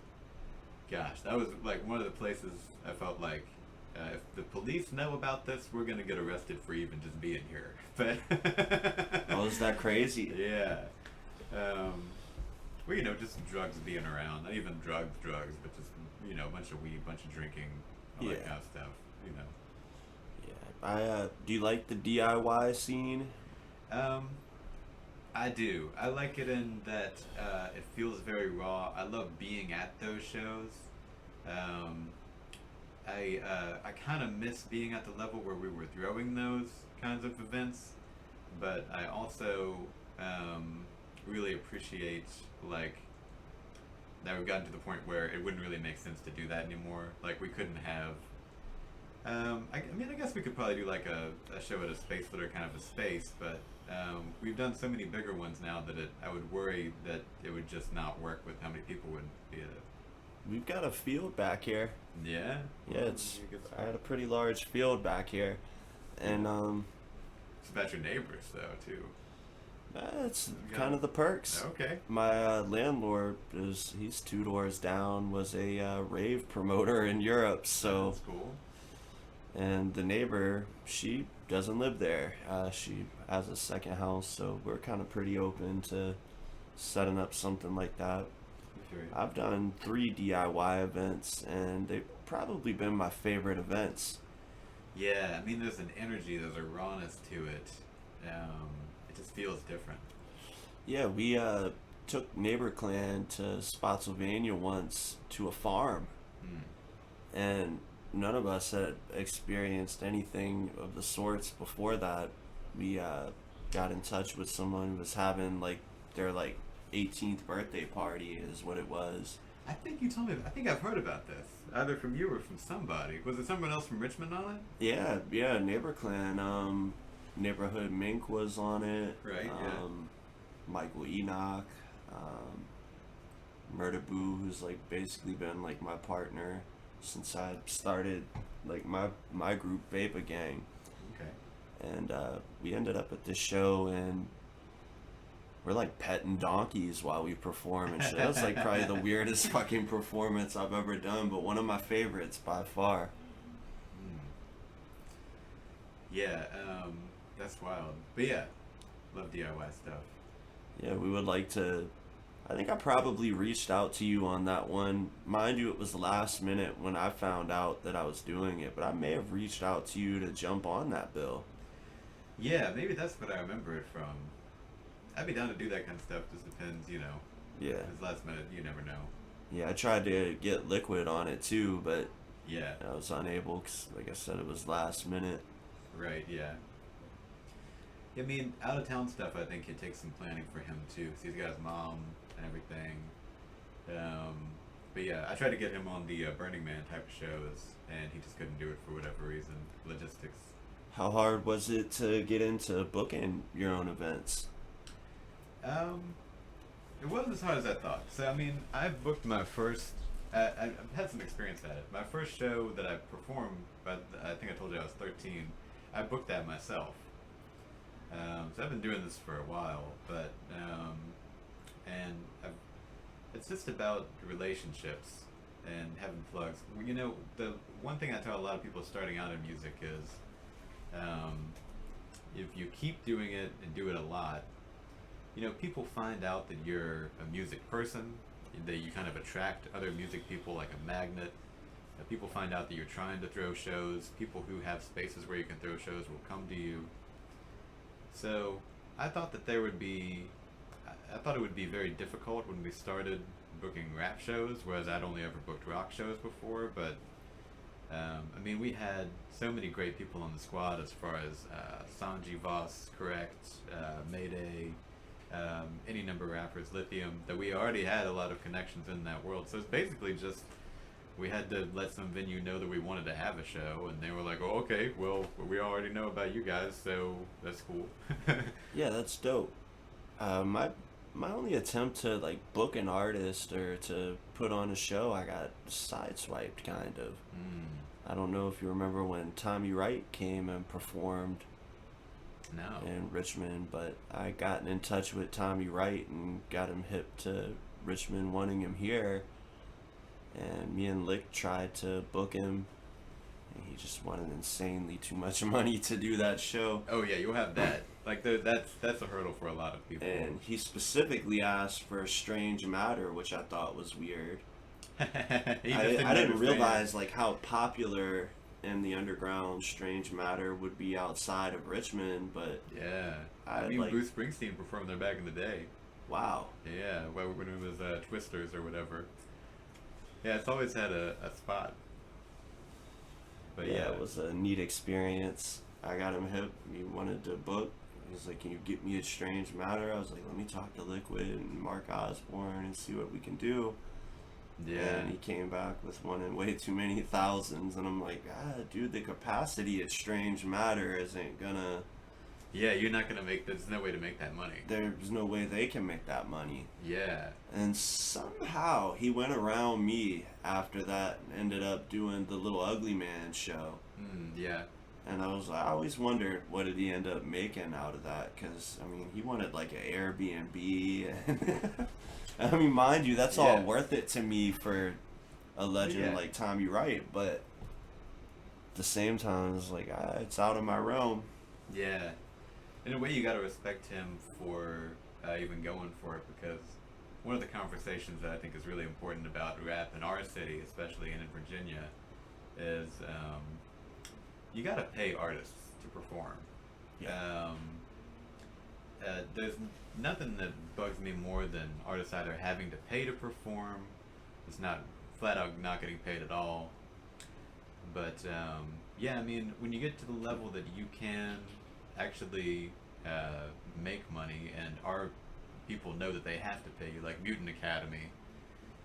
gosh, that was like one of the places I felt like If the police know about this, we're gonna get arrested for even just being here. But Oh, is that crazy? yeah, well, just drugs being around. Not even drugs, but just a bunch of weed, bunch of drinking, all that Yeah. kind of stuff. Yeah. Do you like the DIY scene? Um, I do. I like it in that it feels very raw. I love being at those shows. Um, I kind of miss being at the level where we were throwing those kinds of events, but I also really appreciate like that we've gotten to the point where it wouldn't really make sense to do that anymore. Like we couldn't have. I guess we could probably do like a show at a space that are kind of a space, but we've done so many bigger ones now that I would worry that it would just not work with how many people would be at it. We've got a field back here. Yeah. Yeah, I had a pretty large field back here, and It's about your neighbors though too. it's kind of the perks. Okay. My landlord he's 2 doors down, was a rave promoter in Europe, so. That's cool. And the neighbor, she doesn't live there. She has a second house, so we're kind of pretty open to setting up something like that. Sure. I've done 3 DIY events, and they've probably been my favorite events. Yeah, I mean, there's an energy, there's a rawness to it. It just feels different. Yeah, we took Neighbor Clan to Spotsylvania once to a farm, Hmm. and none of us had experienced anything of the sorts before that. We got in touch with someone who was having their 18th birthday party is what it was. I think you told me. I think I've heard about this, either from you or from somebody. Was it someone else from Richmond on it? Yeah, Neighbor Clan. Neighborhood Mink was on it. Right. Yeah. Michael Enoch, Murder Boo, who's basically been my partner since I started my group Vapor Gang. Okay. And we ended up at this show, and we're petting donkeys while we perform and shit. That was probably the weirdest fucking performance I've ever done, but one of my favorites by far. Hmm. Yeah. That's wild. But yeah, love DIY stuff. Yeah, we would like to. I think I probably reached out to you on that one. Mind you, it was last minute when I found out that I was doing it, but I may have reached out to you to jump on that bill. Yeah, maybe that's what I remember it from. I'd be down to do that kind of stuff. Just depends, Yeah. It's last minute. You never know. Yeah, I tried to get Liquid on it too, but Yeah. I was unable because, like I said, it was last minute. Right. Yeah. I mean, out of town stuff. I think it takes some planning for him too. 'Cause he's got his mom and everything. But yeah, I tried to get him on the Burning Man type of shows, and he just couldn't do it for whatever reason. Logistics. How hard was it to get into booking your own events? It wasn't as hard as I thought. So I mean, I've booked my first. I've had some experience at it. My first show that I performed, but I think I told you I was 13. I booked that myself. So I've been doing this for a while, but and it's just about relationships and having plugs. The one thing I tell a lot of people starting out in music is, if you keep doing it and do it a lot, people find out that you're a music person, that you kind of attract other music people like a magnet. People find out that you're trying to throw shows. People who have spaces where you can throw shows will come to you. So I thought that I thought it would be very difficult when we started booking rap shows, whereas I'd only ever booked rock shows before. But I mean, we had so many great people on the squad as far as Sanji Voss, Correct, Mayday, any number of rappers, Lithium, that we already had a lot of connections in that world. So it's basically just we had to let some venue know that we wanted to have a show, and they were like, "Oh, okay, well, we already know about you guys, so that's cool." Yeah, that's dope. My only attempt to book an artist or to put on a show, I got sideswiped kind of. I don't know if you remember when Tommy Wright came and performed No. in Richmond, but I got in touch with Tommy Wright and got him hip to Richmond wanting him here, and me and Lick tried to book him, and he just wanted insanely too much money to do that show. Oh yeah, you'll have that. Like that's a hurdle for a lot of people. And he specifically asked for Strange Matter, which I thought was weird. I didn't realize like how popular in the underground Strange Matter would be outside of Richmond, but yeah, I I mean like, Bruce Springsteen performed there back in the day. wow. Yeah, when it was Twisters or whatever. Yeah, it's always had a spot. But Yeah, yeah, it was a neat experience. I got him hip. He wanted to book. He was like, "Can you get me a Strange Matter?" I was like, "Let me talk to Liquid and Mark Osborne and see what we can do." yeah, And he came back with one in way too many thousands, and I'm like, dude, the capacity at Strange Matter isn't gonna. yeah. You're not gonna make. There's no way to make that money. There's no way they can make that money. Yeah, And somehow he went around me after that and ended up doing the Little Ugly Man show. yeah, And I always wondered what did he end up making out of that? Because I mean, he wanted like an Airbnb, and I mean, mind you, that's all Yeah. worth it to me for a legend Yeah. like Tommy Wright. But at the same time, it's like it's out of my realm. yeah. In a way, you gotta respect him for even going for it, because one of the conversations that I think is really important about rap in our city, especially in Virginia, is you gotta pay artists to perform. Yeah. There's nothing that bugs me more than artists either having to pay to perform, it's not flat out not getting paid at all. But yeah, I mean, when you get to the level that you can actually make money, and our people know that they have to pay you, like Mutant Academy,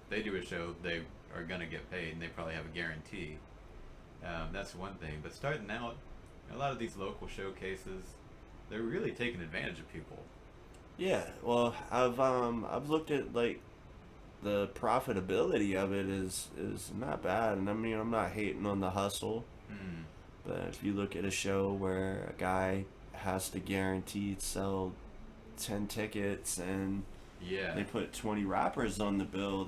they do a show, they are gonna get paid, and they probably have a guarantee. That's one thing. But starting out, a lot of these local showcases, they're really taking advantage of people. Yeah. Well, I've looked at like the profitability of it is not bad, and I mean, I'm not hating on the hustle. Mm. But if you look at a show where a guy has to guaranteed sell 10 tickets and Yeah. they put 20 rappers on the bill,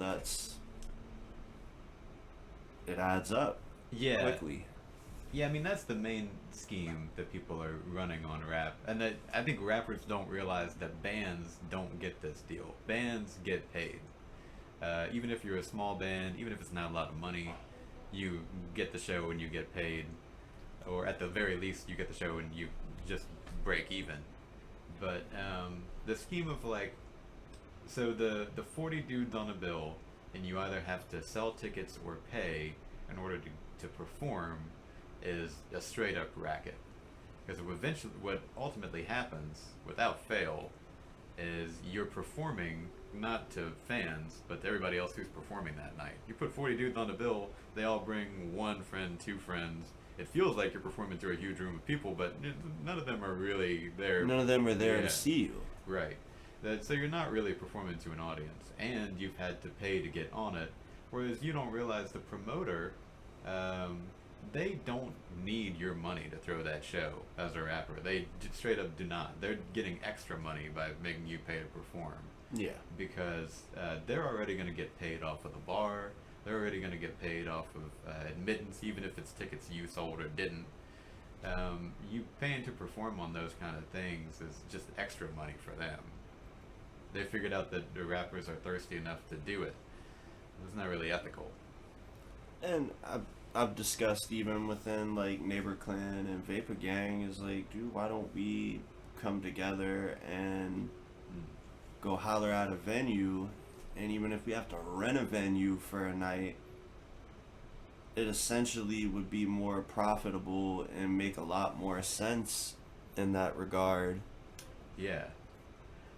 it adds up Yeah. quickly. Yeah, I mean that's the main scheme that people are running on rap, and that I think rappers don't realize that bands don't get this deal. Bands get paid, even if you're a small band, even if it's not a lot of money, you get the show and you get paid, or at the very least you get the show and you just break even. But the scheme of like, so the 40 dudes on a bill, and you either have to sell tickets or pay in order to perform, is a straight up racket. Because what ultimately happens, without fail, is you're performing not to fans, but to everybody else who's performing that night. You put 40 dudes on the bill, they all bring one friend, two friends. It feels like you're performing to a huge room of people, but none of them are really there. None of them are there Yeah. to see you. Right. So you're not really performing to an audience, and you've had to pay to get on it. Whereas you don't realize the promoter, they don't need your money to throw that show as a rapper. They straight up do not. They're getting extra money by making you pay to perform, Yeah. because they're already going to get paid off of the bar. They're already going to get paid off of admittance, even if it's tickets you sold or didn't. You paying to perform on those kind of things is just extra money for them. They figured out that the rappers are thirsty enough to do it. It's not really ethical. And I've discussed even within like Neighbor Clan and Vapor Gang is like, dude, why don't we come together and go holler at a venue, and even if we have to rent a venue for a night, it essentially would be more profitable and make a lot more sense in that regard. Yeah.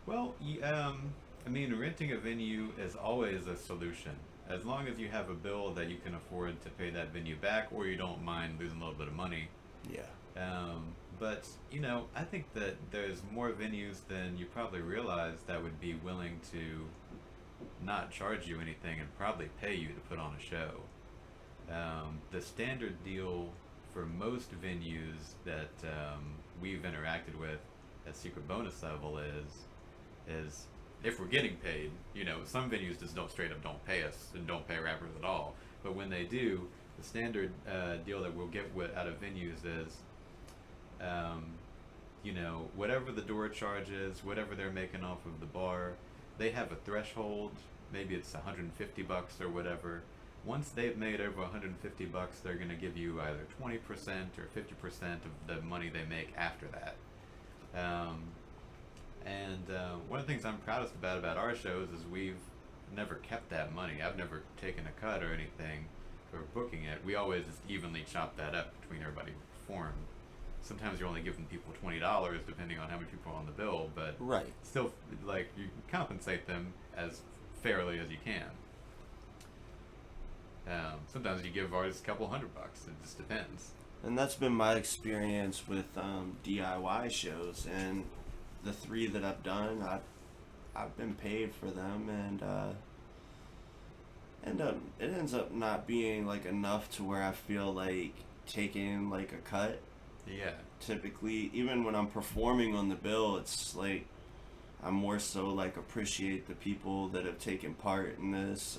Well, I mean, renting a venue is always a solution, as long as you have a bill that you can afford to pay that venue back, or you don't mind losing a little bit of money. Yeah. But, you know, I think that there's more venues than you probably realize that would be willing to not charge you anything and probably pay you to put on a show. The standard deal for most venues that we've interacted with at Secret Bonus level is if we're getting paid. You know, some venues just don't straight up don't pay us and don't pay rappers at all. But when they do, the standard deal that we'll get out of venues is, um, you know, whatever the door charge is, whatever they're making off of the bar, they have a threshold. Maybe it's $150 or whatever. Once they've made over $150, they're going to give you either 20% or 50% of the money they make after that. One of the things I'm proudest about our shows is we've never kept that money. I've never taken a cut or anything for booking it. We always just evenly chop that up between everybody who performed. Sometimes you're only giving people $20 depending on how many people are on the bill, but Right. still, like, you compensate them as fairly as you can. Sometimes you give artists a couple $100. It just depends. And that's been my experience with DIY shows, and the 3 that I've done, I've been paid for them, and it ends up not being like enough to where I feel like taking like a cut. Yeah. Typically, even when I'm performing on the bill, it's like I'm more so like appreciate the people that have taken part in this,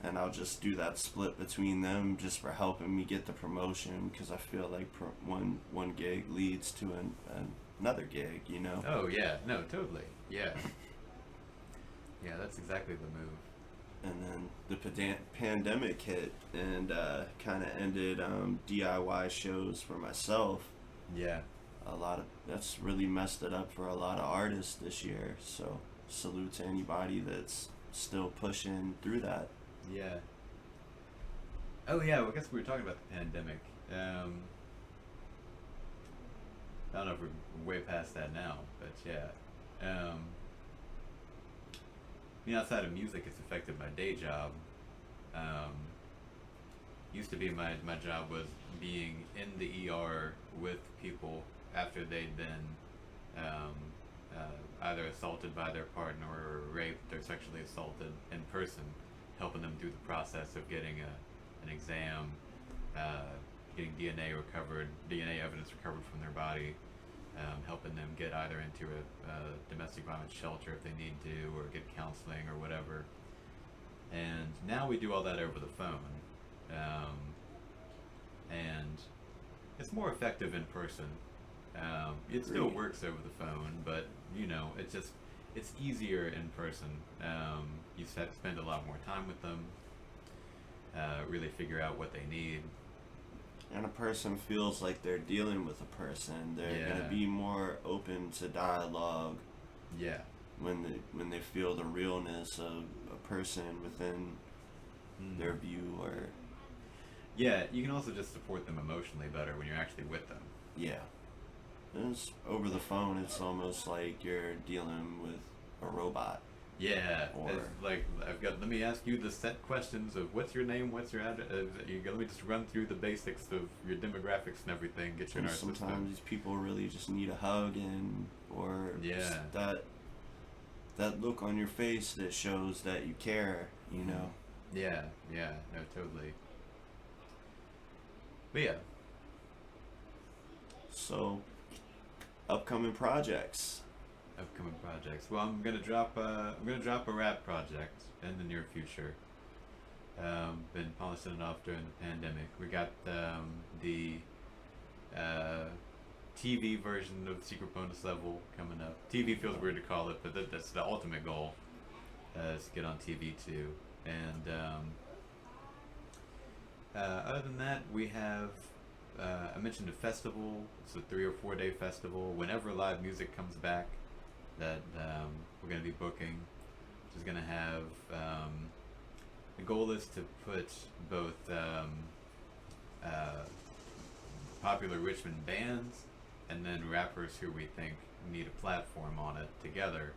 and I'll just do that split between them just for helping me get the promotion, because I feel like one gig leads to another gig, you know. Oh yeah, no, totally, yeah. Yeah, that's exactly the move. And then the pandemic hit and kind of ended DIY shows for myself. Yeah. That's really messed it up for a lot of artists this year. So salute to anybody that's still pushing through that. Yeah. Oh yeah, well, I guess we were talking about the pandemic. I don't know if we're way past that now, but yeah. Outside of music, it's affected my day job. Used to be my job was being in the ER with people after they'd been either assaulted by their partner or raped or sexually assaulted in person, helping them through the process of getting an exam, getting DNA evidence recovered from their body, helping them get either into a domestic violence shelter if they need to, or get counseling or whatever. And now we do all that over the phone, and it's more effective in person. It still works over the phone, but it's easier in person. You have to spend a lot more time with them, really figure out what they need. And a person feels like they're dealing with a person. They're gonna be more open to dialogue. Yeah. When they feel the realness of a person within their view, or yeah, you can also just support them emotionally better when you're actually with them. Yeah. It's over the phone. It's almost like you're dealing with a robot. Yeah, Or it's like let me ask you the set questions of what's your name, what's your address. Let me just run through the basics of your demographics and everything. Get you in our sometimes system. these people really just need a hug, or just that look on your face that shows that you care, you know. Yeah, no, totally. But yeah. So, upcoming projects. Well, I'm gonna drop a rap project in the near future. Been polishing it off during the pandemic. We got the TV version of Secret Bonus Level coming up. TV feels weird to call it, but that's the ultimate goal. Is to get on TV too. And other than that, we have. I mentioned a festival. It's a 3 or 4 day festival. Whenever live music comes back, that we're going to be booking, which is going to have, the goal is to put both popular Richmond bands and then rappers who we think need a platform on it together,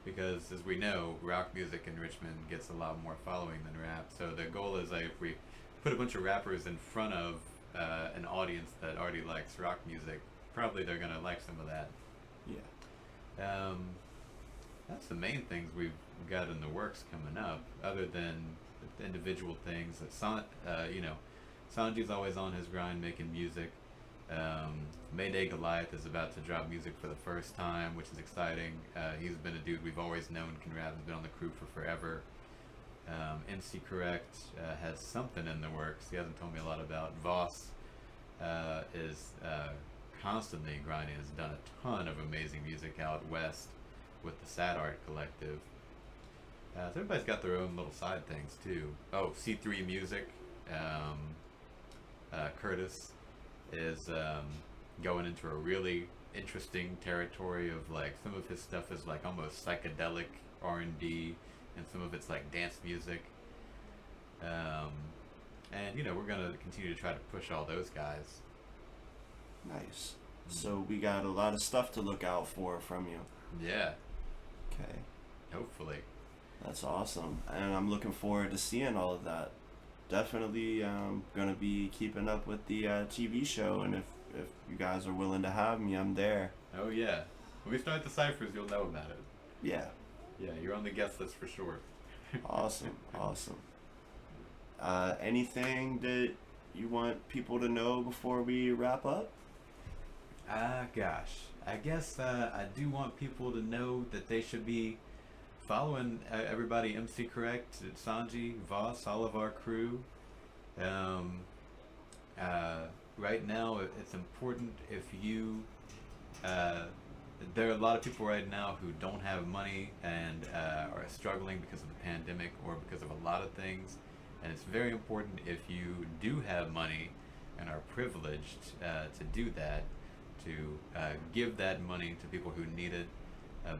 because as we know, rock music in Richmond gets a lot more following than rap. So the goal is like if we put a bunch of rappers in front of an audience that already likes rock music, probably they're going to like some of that. Yeah. That's the main things we've got in the works coming up, other than individual things that Sanji's always on his grind making music. Mayday Goliath is about to drop music for the first time, which is exciting. He's been a dude we've always known can rap, has been on the crew for forever. NC Correct has something in the works. He hasn't told me a lot about. Voss is constantly grinding. Has done a ton of amazing music out west with the Sad Art Collective. So everybody's got their own little side things too. Oh, C3 Music. Curtis is going into a really interesting territory of like some of his stuff is like almost psychedelic R&B, and some of it's like dance music. And you know, we're gonna continue to try to push all those guys. Nice. So we got a lot of stuff to look out for from you. Yeah, Okay. hopefully. That's awesome. And I'm looking forward to seeing all of that. Definitely gonna be keeping up with the TV show, and if you guys are willing to have me, I'm there. Oh yeah. When we start the ciphers, you'll know about it. Yeah. Yeah, you're on the guest list for sure. Awesome. Awesome. Anything that you want people to know before we wrap up? Gosh. I guess I do want people to know that they should be following everybody MC Correct, Sanji, Voss, all of our crew. Right now, it's important if you... there are a lot of people right now who don't have money and are struggling because of the pandemic or because of a lot of things. And it's very important if you do have money and are privileged to do that, to give that money to people who need it,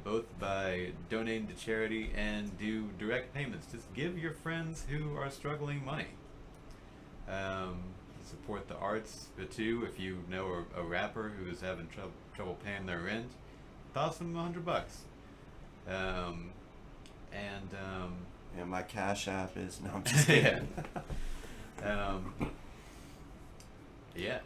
both by donating to charity and do direct payments. Just give your friends who are struggling money. Support the arts too. If you know a rapper who is having trouble paying their rent, toss them $100. And my Cash App is... No, I'm just kidding. Yeah.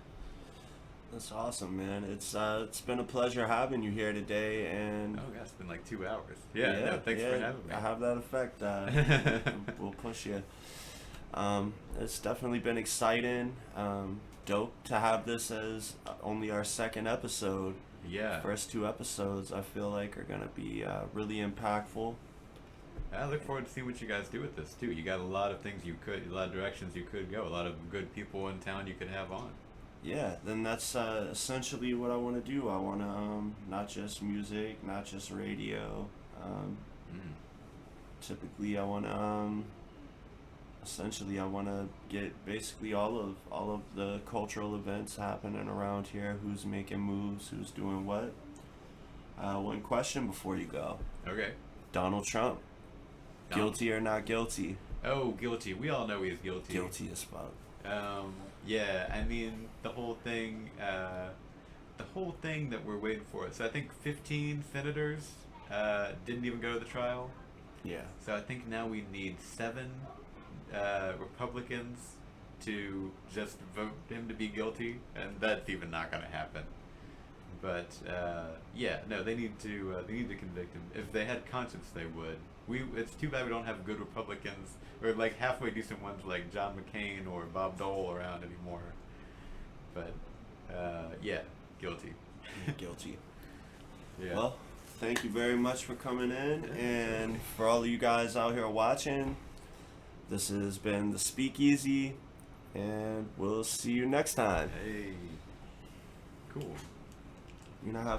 That's awesome, man. It's been a pleasure having you here today, and Oh god, it's been like 2 hours. Yeah, no, thanks for having me. I have that effect. We'll push you. It's definitely been exciting. Dope to have this as only our second episode. Yeah. First 2 episodes, I feel like, are gonna be really impactful. I look forward to seeing what you guys do with this too. You got a lot of things a lot of directions you could go, a lot of good people in town you could have on. Yeah, then that's essentially what I want to do. I want to not just music, not just radio. Typically, I want to essentially I want to get basically all of the cultural events happening around here. Who's making moves? Who's doing what? One question before you go. Okay. Donald Trump, guilty or not guilty? Oh, guilty. We all know he's guilty. Guilty as fuck. Yeah, I mean, the whole thing that we're waiting for. So I think 15 senators didn't even go to the trial. Yeah. So I think now we need 7 Republicans to just vote him to be guilty, and that's even not going to happen. But yeah, no, they need to convict him. If they had conscience, they would. It's too bad we don't have good Republicans or like halfway decent ones like John McCain or Bob Dole around anymore. But yeah, guilty. Guilty. Yeah. Well, thank you very much for coming in, and for all of you guys out here watching, this has been the Speakeasy, and we'll see you next time. Hey. Cool. You know how